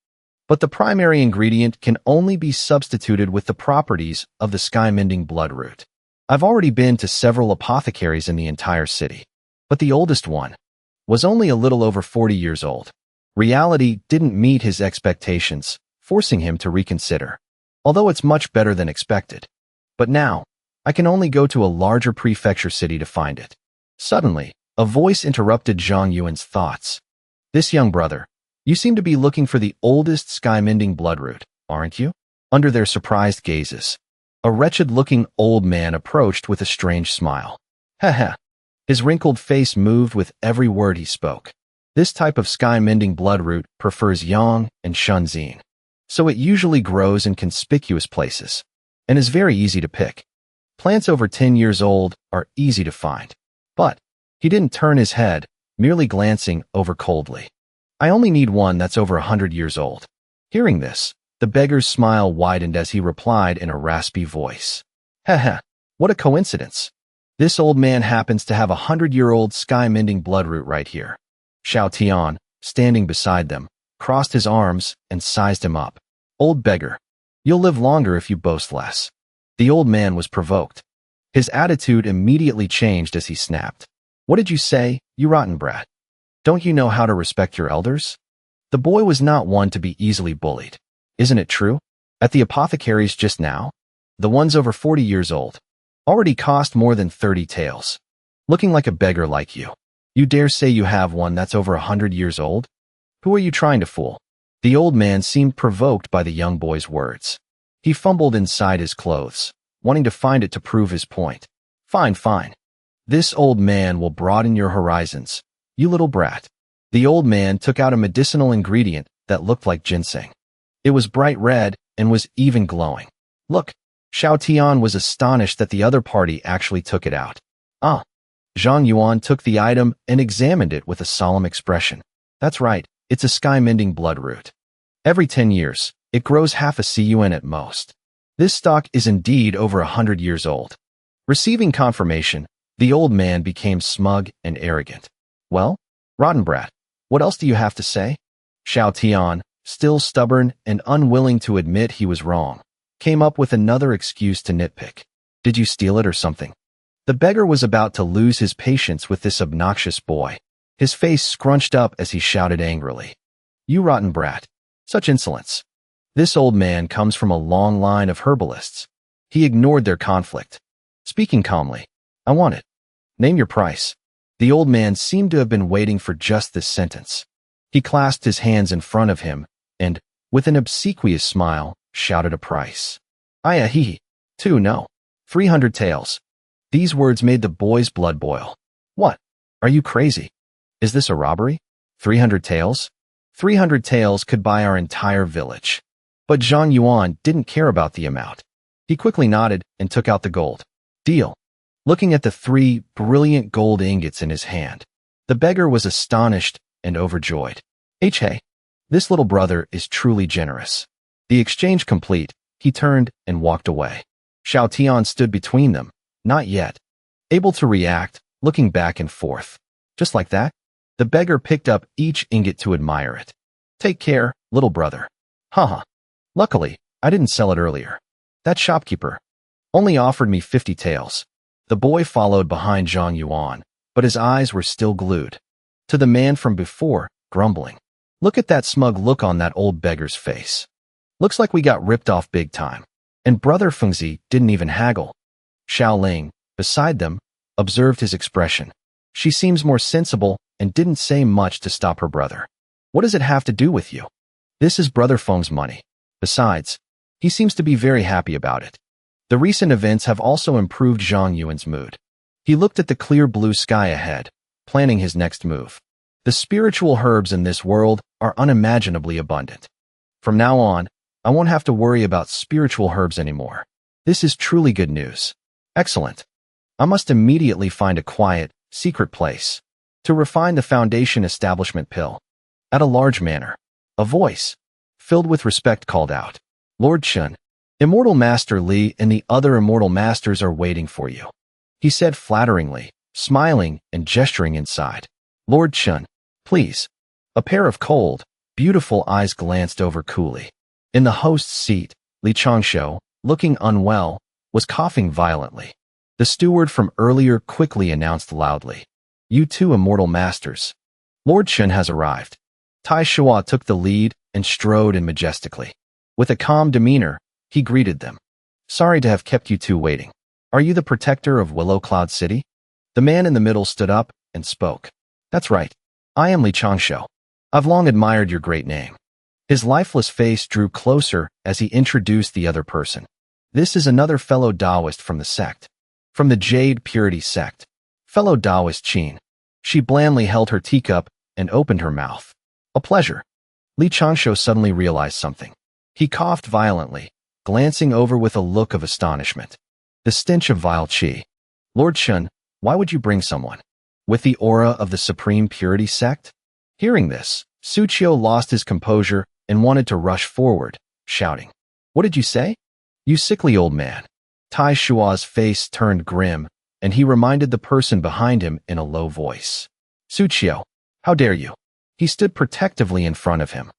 but the primary ingredient can only be substituted with the properties of the sky-mending bloodroot. I've already been to several apothecaries in the entire city, but the oldest one was only a little over 40 years old. Reality didn't meet his expectations, forcing him to reconsider. Although it's much better than expected. But now, I can only go to a larger prefecture city to find it. Suddenly, a voice interrupted Zhang Yuan's thoughts. This young brother, you seem to be looking for the oldest sky-mending bloodroot, aren't you? Under their surprised gazes, a wretched-looking old man approached with a strange smile. Heh. His wrinkled face moved with every word he spoke. This type of sky-mending bloodroot prefers yang and shunzine, so it usually grows in conspicuous places and is very easy to pick. Plants over 10 years old are easy to find. But he didn't turn his head, merely glancing over coldly. I only need one that's over 100 years old. Hearing this, the beggar's smile widened as he replied in a raspy voice. Heh, what a coincidence. This old man happens to have a 100-year-old sky-mending bloodroot right here. Xiao Tian, standing beside them, crossed his arms and sized him up. Old beggar, you'll live longer if you boast less. The old man was provoked. His attitude immediately changed as he snapped. What did you say, you rotten brat? Don't you know how to respect your elders? The boy was not one to be easily bullied. Isn't it true? At the apothecaries just now, the ones over 40 years old already cost more than 30 taels. Looking like a beggar like you. You dare say you have one that's over 100 years old? Who are you trying to fool? The old man seemed provoked by the young boy's words. He fumbled inside his clothes, wanting to find it to prove his point. Fine. This old man will broaden your horizons, you little brat. The old man took out a medicinal ingredient that looked like ginseng. It was bright red and was even glowing. Look, Xiao Tian was astonished that the other party actually took it out. Zhang Yuan took the item and examined it with a solemn expression. That's right, it's a sky-mending bloodroot. Every 10 years, it grows half a CUN at most. This stock is indeed over 100 years old. Receiving confirmation, the old man became smug and arrogant. Well, rotten brat, what else do you have to say? Xiao Tian, still stubborn and unwilling to admit he was wrong, came up with another excuse to nitpick. Did you steal it or something? The beggar was about to lose his patience with this obnoxious boy. His face scrunched up as he shouted angrily. You rotten brat. Such insolence. This old man comes from a long line of herbalists. He ignored their conflict. Speaking calmly, I want it. Name your price. The old man seemed to have been waiting for just this sentence. He clasped his hands in front of him and, with an obsequious smile, shouted a price. Two, no. 300 taels. These words made the boy's blood boil. What? Are you crazy? Is this a robbery? 300 taels? 300 taels could buy our entire village. But Zhang Yuan didn't care about the amount. He quickly nodded and took out the gold. Deal. Looking at the 3 brilliant gold ingots in his hand, the beggar was astonished and overjoyed. Hey, this little brother is truly generous. The exchange complete, he turned and walked away. Xiao Tian stood between them, not yet able to react, looking back and forth. Just like that, the beggar picked up each ingot to admire it. Take care, little brother. Luckily, I didn't sell it earlier. That shopkeeper only offered me 50 taels. The boy followed behind Zhang Yuan, but his eyes were still glued to the man from before, grumbling. Look at that smug look on that old beggar's face. Looks like we got ripped off big time. And brother Fengzi didn't even haggle. Xiao Ling, beside them, observed his expression. She seems more sensible and didn't say much to stop her brother. What does it have to do with you? This is Brother Feng's money. Besides, he seems to be very happy about it. The recent events have also improved Zhang Yuan's mood. He looked at the clear blue sky ahead, planning his next move. The spiritual herbs in this world are unimaginably abundant. From now on, I won't have to worry about spiritual herbs anymore. This is truly good news. Excellent. I must immediately find a quiet, secret place to refine the foundation establishment pill. At a large manor, a voice, filled with respect, called out, Lord Chun, Immortal Master Li and the other immortal masters are waiting for you. He said flatteringly, smiling and gesturing inside. Lord Chun, please. A pair of cold, beautiful eyes glanced over coolly. In the host's seat, Li Changshu, looking unwell, was coughing violently. The steward from earlier quickly announced loudly, You two immortal masters. Lord Chun has arrived. Tai Shua took the lead and strode in majestically. With a calm demeanor, he greeted them. Sorry to have kept you two waiting. Are you the protector of Willow Cloud City? The man in the middle stood up and spoke. That's right. I am Li Changshu. I've long admired your great name. His lifeless face drew closer as he introduced the other person. This is another fellow Taoist from the sect. From the Jade Purity sect. Fellow Taoist Qin. She blandly held her teacup and opened her mouth. A pleasure. Li Changshu suddenly realized something. He coughed violently, glancing over with a look of astonishment. The stench of vile qi. Lord Chun, why would you bring someone with the aura of the Supreme Purity sect? Hearing this, Su Qiu lost his composure and wanted to rush forward, shouting, What did you say? You sickly old man. Tai Shua's face turned grim, and he reminded the person behind him in a low voice. Su Qiu, how dare you? He stood protectively in front of him.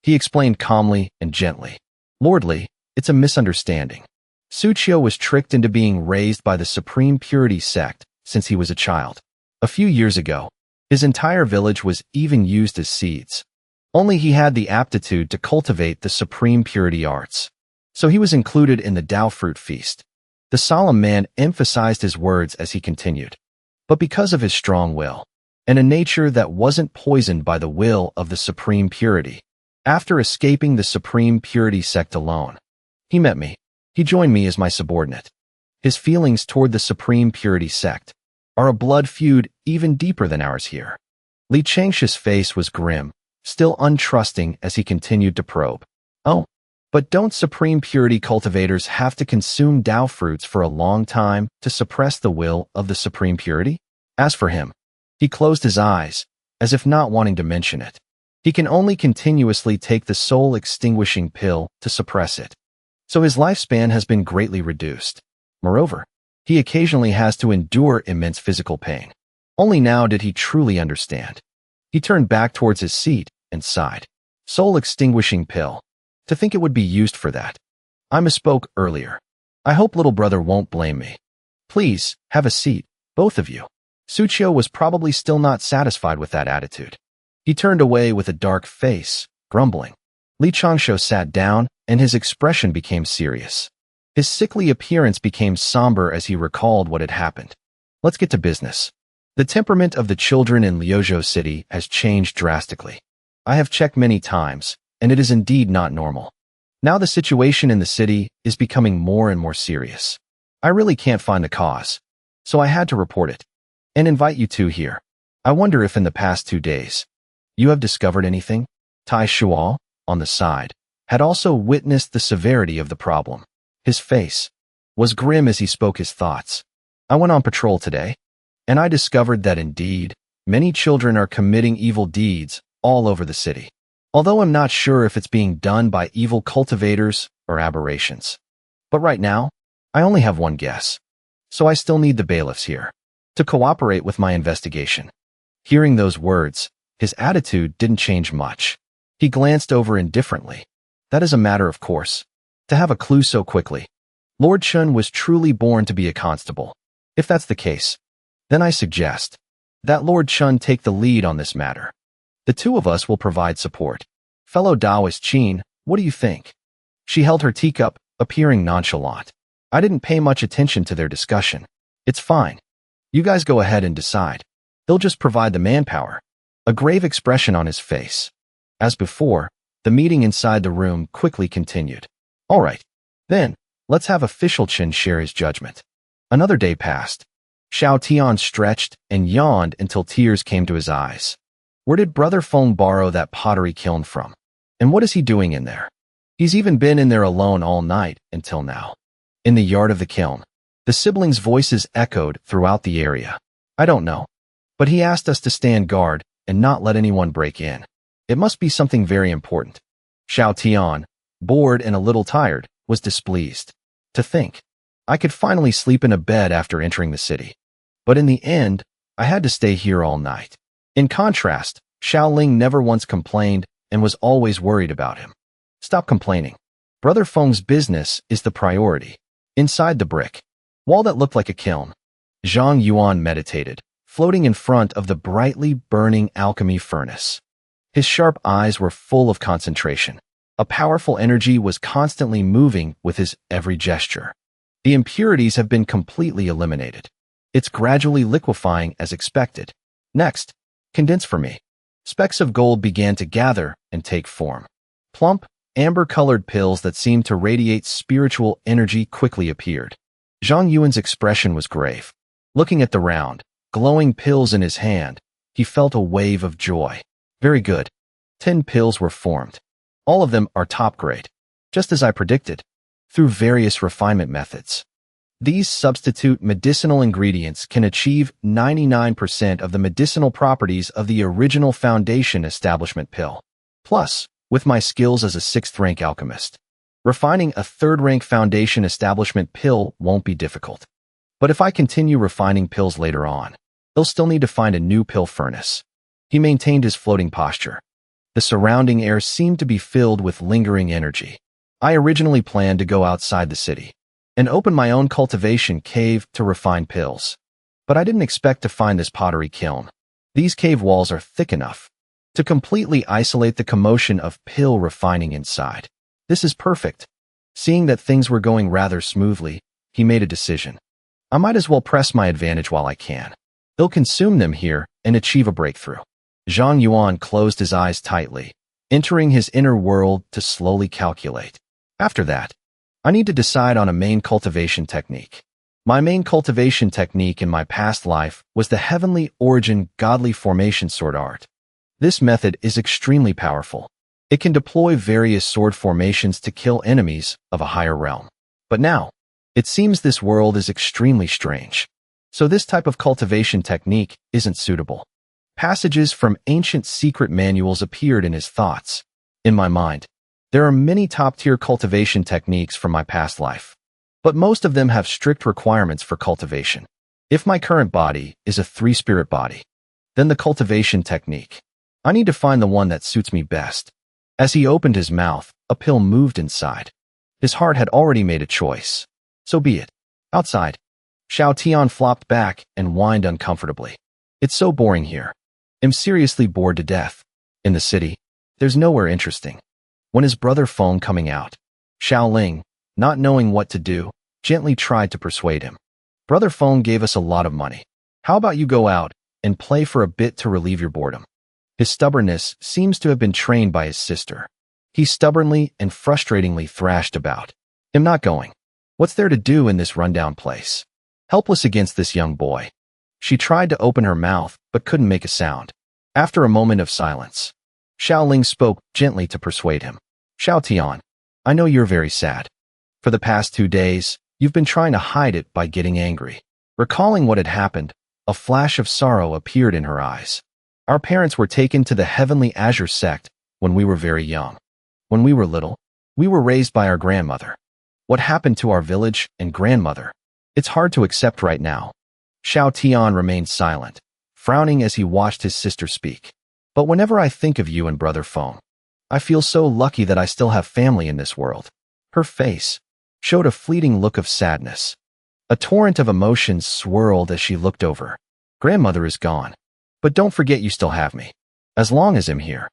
He explained calmly and gently. Lord Li, it's a misunderstanding. Su Qiu was tricked into being raised by the Supreme Purity sect since he was a child. A few years ago, his entire village was even used as seeds. Only he had the aptitude to cultivate the Supreme Purity arts. So he was included in the Tao Fruit Feast. The solemn man emphasized his words as he continued. But because of his strong will, and a nature that wasn't poisoned by the will of the Supreme Purity, after escaping the Supreme Purity sect alone, he met me. He joined me as my subordinate. His feelings toward the Supreme Purity sect are a blood feud even deeper than ours here. Li Changshu's face was grim, still untrusting as he continued to probe. Oh, but don't Supreme Purity cultivators have to consume Tao fruits for a long time to suppress the will of the Supreme Purity? As for him, he closed his eyes, as if not wanting to mention it. He can only continuously take the soul-extinguishing pill to suppress it. So his lifespan has been greatly reduced. Moreover, he occasionally has to endure immense physical pain. Only now did he truly understand. He turned back towards his seat and sighed. Soul-extinguishing pill. To think it would be used for that. I misspoke earlier. I hope little brother won't blame me. Please, have a seat, both of you. Su Qiu was probably still not satisfied with that attitude. He turned away with a dark face, grumbling. Li Changshu sat down, and his expression became serious. His sickly appearance became somber as he recalled what had happened. Let's get to business. The temperament of the children in Liuzhou City has changed drastically. I have checked many times, and it is indeed not normal. Now the situation in the city is becoming more and more serious. I really can't find the cause, so I had to report it and invite you two here. I wonder if in the past 2 days, you have discovered anything? Tai Shua, on the side, had also witnessed the severity of the problem. His face was grim as he spoke his thoughts. I went on patrol today, and I discovered that indeed, many children are committing evil deeds all over the city. Although I'm not sure if it's being done by evil cultivators or aberrations. But right now, I only have one guess. So I still need the bailiffs here to cooperate with my investigation. Hearing those words, his attitude didn't change much. He glanced over indifferently. That is a matter of course. To have a clue so quickly. Lord Chun was truly born to be a constable. If that's the case, then I suggest that Lord Chun take the lead on this matter. The two of us will provide support. Fellow Taoist Qin, what do you think? She held her teacup, appearing nonchalant. I didn't pay much attention to their discussion. It's fine. You guys go ahead and decide. They'll just provide the manpower. A grave expression on his face. As before, the meeting inside the room quickly continued. All right, then, let's have official Chen share his judgment. Another day passed. Xiao Tian stretched and yawned until tears came to his eyes. Where did Brother Feng borrow that pottery kiln from? And what is he doing in there? He's even been in there alone all night until now. In the yard of the kiln, the siblings' voices echoed throughout the area. I don't know. But he asked us to stand guard and not let anyone break in. It must be something very important. Xiao Tian, bored and a little tired, was displeased. To think, I could finally sleep in a bed after entering the city. But in the end, I had to stay here all night. In contrast, Xiaoling never once complained and was always worried about him. Stop complaining. Brother Feng's business is the priority. Inside the brick wall that looked like a kiln, Zhang Yuan meditated, floating in front of the brightly burning alchemy furnace. His sharp eyes were full of concentration. A powerful energy was constantly moving with his every gesture. The impurities have been completely eliminated. It's gradually liquefying as expected. Next, condense for me. Specks of gold began to gather and take form. Plump, amber-colored pills that seemed to radiate spiritual energy quickly appeared. Zhang Yuan's expression was grave. Looking at the round, glowing pills in his hand, he felt a wave of joy. Very good. 10 pills were formed. All of them are top grade, just as I predicted, through various refinement methods. These substitute medicinal ingredients can achieve 99% of the medicinal properties of the original Foundation Establishment pill. Plus, with my skills as a 6th-rank alchemist, refining a 3rd-rank Foundation Establishment pill won't be difficult. But if I continue refining pills later on, they'll still need to find a new pill furnace. He maintained his floating posture. The surrounding air seemed to be filled with lingering energy. I originally planned to go outside the city and open my own cultivation cave to refine pills. But I didn't expect to find this pottery kiln. These cave walls are thick enough to completely isolate the commotion of pill refining inside. This is perfect. Seeing that things were going rather smoothly, he made a decision. I might as well press my advantage while I can. He'll consume them here and achieve a breakthrough. Zhang Yuan closed his eyes tightly, entering his inner world to slowly calculate. After that, I need to decide on a main cultivation technique. My main cultivation technique in my past life was the Heavenly Origin Godly Formation Sword Art. This method is extremely powerful. It can deploy various sword formations to kill enemies of a higher realm. But now, it seems this world is extremely strange. So this type of cultivation technique isn't suitable. Passages from ancient secret manuals appeared in his thoughts. In my mind, there are many top-tier cultivation techniques from my past life, but most of them have strict requirements for cultivation. If my current body is a 3-spirit body, then the cultivation technique, I need to find the one that suits me best. As he opened his mouth, a pill moved inside. His heart had already made a choice. So be it. Outside, Xiao Tian flopped back and whined uncomfortably. It's so boring here. I'm seriously bored to death. In the city, there's nowhere interesting. When is Brother Feng coming out? Xiaoling, not knowing what to do, gently tried to persuade him. Brother Feng gave us a lot of money. How about you go out and play for a bit to relieve your boredom? His stubbornness seems to have been trained by his sister. He stubbornly and frustratingly thrashed about. I'm not going. What's there to do in this rundown place? Helpless against this young boy, she tried to open her mouth but couldn't make a sound. After a moment of silence, Xiaoling spoke gently to persuade him. Xiao Tian, I know you're very sad. For the past 2 days, you've been trying to hide it by getting angry. Recalling what had happened, a flash of sorrow appeared in her eyes. Our parents were taken to the Heavenly Azure sect when we were very young. When we were little, we were raised by our grandmother. What happened to our village and grandmother? It's hard to accept right now. Xiao Tian remained silent, frowning as he watched his sister speak. But whenever I think of you and Brother Feng, I feel so lucky that I still have family in this world. Her face showed a fleeting look of sadness. A torrent of emotions swirled as she looked over. Grandmother is gone. But don't forget you still have me. As long as I'm here,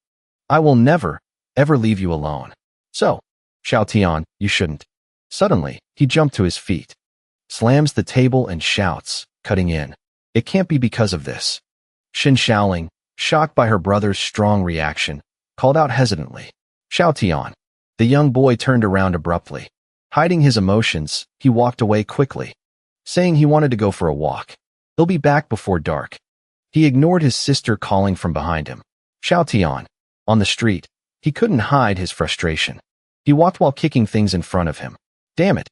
I will never, ever leave you alone. So, Xiao Tian, you shouldn't. Suddenly, he jumped to his feet, slams the table and shouts, cutting in. It can't be because of this. Shin Xiaoling, shocked by her brother's strong reaction, called out hesitantly. Xiao Tian. The young boy turned around abruptly. Hiding his emotions, he walked away quickly, saying he wanted to go for a walk. He'll be back before dark. He ignored his sister calling from behind him. Xiao Tian. On the street, he couldn't hide his frustration. He walked while kicking things in front of him. Damn it.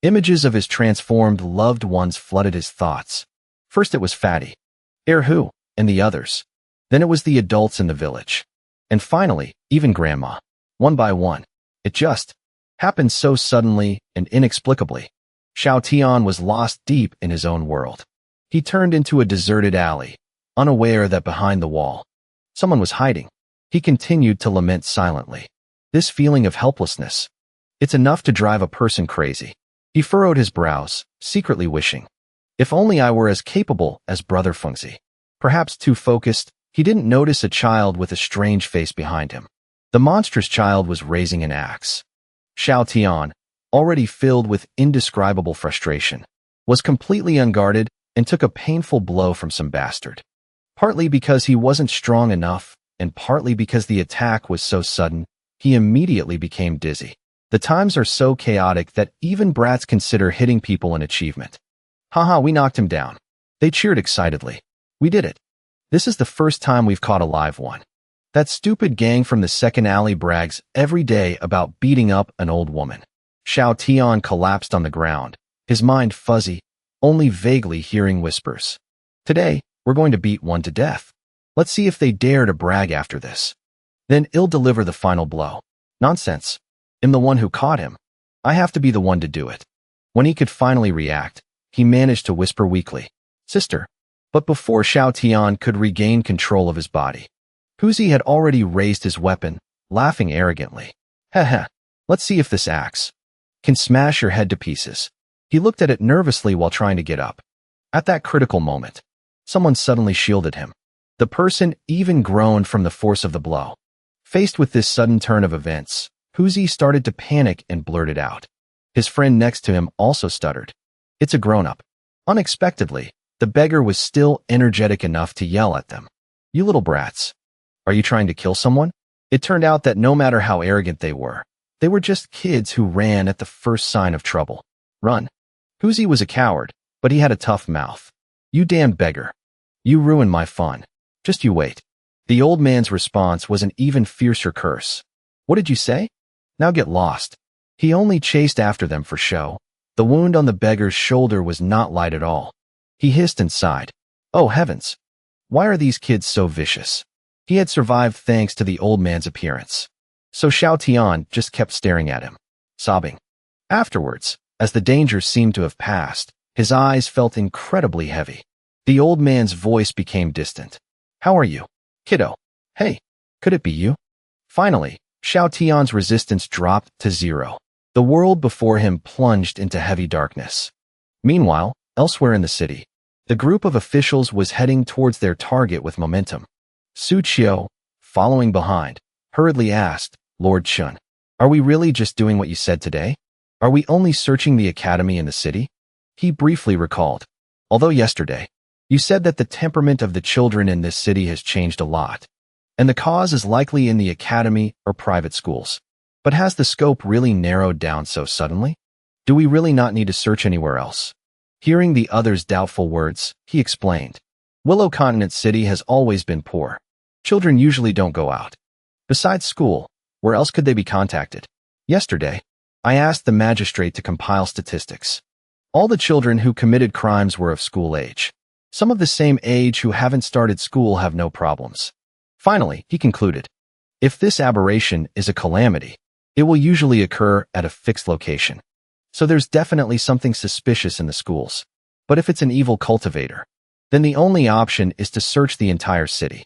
Images of his transformed loved ones flooded his thoughts. First it was Fatty, Erhu, and the others. Then it was the adults in the village. And finally, even Grandma. One by one. It just happened so suddenly and inexplicably. Xiao Tian was lost deep in his own world. He turned into a deserted alley, unaware that behind the wall, someone was hiding. He continued to lament silently. This feeling of helplessness, it's enough to drive a person crazy. He furrowed his brows, secretly wishing, if only I were as capable as Brother Fengzi. Perhaps too focused, he didn't notice a child with a strange face behind him. The monstrous child was raising an axe. Xiao Tian, already filled with indescribable frustration, was completely unguarded and took a painful blow from some bastard. Partly because he wasn't strong enough, and partly because the attack was so sudden, he immediately became dizzy. The times are so chaotic that even brats consider hitting people an achievement. Haha, we knocked him down. They cheered excitedly. We did it. This is the first time we've caught a live one. That stupid gang from the second alley brags every day about beating up an old woman. Xiao Tian collapsed on the ground, his mind fuzzy, only vaguely hearing whispers. Today, we're going to beat one to death. Let's see if they dare to brag after this. Then he'll deliver the final blow. Nonsense. I'm the one who caught him. I have to be the one to do it. When he could finally react, he managed to whisper weakly, Sister. But before Xiao Tian could regain control of his body, Huzi had already raised his weapon, laughing arrogantly. Heh, let's see if this axe can smash your head to pieces. He looked at it nervously while trying to get up. At that critical moment, someone suddenly shielded him. The person even groaned from the force of the blow. Faced with this sudden turn of events, Huzi started to panic and blurted out. His friend next to him also stuttered. It's a grown-up. Unexpectedly, the beggar was still energetic enough to yell at them. You little brats. Are you trying to kill someone? It turned out that no matter how arrogant they were just kids who ran at the first sign of trouble. Run. Huzi was a coward, but he had a tough mouth. You damned beggar. You ruined my fun. Just you wait. The old man's response was an even fiercer curse. What did you say? Now get lost. He only chased after them for show. The wound on the beggar's shoulder was not light at all. He hissed and sighed. Oh heavens. Why are these kids so vicious? He had survived thanks to the old man's appearance. So Xiao Tian just kept staring at him, sobbing. Afterwards, as the danger seemed to have passed, his eyes felt incredibly heavy. The old man's voice became distant. How are you, kiddo? Hey, could it be you? Finally, Xiao Tian's resistance dropped to zero. The world before him plunged into heavy darkness. Meanwhile, elsewhere in the city, the group of officials was heading towards their target with momentum. Su Qiu, following behind, hurriedly asked, Lord Chun, are we really just doing what you said today? Are we only searching the academy in the city? He briefly recalled. Although yesterday, you said that the temperament of the children in this city has changed a lot, and the cause is likely in the academy or private schools. But has the scope really narrowed down so suddenly? Do we really not need to search anywhere else? Hearing the other's doubtful words, he explained. Willow Continent City has always been poor. Children usually don't go out. Besides school, where else could they be contacted? Yesterday, I asked the magistrate to compile statistics. All the children who committed crimes were of school age. Some of the same age who haven't started school have no problems. Finally, he concluded, if this aberration is a calamity, it will usually occur at a fixed location. So there's definitely something suspicious in the schools. But if it's an evil cultivator, then the only option is to search the entire city.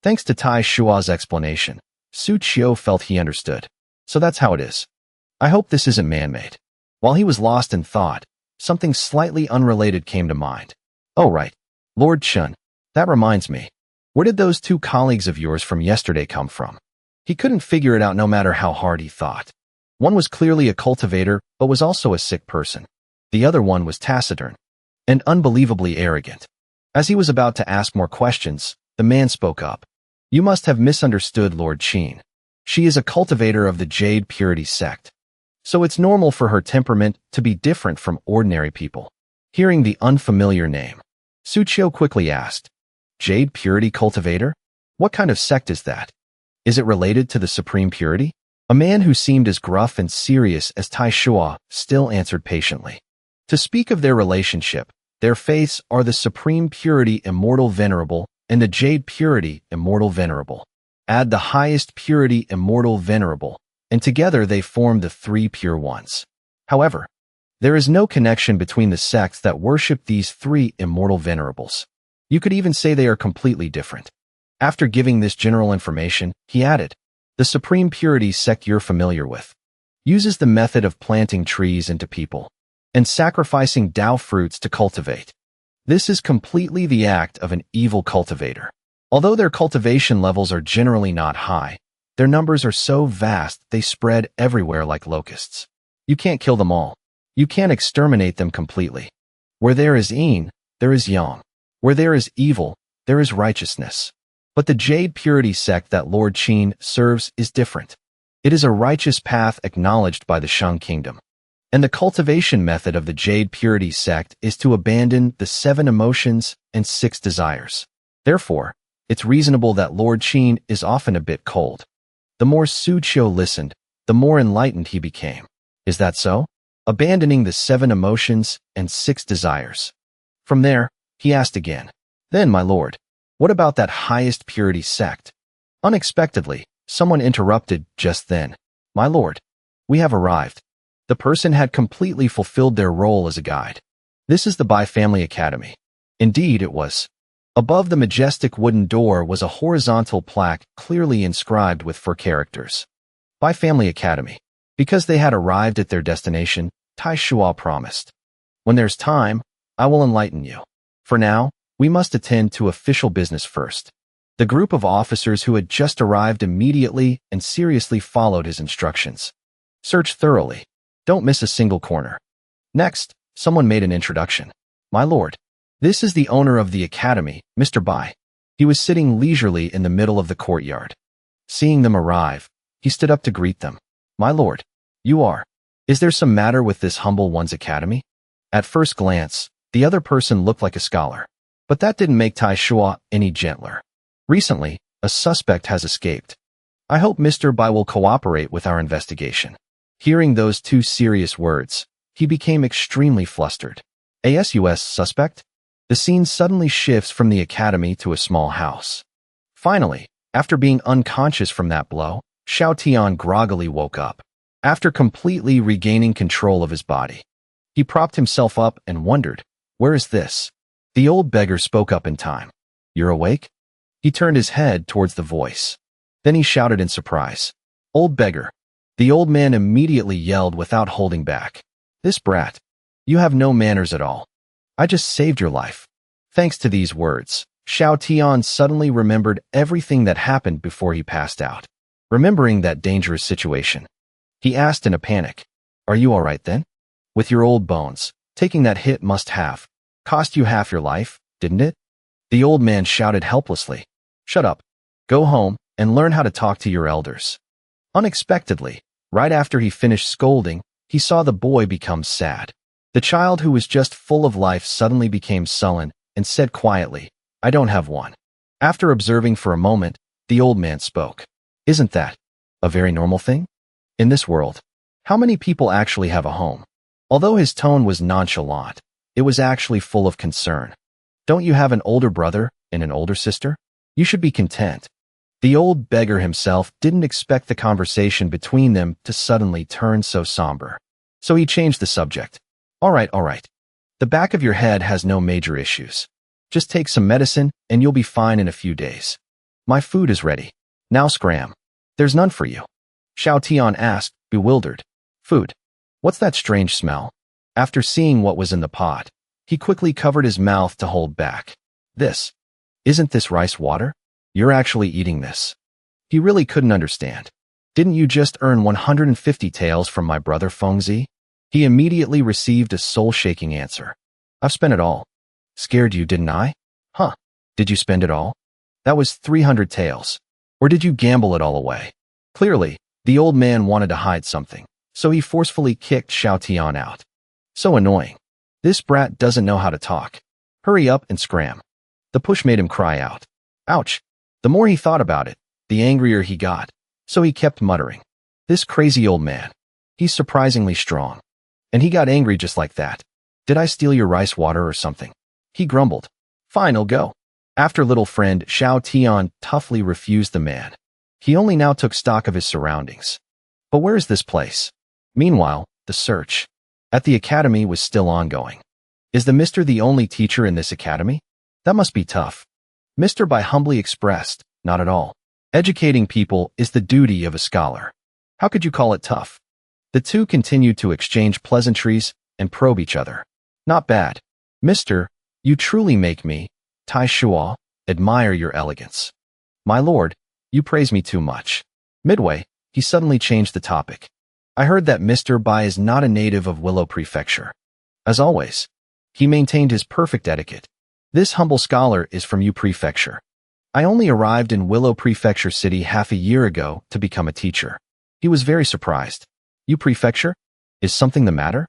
Thanks to Tai Shua's explanation, Su Qiu felt he understood. So that's how it is. I hope this isn't man-made. While he was lost in thought, something slightly unrelated came to mind. Oh right, Lord Chun, that reminds me. Where did those two colleagues of yours from yesterday come from? He couldn't figure it out no matter how hard he thought. One was clearly a cultivator, but was also a sick person. The other one was taciturn and unbelievably arrogant. As he was about to ask more questions, the man spoke up. You must have misunderstood Lord Qin. She is a cultivator of the Jade Purity sect, so it's normal for her temperament to be different from ordinary people. Hearing the unfamiliar name, Suchio quickly asked, Jade Purity Cultivator? What kind of sect is that? Is it related to the Supreme Purity? A man who seemed as gruff and serious as Tai Shua still answered patiently. To speak of their relationship, their faiths are the Supreme Purity Immortal Venerable and the Jade Purity Immortal Venerable. Add the highest Purity Immortal Venerable, and together they form the three Pure Ones. However, there is no connection between the sects that worship these three Immortal Venerables. You could even say they are completely different. After giving this general information, he added, the Supreme Purity sect you're familiar with uses the method of planting trees into people and sacrificing Tao fruits to cultivate. This is completely the act of an evil cultivator. Although their cultivation levels are generally not high, their numbers are so vast they spread everywhere like locusts. You can't kill them all. You can't exterminate them completely. Where there is yin, there is yang. Where there is evil, there is righteousness. But the Jade Purity sect that Lord Qin serves is different. It is a righteous path acknowledged by the Shang Kingdom. And the cultivation method of the Jade Purity sect is to abandon the 7 emotions and 6 desires. Therefore, it's reasonable that Lord Qin is often a bit cold. The more Suchio listened, the more enlightened he became. Is that so? Abandoning the 7 emotions and 6 desires. From there, he asked again, then, my lord, what about that highest purity sect? Unexpectedly, someone interrupted just then. My lord, we have arrived. The person had completely fulfilled their role as a guide. This is the Bai Family Academy. Indeed, it was. Above the majestic wooden door was a horizontal plaque clearly inscribed with 4 characters. Bai Family Academy. Because they had arrived at their destination, Tai Shua promised. When there's time, I will enlighten you. For now, we must attend to official business first. The group of officers who had just arrived immediately and seriously followed his instructions. Search thoroughly. Don't miss a single corner. Next, someone made an introduction. My lord, this is the owner of the academy, Mr. Bai. He was sitting leisurely in the middle of the courtyard. Seeing them arrive, he stood up to greet them. My lord, you are. Is there some matter with this humble one's academy? At first glance, the other person looked like a scholar. But that didn't make Tai Shua any gentler. Recently, a suspect has escaped. I hope Mr. Bai will cooperate with our investigation. Hearing those 2 serious words, he became extremely flustered. ASUS suspect? The scene suddenly shifts from the academy to a small house. Finally, after being unconscious from that blow, Xiao Tian groggily woke up. After completely regaining control of his body, he propped himself up and wondered, where is this? The old beggar spoke up in time. You're awake? He turned his head towards the voice. Then he shouted in surprise. Old beggar. The old man immediately yelled without holding back. This brat. You have no manners at all. I just saved your life. Thanks to these words, Xiao Tian suddenly remembered everything that happened before he passed out. Remembering that dangerous situation, he asked in a panic, are you all right then? With your old bones, taking that hit must have cost you half your life, didn't it? The old man shouted helplessly. Shut up. Go home and learn how to talk to your elders. Unexpectedly, right after he finished scolding, he saw the boy become sad. The child who was just full of life suddenly became sullen and said quietly, I don't have one. After observing for a moment, the old man spoke. Isn't that a very normal thing? In this world, how many people actually have a home? Although his tone was nonchalant, it was actually full of concern. Don't you have an older brother and an older sister? You should be content. The old beggar himself didn't expect the conversation between them to suddenly turn so somber. So he changed the subject. All right. The back of your head has no major issues. Just take some medicine and you'll be fine in a few days. My food is ready. Now scram. There's none for you. Xiao Tian asked, bewildered. Food. What's that strange smell? After seeing what was in the pot, he quickly covered his mouth to hold back. Isn't this rice water? You're actually eating this. He really couldn't understand. Didn't you just earn 150 taels from my brother Fengzi? He immediately received a soul-shaking answer. I've spent it all. Scared you, didn't I? Huh. Did you spend it all? That was 300 taels. Or did you gamble it all away? Clearly, the old man wanted to hide something, so he forcefully kicked Xiao Tian out. So annoying. This brat doesn't know how to talk. Hurry up and scram. The push made him cry out. Ouch. The more he thought about it, the angrier he got, so he kept muttering. This crazy old man. He's surprisingly strong. And he got angry just like that. Did I steal your rice water or something? He grumbled. Fine, I'll go. After little friend Xiao Tian toughly refused the man. He only now took stock of his surroundings. But where is this place? Meanwhile, the search at the academy was still ongoing. Is the Mr. the only teacher in this academy? That must be tough. Mr. Bai humbly expressed, not at all. Educating people is the duty of a scholar. How could you call it tough? The two continued to exchange pleasantries and probe each other. Not bad. Mister, you truly make me, Tai Shua, admire your elegance. My lord, you praise me too much. Midway, he suddenly changed the topic. I heard that Mr. Bai is not a native of Willow Prefecture. As always, he maintained his perfect etiquette. This humble scholar is from Yu Prefecture. I only arrived in Willow Prefecture City half a year ago to become a teacher. He was very surprised. Yu Prefecture? Is something the matter?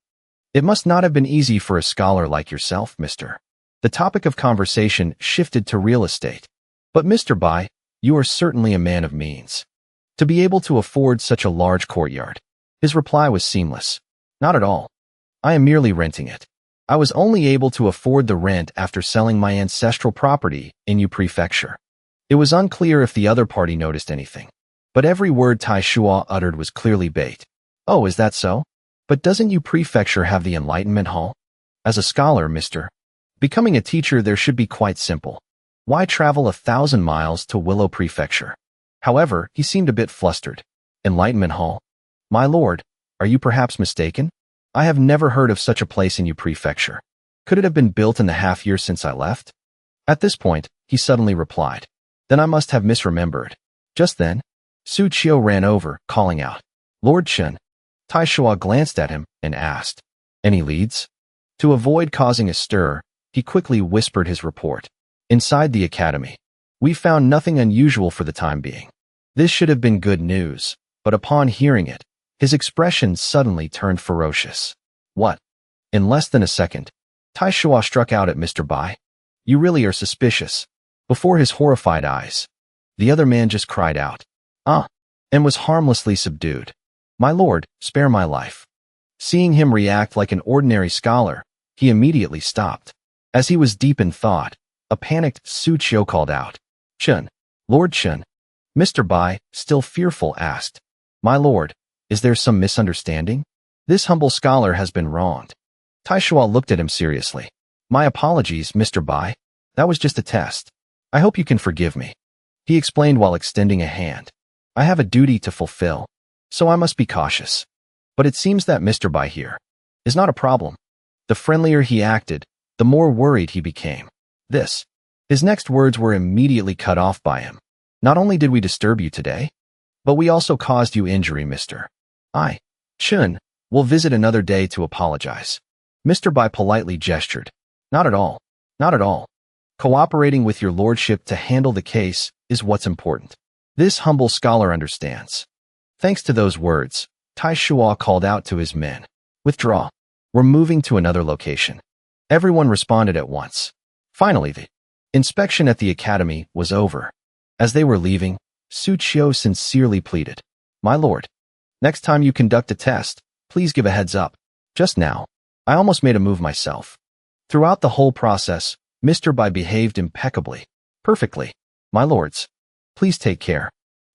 It must not have been easy for a scholar like yourself, mister. The topic of conversation shifted to real estate. But Mr. Bai, you are certainly a man of means. To be able to afford such a large courtyard. His reply was seamless. Not at all. I am merely renting it. I was only able to afford the rent after selling my ancestral property in Yu Prefecture. It was unclear if the other party noticed anything. But every word Tai Shua uttered was clearly bait. Oh, is that so? But doesn't Yu Prefecture have the Enlightenment Hall? As a scholar, mister, becoming a teacher there should be quite simple. Why travel 1,000 miles to Willow Prefecture? However, he seemed a bit flustered. Enlightenment Hall? My lord, are you perhaps mistaken? I have never heard of such a place in Yu Prefecture. Could it have been built in the half year since I left? At this point, he suddenly replied. Then I must have misremembered. Just then, Su Qiu ran over, calling out, Lord Chen. Tai Shua glanced at him and asked, Any leads? To avoid causing a stir, he quickly whispered his report. Inside the academy, we found nothing unusual for the time being. This should have been good news, but upon hearing it, his expression suddenly turned ferocious. What? In less than a second, Tai Shua struck out at Mr. Bai. You really are suspicious. Before his horrified eyes, the other man just cried out, Ah, and was harmlessly subdued. My lord, spare my life. Seeing him react like an ordinary scholar, he immediately stopped. As he was deep in thought, a panicked Su Qiu called out, Chen, Lord Chen. Mr. Bai, still fearful, asked, My lord, is there some misunderstanding? This humble scholar has been wronged. Tai Shua looked at him seriously. My apologies, Mr. Bai. That was just a test. I hope you can forgive me. He explained while extending a hand. I have a duty to fulfill, so I must be cautious. But it seems that Mr. Bai here is not a problem. The friendlier he acted, the more worried he became. His next words were immediately cut off by him. Not only did we disturb you today, but we also caused you injury, mister. I, Chun, will visit another day to apologize. Mr. Bai politely gestured. Not at all. Not at all. Cooperating with your lordship to handle the case is what's important. This humble scholar understands. Thanks to those words, Tai Shua called out to his men. Withdraw. We're moving to another location. Everyone responded at once. Finally, the inspection at the academy was over. As they were leaving, Su Qiu sincerely pleaded. My lord, next time you conduct a test, please give a heads up. Just now, I almost made a move myself. Throughout the whole process, Mr. Bai behaved impeccably. Perfectly. My lords, please take care.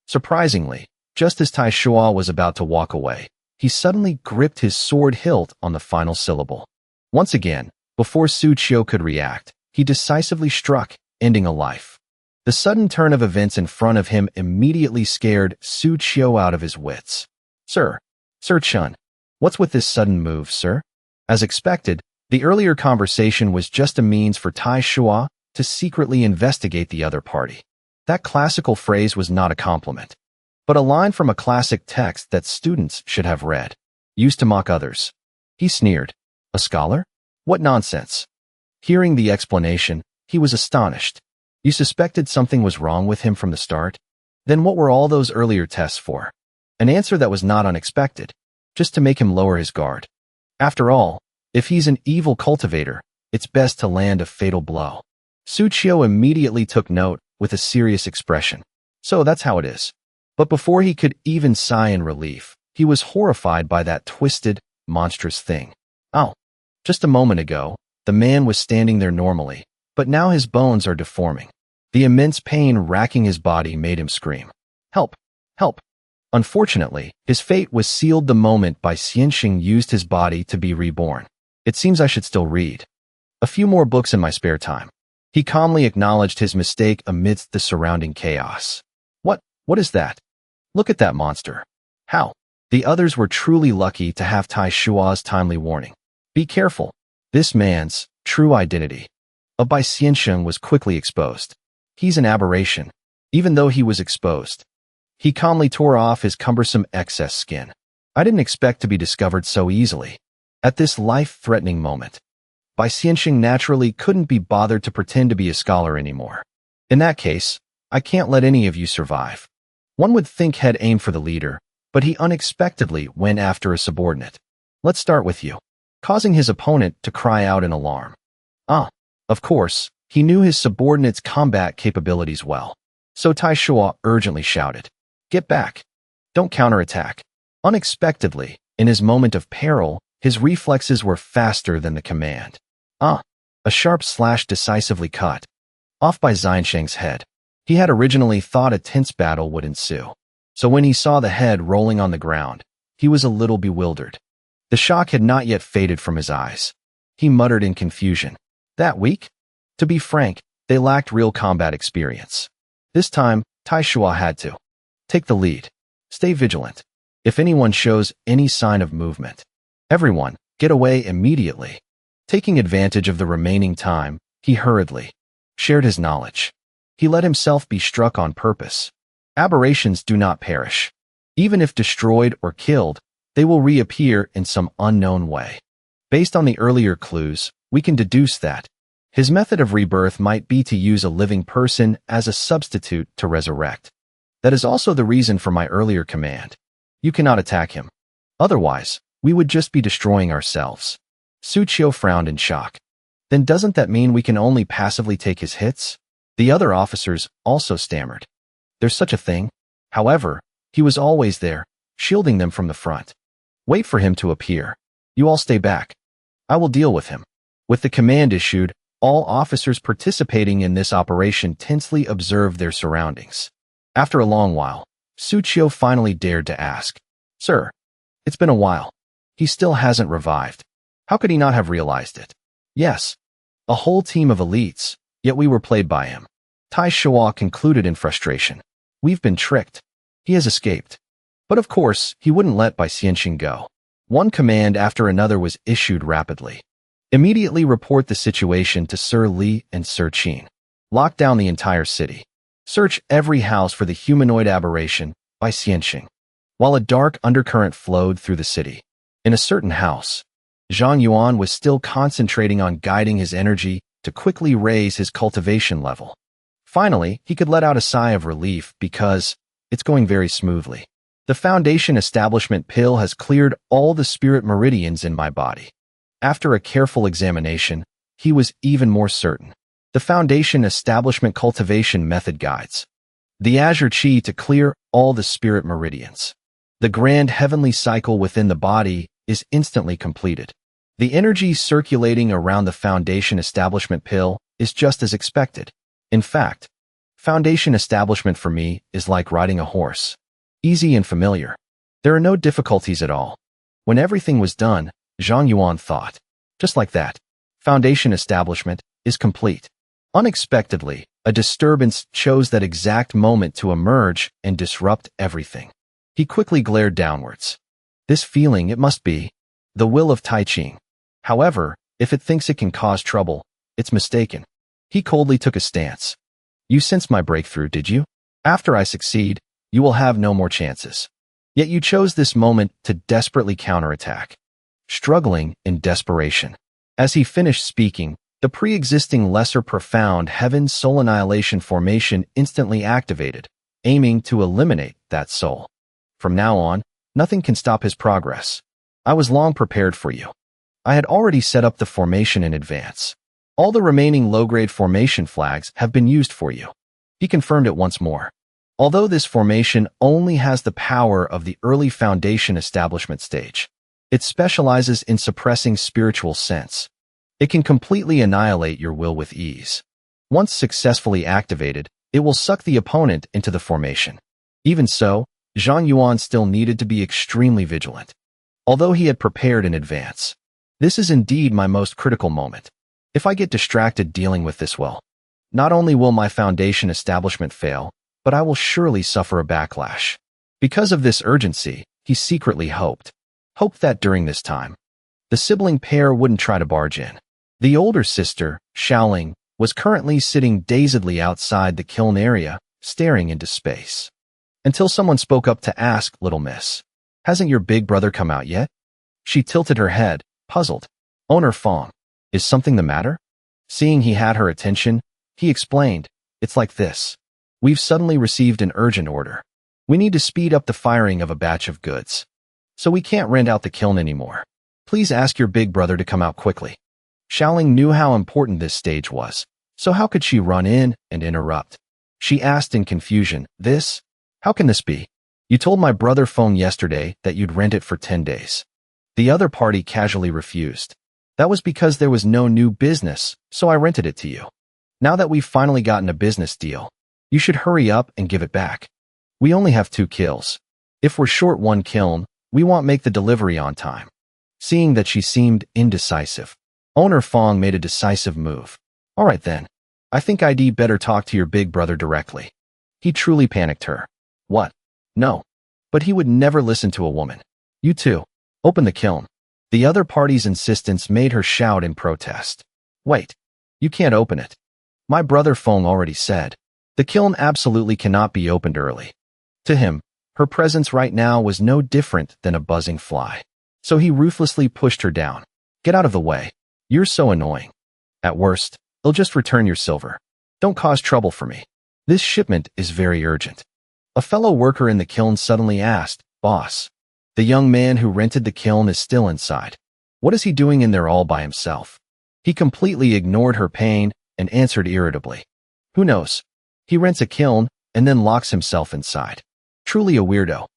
Surprisingly, just as Tai Shua was about to walk away, he suddenly gripped his sword hilt on the final syllable. Once again, before Su Qiu could react, he decisively struck, ending a life. The sudden turn of events in front of him immediately scared Su Qiu out of his wits. Sir Chun, what's with this sudden move, sir? As expected, the earlier conversation was just a means for Tai Shua to secretly investigate the other party. That classical phrase was not a compliment, but a line from a classic text that students should have read, used to mock others. He sneered. A scholar? What nonsense. Hearing the explanation, he was astonished. You suspected something was wrong with him from the start? Then what were all those earlier tests for? An answer that was not unexpected, just to make him lower his guard. After all, if he's an evil cultivator, it's best to land a fatal blow. Suchio immediately took note with a serious expression. So that's how it is. But before he could even sigh in relief, he was horrified by that twisted, monstrous thing. Oh, just a moment ago, the man was standing there normally, but now his bones are deforming. The immense pain racking his body made him scream. Help! Help! Unfortunately, his fate was sealed the moment Bai Xianxing used his body to be reborn. It seems I should still read a few more books in my spare time. He calmly acknowledged his mistake amidst the surrounding chaos. What is that? Look at that monster. How? The others were truly lucky to have Tai Shua's timely warning. Be careful. This man's true identity of Bai Xianxing was quickly exposed. He's an aberration, even though he was exposed. He calmly tore off his cumbersome excess skin. I didn't expect to be discovered so easily. At this life-threatening moment, Bai Xianxing naturally couldn't be bothered to pretend to be a scholar anymore. In that case, I can't let any of you survive. One would think he'd aim for the leader, but he unexpectedly went after a subordinate. Let's start with you, causing his opponent to cry out in alarm. Of course, he knew his subordinate's combat capabilities well. So Tai Shua urgently shouted, "Get back! Don't counterattack!" Unexpectedly, in his moment of peril, his reflexes were faster than the command. A sharp slash decisively cut off by Xiansheng's head. He had originally thought a tense battle would ensue. So when he saw the head rolling on the ground, he was a little bewildered. The shock had not yet faded from his eyes. He muttered in confusion. That weak? To be frank, they lacked real combat experience. This time, Tai Shua had to take the lead. Stay vigilant. If anyone shows any sign of movement, everyone, get away immediately. Taking advantage of the remaining time, he hurriedly shared his knowledge. He let himself be struck on purpose. Aberrations do not perish. Even if destroyed or killed, they will reappear in some unknown way. Based on the earlier clues, we can deduce that his method of rebirth might be to use a living person as a substitute to resurrect. That is also the reason for my earlier command. You cannot attack him. Otherwise, we would just be destroying ourselves. Suchio frowned in shock. Then doesn't that mean we can only passively take his hits? The other officers also stammered. There's such a thing. However, he was always there, shielding them from the front. Wait for him to appear. You all stay back. I will deal with him. With the command issued, all officers participating in this operation tensely observed their surroundings. After a long while, Suchio finally dared to ask, "Sir, it's been a while. He still hasn't revived. How could he not have realized it?" "Yes, a whole team of elites, yet we were played by him." Tai Shua concluded in frustration. "We've been tricked. He has escaped." But of course, he wouldn't let Bai Xianxing go. One command after another was issued rapidly. Immediately report the situation to Sir Li and Sir Qin. Lock down the entire city. Search every house for the humanoid aberration, Bai Xianxing. While a dark undercurrent flowed through the city, in a certain house, Zhang Yuan was still concentrating on guiding his energy to quickly raise his cultivation level. Finally, he could let out a sigh of relief because it's going very smoothly. The foundation establishment pill has cleared all the spirit meridians in my body. After a careful examination, he was even more certain. The foundation establishment cultivation method guides the azure chi to clear all the spirit meridians. The grand heavenly cycle within the body is instantly completed. The energy circulating around the foundation establishment pill is just as expected. In fact, foundation establishment for me is like riding a horse. Easy and familiar. There are no difficulties at all. When everything was done, Zhang Yuan thought, just like that, foundation establishment is complete. Unexpectedly, a disturbance chose that exact moment to emerge and disrupt everything. He quickly glared downwards. This feeling, it must be the will of Tai Ching. However, if it thinks it can cause trouble, it's mistaken. He coldly took a stance. You sensed my breakthrough, did you? After I succeed, you will have no more chances. Yet you chose this moment to desperately counterattack. Struggling in desperation. As he finished speaking, the pre-existing lesser profound heaven soul annihilation formation instantly activated, aiming to eliminate that soul. From now on, nothing can stop his progress. I was long prepared for you. I had already set up the formation in advance. All the remaining low-grade formation flags have been used for you. He confirmed it once more. Although this formation only has the power of the early foundation establishment stage, it specializes in suppressing spiritual sense. It can completely annihilate your will with ease. Once successfully activated, it will suck the opponent into the formation. Even so, Zhang Yuan still needed to be extremely vigilant. Although he had prepared in advance. This is indeed my most critical moment. If I get distracted dealing with this well, not only will my foundation establishment fail, but I will surely suffer a backlash. Because of this urgency, he secretly hoped that during this time, the sibling pair wouldn't try to barge in. The older sister, Xiaoling, was currently sitting dazedly outside the kiln area, staring into space. Until someone spoke up to ask, "Little miss, hasn't your big brother come out yet?" She tilted her head, puzzled. "Owner Fong, is something the matter?" Seeing he had her attention, he explained, "It's like this. We've suddenly received an urgent order. We need to speed up the firing of a batch of goods. So we can't rent out the kiln anymore. Please ask your big brother to come out quickly." Xiaoling knew how important this stage was, so how could she run in and interrupt? She asked in confusion, "This? How can this be? You told my brother Feng yesterday that you'd rent it for 10 days. The other party casually refused. That was because there was no new business, so I rented it to you. Now that we've finally gotten a business deal, you should hurry up and give it back. We only have 2 kills. If we're short 1 kiln, we won't make the delivery on time." Seeing that she seemed indecisive, Owner Fong made a decisive move. "All right then. I think I'd better talk to your big brother directly." He truly panicked her. What? No. But he would never listen to a woman. "You two, open the kiln." The other party's insistence made her shout in protest. "Wait. You can't open it. My brother Fong already said. The kiln absolutely cannot be opened early." To him, her presence right now was no different than a buzzing fly. So he ruthlessly pushed her down. "Get out of the way. You're so annoying. At worst, I'll just return your silver. Don't cause trouble for me. This shipment is very urgent." A fellow worker in the kiln suddenly asked, "Boss, the young man who rented the kiln is still inside. What is he doing in there all by himself?" He completely ignored her pain and answered irritably, "Who knows? He rents a kiln and then locks himself inside. Truly a weirdo."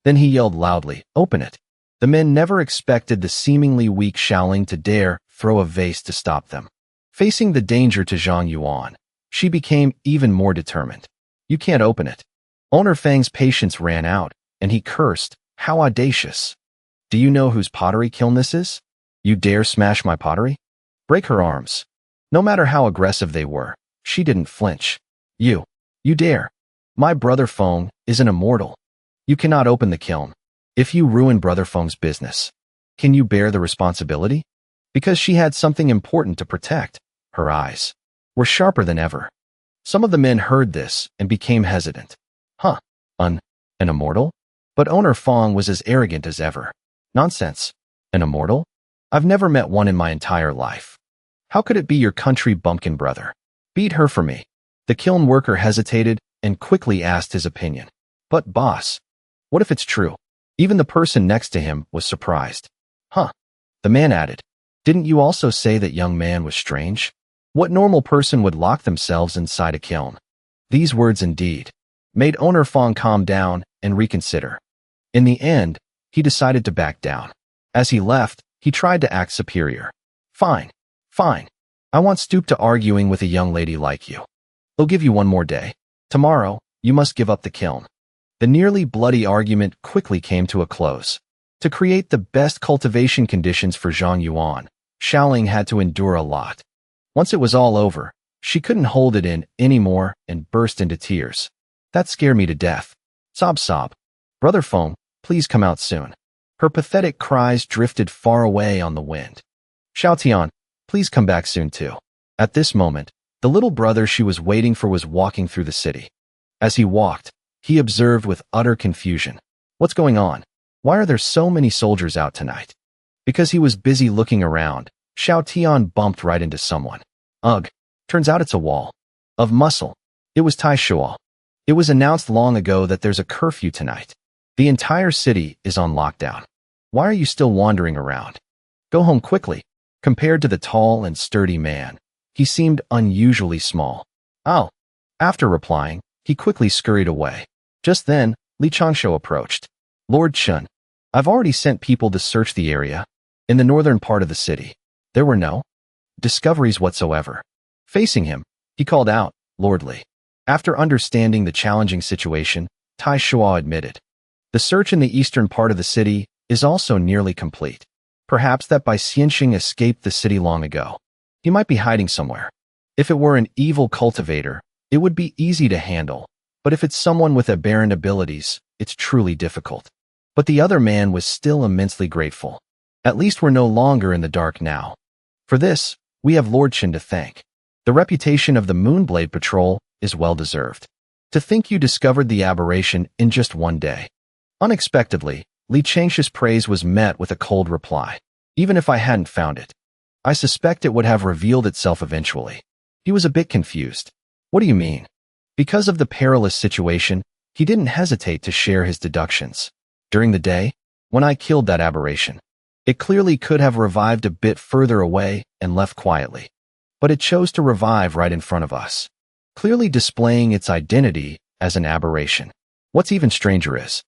Then he yelled loudly, "Open it." The men never expected the seemingly weak Xiaoling to dare throw a vase to stop them. Facing the danger to Zhang Yuan, she became even more determined. "You can't open it." Owner Fang's patience ran out, and he cursed, "How audacious. Do you know whose pottery kiln this is? You dare smash my pottery?" Break her arms. No matter how aggressive they were, she didn't flinch. You dare. My brother Feng is an immortal. You cannot open the kiln. If you ruin brother Feng's business, can you bear the responsibility?" Because she had something important to protect, her eyes were sharper than ever. Some of the men heard this and became hesitant. Huh, an immortal? But Owner Fong was as arrogant as ever. "Nonsense. An immortal? I've never met one in my entire life. How could it be your country bumpkin brother? Beat her for me." The kiln worker hesitated and quickly asked his opinion. "But boss, what if it's true?" Even the person next to him was surprised. "Huh." The man added, "Didn't you also say that young man was strange? What normal person would lock themselves inside a kiln?" These words indeed made Owner Fong calm down and reconsider. In the end, he decided to back down. As he left, he tried to act superior. Fine. I won't stoop to arguing with a young lady like you. I'll give you 1 more day. Tomorrow, you must give up the kiln." The nearly bloody argument quickly came to a close. To create the best cultivation conditions for Zhang Yuan, Xiaoling had to endure a lot. Once it was all over, she couldn't hold it in anymore and burst into tears. "That scared me to death. Sob. Brother Feng, please come out soon." Her pathetic cries drifted far away on the wind. "Xiaotian, please come back soon too." At this moment, the little brother she was waiting for was walking through the city. As he walked, he observed with utter confusion. What's going on? Why are there so many soldiers out tonight? Because he was busy looking around, Xiaotian bumped right into someone. Ugh, turns out it's a wall of muscle. It was Tai Shuo. It was announced long ago that there's a curfew tonight. The entire city is on lockdown. Why are you still wandering around? Go home quickly. Compared to the tall and sturdy man, he seemed unusually small. Oh. After replying, he quickly scurried away. Just then, Li Changshu approached. Lord Chun, I've already sent people to search the area. In the northern part of the city, there were no discoveries whatsoever. Facing him, he called out, Lord Li. After understanding the challenging situation, Tai Shua admitted. The search in the eastern part of the city is also nearly complete. Perhaps that Bai Xianxing escaped the city long ago. He might be hiding somewhere. If it were an evil cultivator, it would be easy to handle, but if it's someone with aberrant abilities, it's truly difficult. But the other man was still immensely grateful. At least we're no longer in the dark now. For this, we have Lord Chen to thank. The reputation of the Moonblade Patrol is well-deserved. To think you discovered the aberration in just one day. Unexpectedly, Li Changshu's praise was met with a cold reply. Even if I hadn't found it, I suspect it would have revealed itself eventually. He was a bit confused. What do you mean? Because of the perilous situation, he didn't hesitate to share his deductions. During the day, when I killed that aberration, it clearly could have revived a bit further away and left quietly. But it chose to revive right in front of us, clearly displaying its identity as an aberration. What's even stranger is,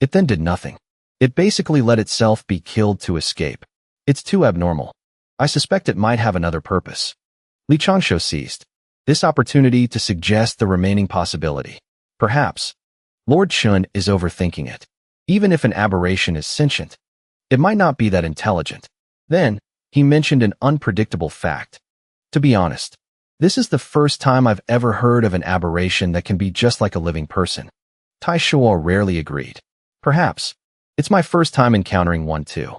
it then did nothing. It basically let itself be killed to escape. It's too abnormal. I suspect it might have another purpose. Li Changshu seized this opportunity to suggest the remaining possibility. Perhaps Lord Chun is overthinking it. Even if an aberration is sentient, it might not be that intelligent. Then, he mentioned an unpredictable fact. To be honest, this is the first time I've ever heard of an aberration that can be just like a living person. Tai Shua rarely agreed. Perhaps it's my first time encountering one too.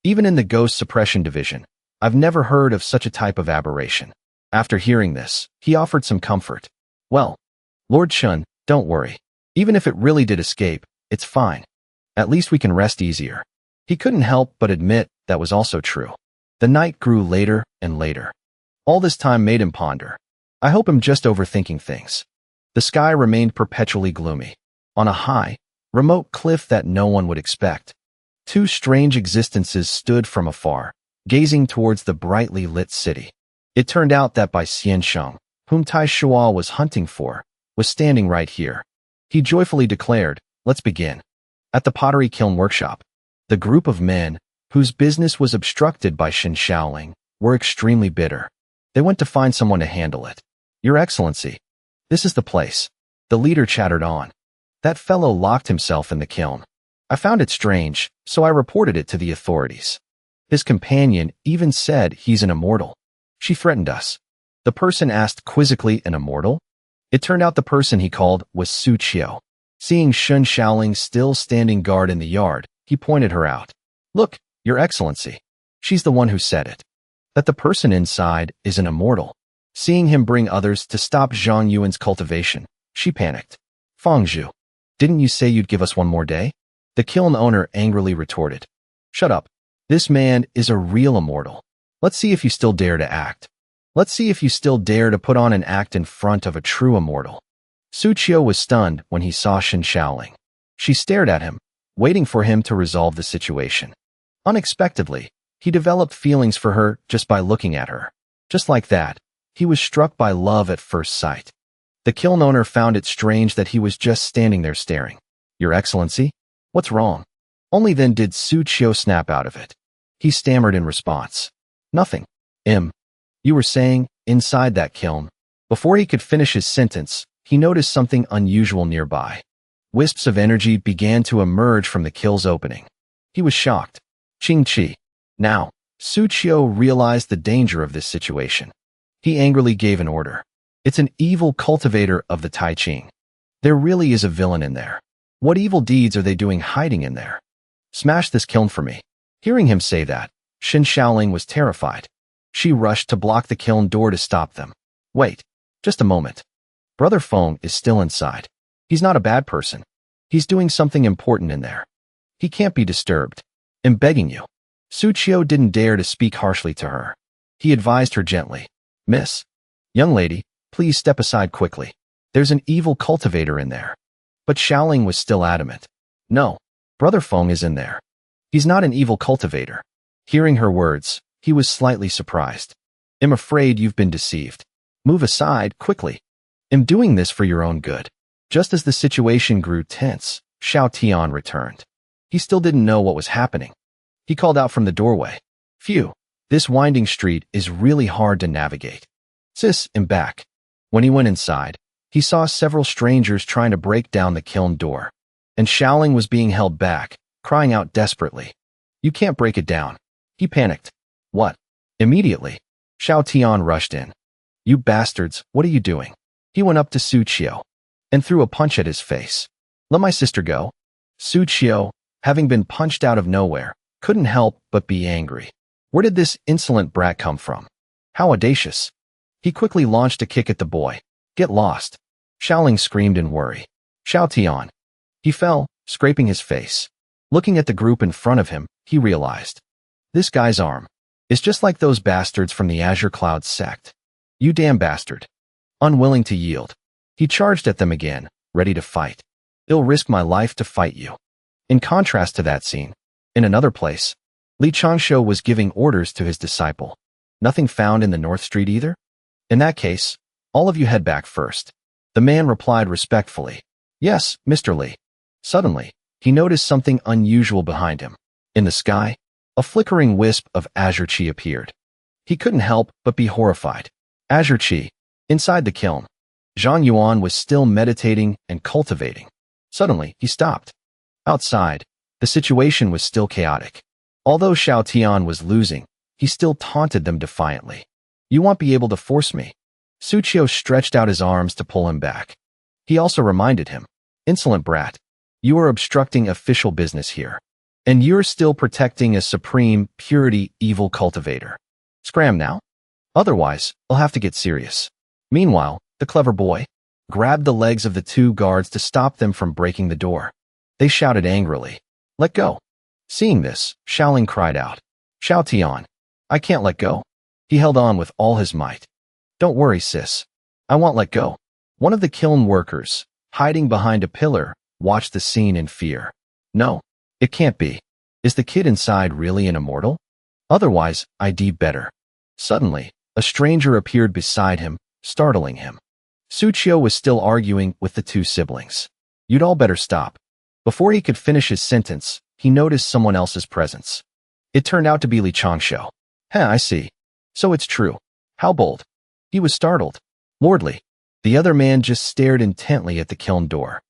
Even in the Ghost Suppression Division, I've never heard of such a type of aberration. After hearing this, he offered some comfort. Well, Lord Chun, don't worry. Even if it really did escape, it's fine. At least we can rest easier. He couldn't help but admit that was also true. The night grew later and later. All this time made him ponder. I hope I'm just overthinking things. The sky remained perpetually gloomy. On a high, remote cliff that no one would expect, two strange existences stood from afar, gazing towards the brightly lit city. It turned out that Bai Xianxing, whom Tai Shua was hunting for, was standing right here. He joyfully declared, let's begin. At the pottery kiln workshop, the group of men, whose business was obstructed by Shen Shaoling, were extremely bitter. They went to find someone to handle it. Your Excellency, this is the place. The leader chattered on. That fellow locked himself in the kiln. I found it strange, so I reported it to the authorities. His companion even said he's an immortal. She threatened us. The person asked quizzically, an immortal? It turned out the person he called was Su Qiu. Seeing Shen Shaoling still standing guard in the yard, he pointed her out. Look, Your Excellency. She's the one who said it. That the person inside is an immortal. Seeing him bring others to stop Zhang Yuan's cultivation, she panicked. Fangzhu, didn't you say you'd give us one more day? The kiln owner angrily retorted. Shut up. This man is a real immortal. Let's see if you still dare to act. Let's see if you still dare to put on an act in front of a true immortal. Su Qiu was stunned when he saw Shen Shaoling. She stared at him, waiting for him to resolve the situation. Unexpectedly, he developed feelings for her just by looking at her. Just like that, he was struck by love at first sight. The kiln owner found it strange that he was just standing there staring. Your Excellency? What's wrong? Only then did Su Qiu snap out of it. He stammered in response. Nothing. You were saying, inside that kiln. Before he could finish his sentence, he noticed something unusual nearby. Wisps of energy began to emerge from the kiln's opening. He was shocked. Qing Qi. Now, Su Qiu realized the danger of this situation. He angrily gave an order. It's an evil cultivator of the Tai Ching. There really is a villain in there. What evil deeds are they doing hiding in there? Smash this kiln for me. Hearing him say that, Shen Shaoling was terrified. She rushed to block the kiln door to stop them. Wait, just a moment. Brother Feng is still inside. He's not a bad person. He's doing something important in there. He can't be disturbed. I'm begging you. Su Qiu didn't dare to speak harshly to her. He advised her gently. Miss, young lady, please step aside quickly. There's an evil cultivator in there. But Shaoling was still adamant. No, Brother Feng is in there. He's not an evil cultivator. Hearing her words, he was slightly surprised. I'm afraid you've been deceived. Move aside, quickly. I'm doing this for your own good. Just as the situation grew tense, Xiao Tian returned. He still didn't know what was happening. He called out from the doorway. Phew, this winding street is really hard to navigate. Sis, I'm back. When he went inside, he saw several strangers trying to break down the kiln door. And Xiaoling was being held back, crying out desperately. You can't break it down. He panicked. What? Immediately, Xiao Tian rushed in. You bastards, what are you doing? He went up to Su Qiu and threw a punch at his face. Let my sister go. Su Qiu, having been punched out of nowhere, couldn't help but be angry. Where did this insolent brat come from? How audacious. He quickly launched a kick at the boy. Get lost. Xiaoling screamed in worry. Xiao Tian. He fell, scraping his face. Looking at the group in front of him, he realized. This guy's arm is just like those bastards from the Azure Cloud sect. You damn bastard. Unwilling to yield, he charged at them again, ready to fight. I'll risk my life to fight you. In contrast to that scene, in another place, Li Changshu was giving orders to his disciple. Nothing found in the North Street either? In that case, all of you head back first. The man replied respectfully. Yes, Mr. Li. Suddenly, he noticed something unusual behind him. In the sky, a flickering wisp of azure chi appeared. He couldn't help but be horrified. Azure chi. Inside the kiln, Zhang Yuan was still meditating and cultivating. Suddenly, he stopped. Outside, the situation was still chaotic. Although Xiao Tian was losing, he still taunted them defiantly. You won't be able to force me. Su Qiu stretched out his arms to pull him back. He also reminded him, Insolent brat, you are obstructing official business here. And you're still protecting a supreme, purity, evil cultivator. Scram now. Otherwise, I'll have to get serious. Meanwhile, the clever boy grabbed the legs of the two guards to stop them from breaking the door. They shouted angrily, Let go. Seeing this, Xiaoling cried out, Xiao Tian, I can't let go. He held on with all his might. Don't worry, sis. I won't let go. One of the kiln workers, hiding behind a pillar, watched the scene in fear. No, it can't be. Is the kid inside really an immortal? Otherwise, I'd better. Suddenly, a stranger appeared beside him, startling him. Su Qiu was still arguing with the two siblings. You'd all better stop. Before he could finish his sentence, he noticed someone else's presence. It turned out to be Li Changshu. I see. So it's true. How bold. He was startled. Lordly. The other man just stared intently at the kiln door.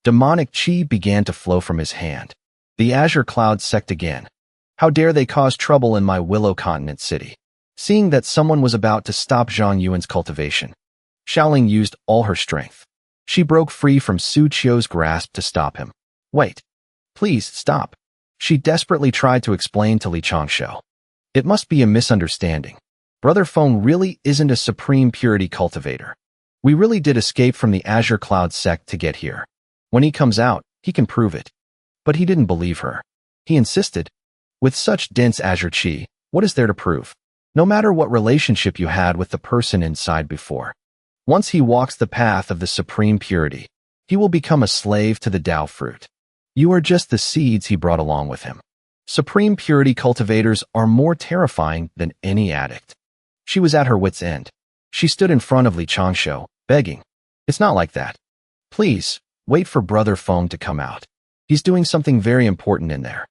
Demonic chi began to flow from his hand. The Azure Cloud sect again. How dare they cause trouble in my Willow Continent city? Seeing that someone was about to stop Zhang Yuan's cultivation, Xiaoling used all her strength. She broke free from Su Qiu's grasp to stop him. Wait. Please, stop. She desperately tried to explain to Li Changshu. It must be a misunderstanding. Brother Feng really isn't a supreme purity cultivator. We really did escape from the Azure Cloud sect to get here. When he comes out, he can prove it. But he didn't believe her. He insisted. With such dense azure chi, what is there to prove? No matter what relationship you had with the person inside before. Once he walks the path of the supreme purity, he will become a slave to the Tao fruit. You are just the seeds he brought along with him. Supreme purity cultivators are more terrifying than any addict. She was at her wit's end. She stood in front of Li Changshu, begging. It's not like that. Please, wait for Brother Feng to come out. He's doing something very important in there.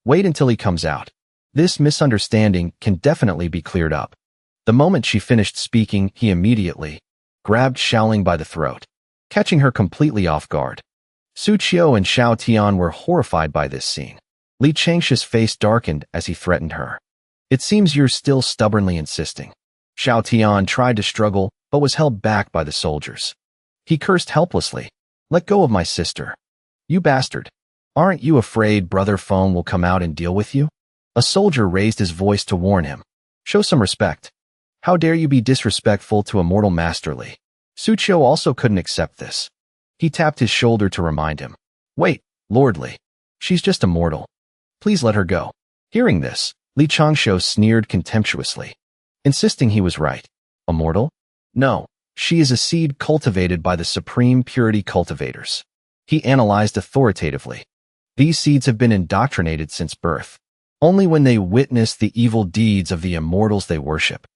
Wait until he comes out. This misunderstanding can definitely be cleared up. The moment she finished speaking, he immediately grabbed Xiaoling by the throat, catching her completely off guard. Su Qiu and Xiao Tian were horrified by this scene. Li Changshu's face darkened as he threatened her. It seems you're still stubbornly insisting. Xiao Tian tried to struggle, but was held back by the soldiers. He cursed helplessly. Let go of my sister. You bastard. Aren't you afraid Brother Feng will come out and deal with you? A soldier raised his voice to warn him. Show some respect. How dare you be disrespectful to immortal Master Li? Su Qiu also couldn't accept this. He tapped his shoulder to remind him. Wait, Lord Li. She's just a mortal. Please let her go. Hearing this, Li Changshu sneered contemptuously, insisting he was right. A mortal? No, she is a seed cultivated by the supreme purity cultivators. He analyzed authoritatively. These seeds have been indoctrinated since birth. Only when they witness the evil deeds of the immortals they worship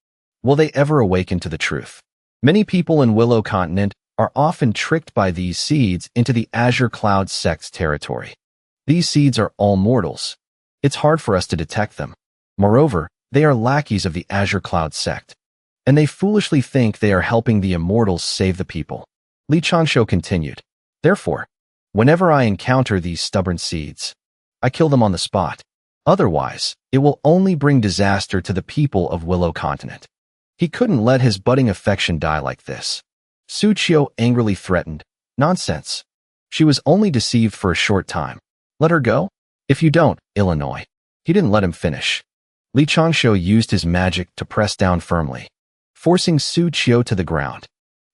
will they ever awaken to the truth. Many people in Willow Continent are often tricked by these seeds into the Azure Cloud sect's territory. These seeds are all mortals. It's hard for us to detect them. Moreover, they are lackeys of the Azure Cloud sect, and they foolishly think they are helping the immortals save the people. Li Changshu continued. Therefore, whenever I encounter these stubborn seeds, I kill them on the spot. Otherwise, it will only bring disaster to the people of Willow Continent. He couldn't let his budding affection die like this. Su Qiu angrily threatened. Nonsense. She was only deceived for a short time. Let her go? If you don't, Illinois. He didn't let him finish. Li Changshu used his magic to press down firmly, forcing Su Qiu to the ground.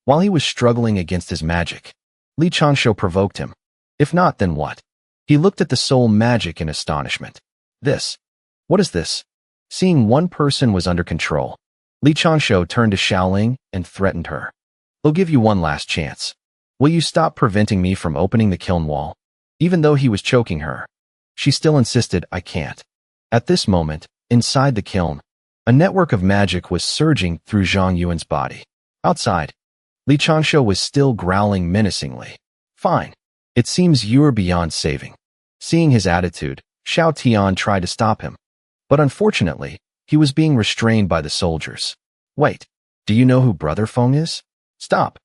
While he was struggling against his magic, Li Changshu provoked him. If not, then what? He looked at the soul magic in astonishment. This? What is this? Seeing one person was under control, Li Changshu turned to Xiaoling and threatened her. I'll give you one last chance. Will you stop preventing me from opening the kiln wall? Even though he was choking her, she still insisted, I can't. At this moment, inside the kiln, a network of magic was surging through Zhang Yuan's body. Outside, Li Changshu was still growling menacingly. Fine. It seems you're beyond saving. Seeing his attitude, Xiao Tian tried to stop him. But unfortunately, he was being restrained by the soldiers. Wait, do you know who Brother Feng is? Stop,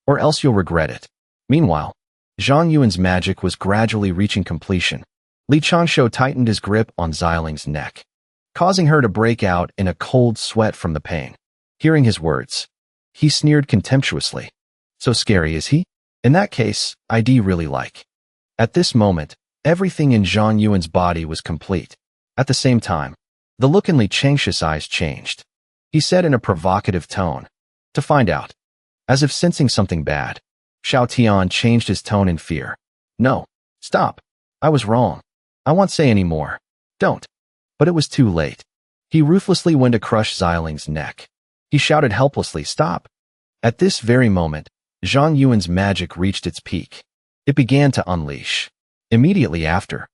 or else you'll regret it. Meanwhile, Zhang Yuan's magic was gradually reaching completion. Li Changshu tightened his grip on Xiaoling's neck, causing her to break out in a cold sweat from the pain. Hearing his words, he sneered contemptuously. So scary is he? In that case, I'd really like. At this moment, everything in Zhang Yuan's body was complete. At the same time, the look in Li Changshu's eyes changed. He said in a provocative tone, to find out. As if sensing something bad, Xiao Tian changed his tone in fear. No, stop. I was wrong. I won't say any more. Don't. But it was too late. He ruthlessly went to crush Xiaoling's neck. He shouted helplessly, stop. At this very moment, Zhang Yuan's magic reached its peak. It began to unleash. Immediately after,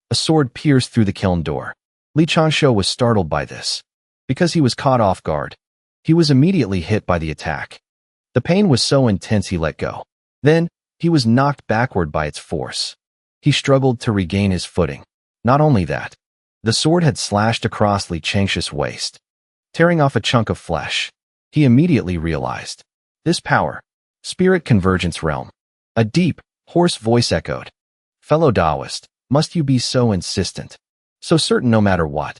a sword pierced through the kiln door. Li Changshu was startled by this. Because he was caught off guard, he was immediately hit by the attack. The pain was so intense he let go. Then, he was knocked backward by its force. He struggled to regain his footing. Not only that, the sword had slashed across Li Changshu's waist, tearing off a chunk of flesh. He immediately realized. This power. Spirit Convergence Realm. A deep, hoarse voice echoed. Fellow Taoist, must you be so insistent? So certain no matter what?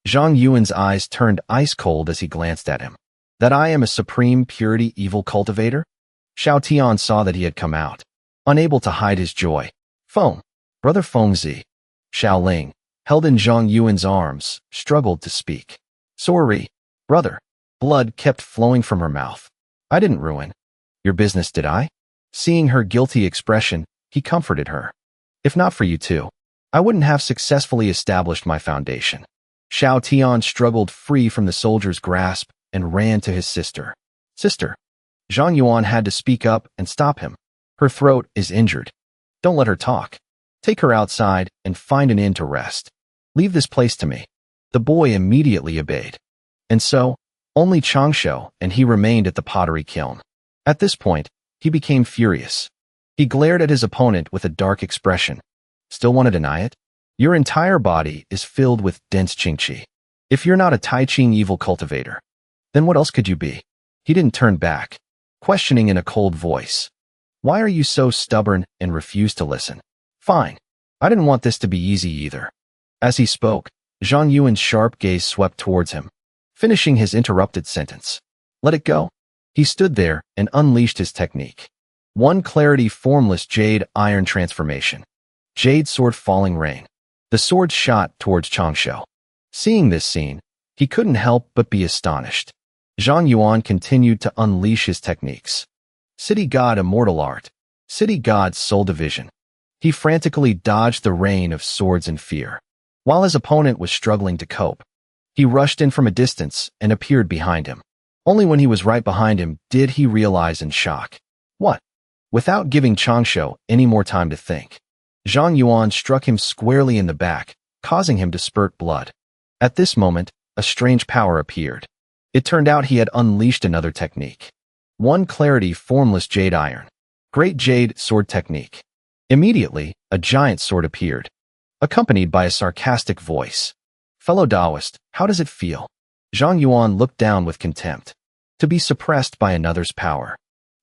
Zhang Yuan's eyes turned ice cold as he glanced at him. That I am a supreme purity evil cultivator? Xiao Tian saw that he had come out, unable to hide his joy. Feng, Brother Fengzi. Xiaoling, held in Zhang Yuan's arms, struggled to speak. Sorry, brother. Blood kept flowing from her mouth. I didn't ruin your business, did I? Seeing her guilty expression, he comforted her. If not for you two, I wouldn't have successfully established my foundation. Xiao Tian struggled free from the soldier's grasp and ran to his sister. Sister. Zhang Yuan had to speak up and stop him. Her throat is injured. Don't let her talk. Take her outside and find an inn to rest. Leave this place to me. The boy immediately obeyed. And so, only Changshu and he remained at the pottery kiln. At this point, he became furious. He glared at his opponent with a dark expression. Still want to deny it? Your entire body is filled with dense qingqi. If you're not a Tai Ching evil cultivator, then what else could you be? He didn't turn back, questioning in a cold voice. Why are you so stubborn and refuse to listen? Fine. I didn't want this to be easy either. As he spoke, Zhang Yuan's sharp gaze swept towards him, finishing his interrupted sentence. Let it go. He stood there and unleashed his technique. One clarity formless jade iron transformation. Jade sword falling rain. The sword shot towards Changshu. Seeing this scene, he couldn't help but be astonished. Zhang Yuan continued to unleash his techniques. City God Immortal Art. City God Soul Division. He frantically dodged the rain of swords in fear. While his opponent was struggling to cope, he rushed in from a distance and appeared behind him. Only when he was right behind him did he realize in shock. What? Without giving Changshu any more time to think, Zhang Yuan struck him squarely in the back, causing him to spurt blood. At this moment, a strange power appeared. It turned out he had unleashed another technique. One clarity formless jade iron. Great jade sword technique. Immediately, a giant sword appeared, accompanied by a sarcastic voice. Fellow Taoist, how does it feel? Zhang Yuan looked down with contempt. To be suppressed by another's power.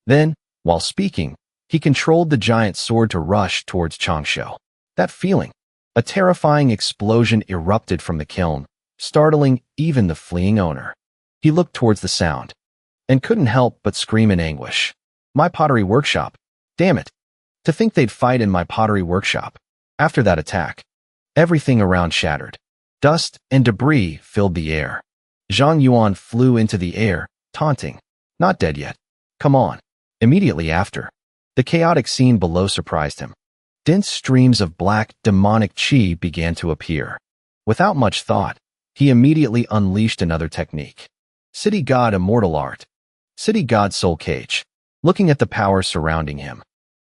Then, while speaking, he controlled the giant sword to rush towards Changshu. That feeling. A terrifying explosion erupted from the kiln, startling even the fleeing owner. He looked towards the sound and couldn't help but scream in anguish. My pottery workshop. Damn it. To think they'd fight in my pottery workshop. After that attack, everything around shattered. Dust and debris filled the air. Zhang Yuan flew into the air, taunting. Not dead yet. Come on. Immediately after, the chaotic scene below surprised him. Dense streams of black, demonic chi began to appear. Without much thought, he immediately unleashed another technique. City God Immortal Art. City God Soul Cage. Looking at the power surrounding him,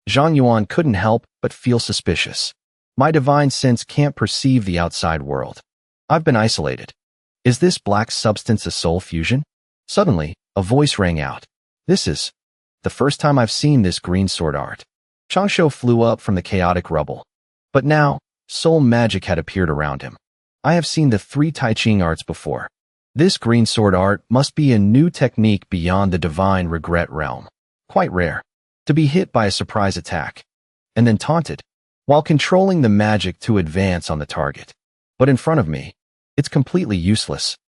Zhang Yuan couldn't help but feel suspicious. My divine sense can't perceive the outside world. I've been isolated. Is this black substance a soul fusion? Suddenly, a voice rang out. This is the first time I've seen this green sword art. Changshu flew up from the chaotic rubble. But now, soul magic had appeared around him. I have seen the 3 Tai Ching arts before. This green sword art must be a new technique beyond the divine regret realm. Quite rare. To be hit by a surprise attack. And then taunted. While controlling the magic to advance on the target. But in front of me, it's completely useless.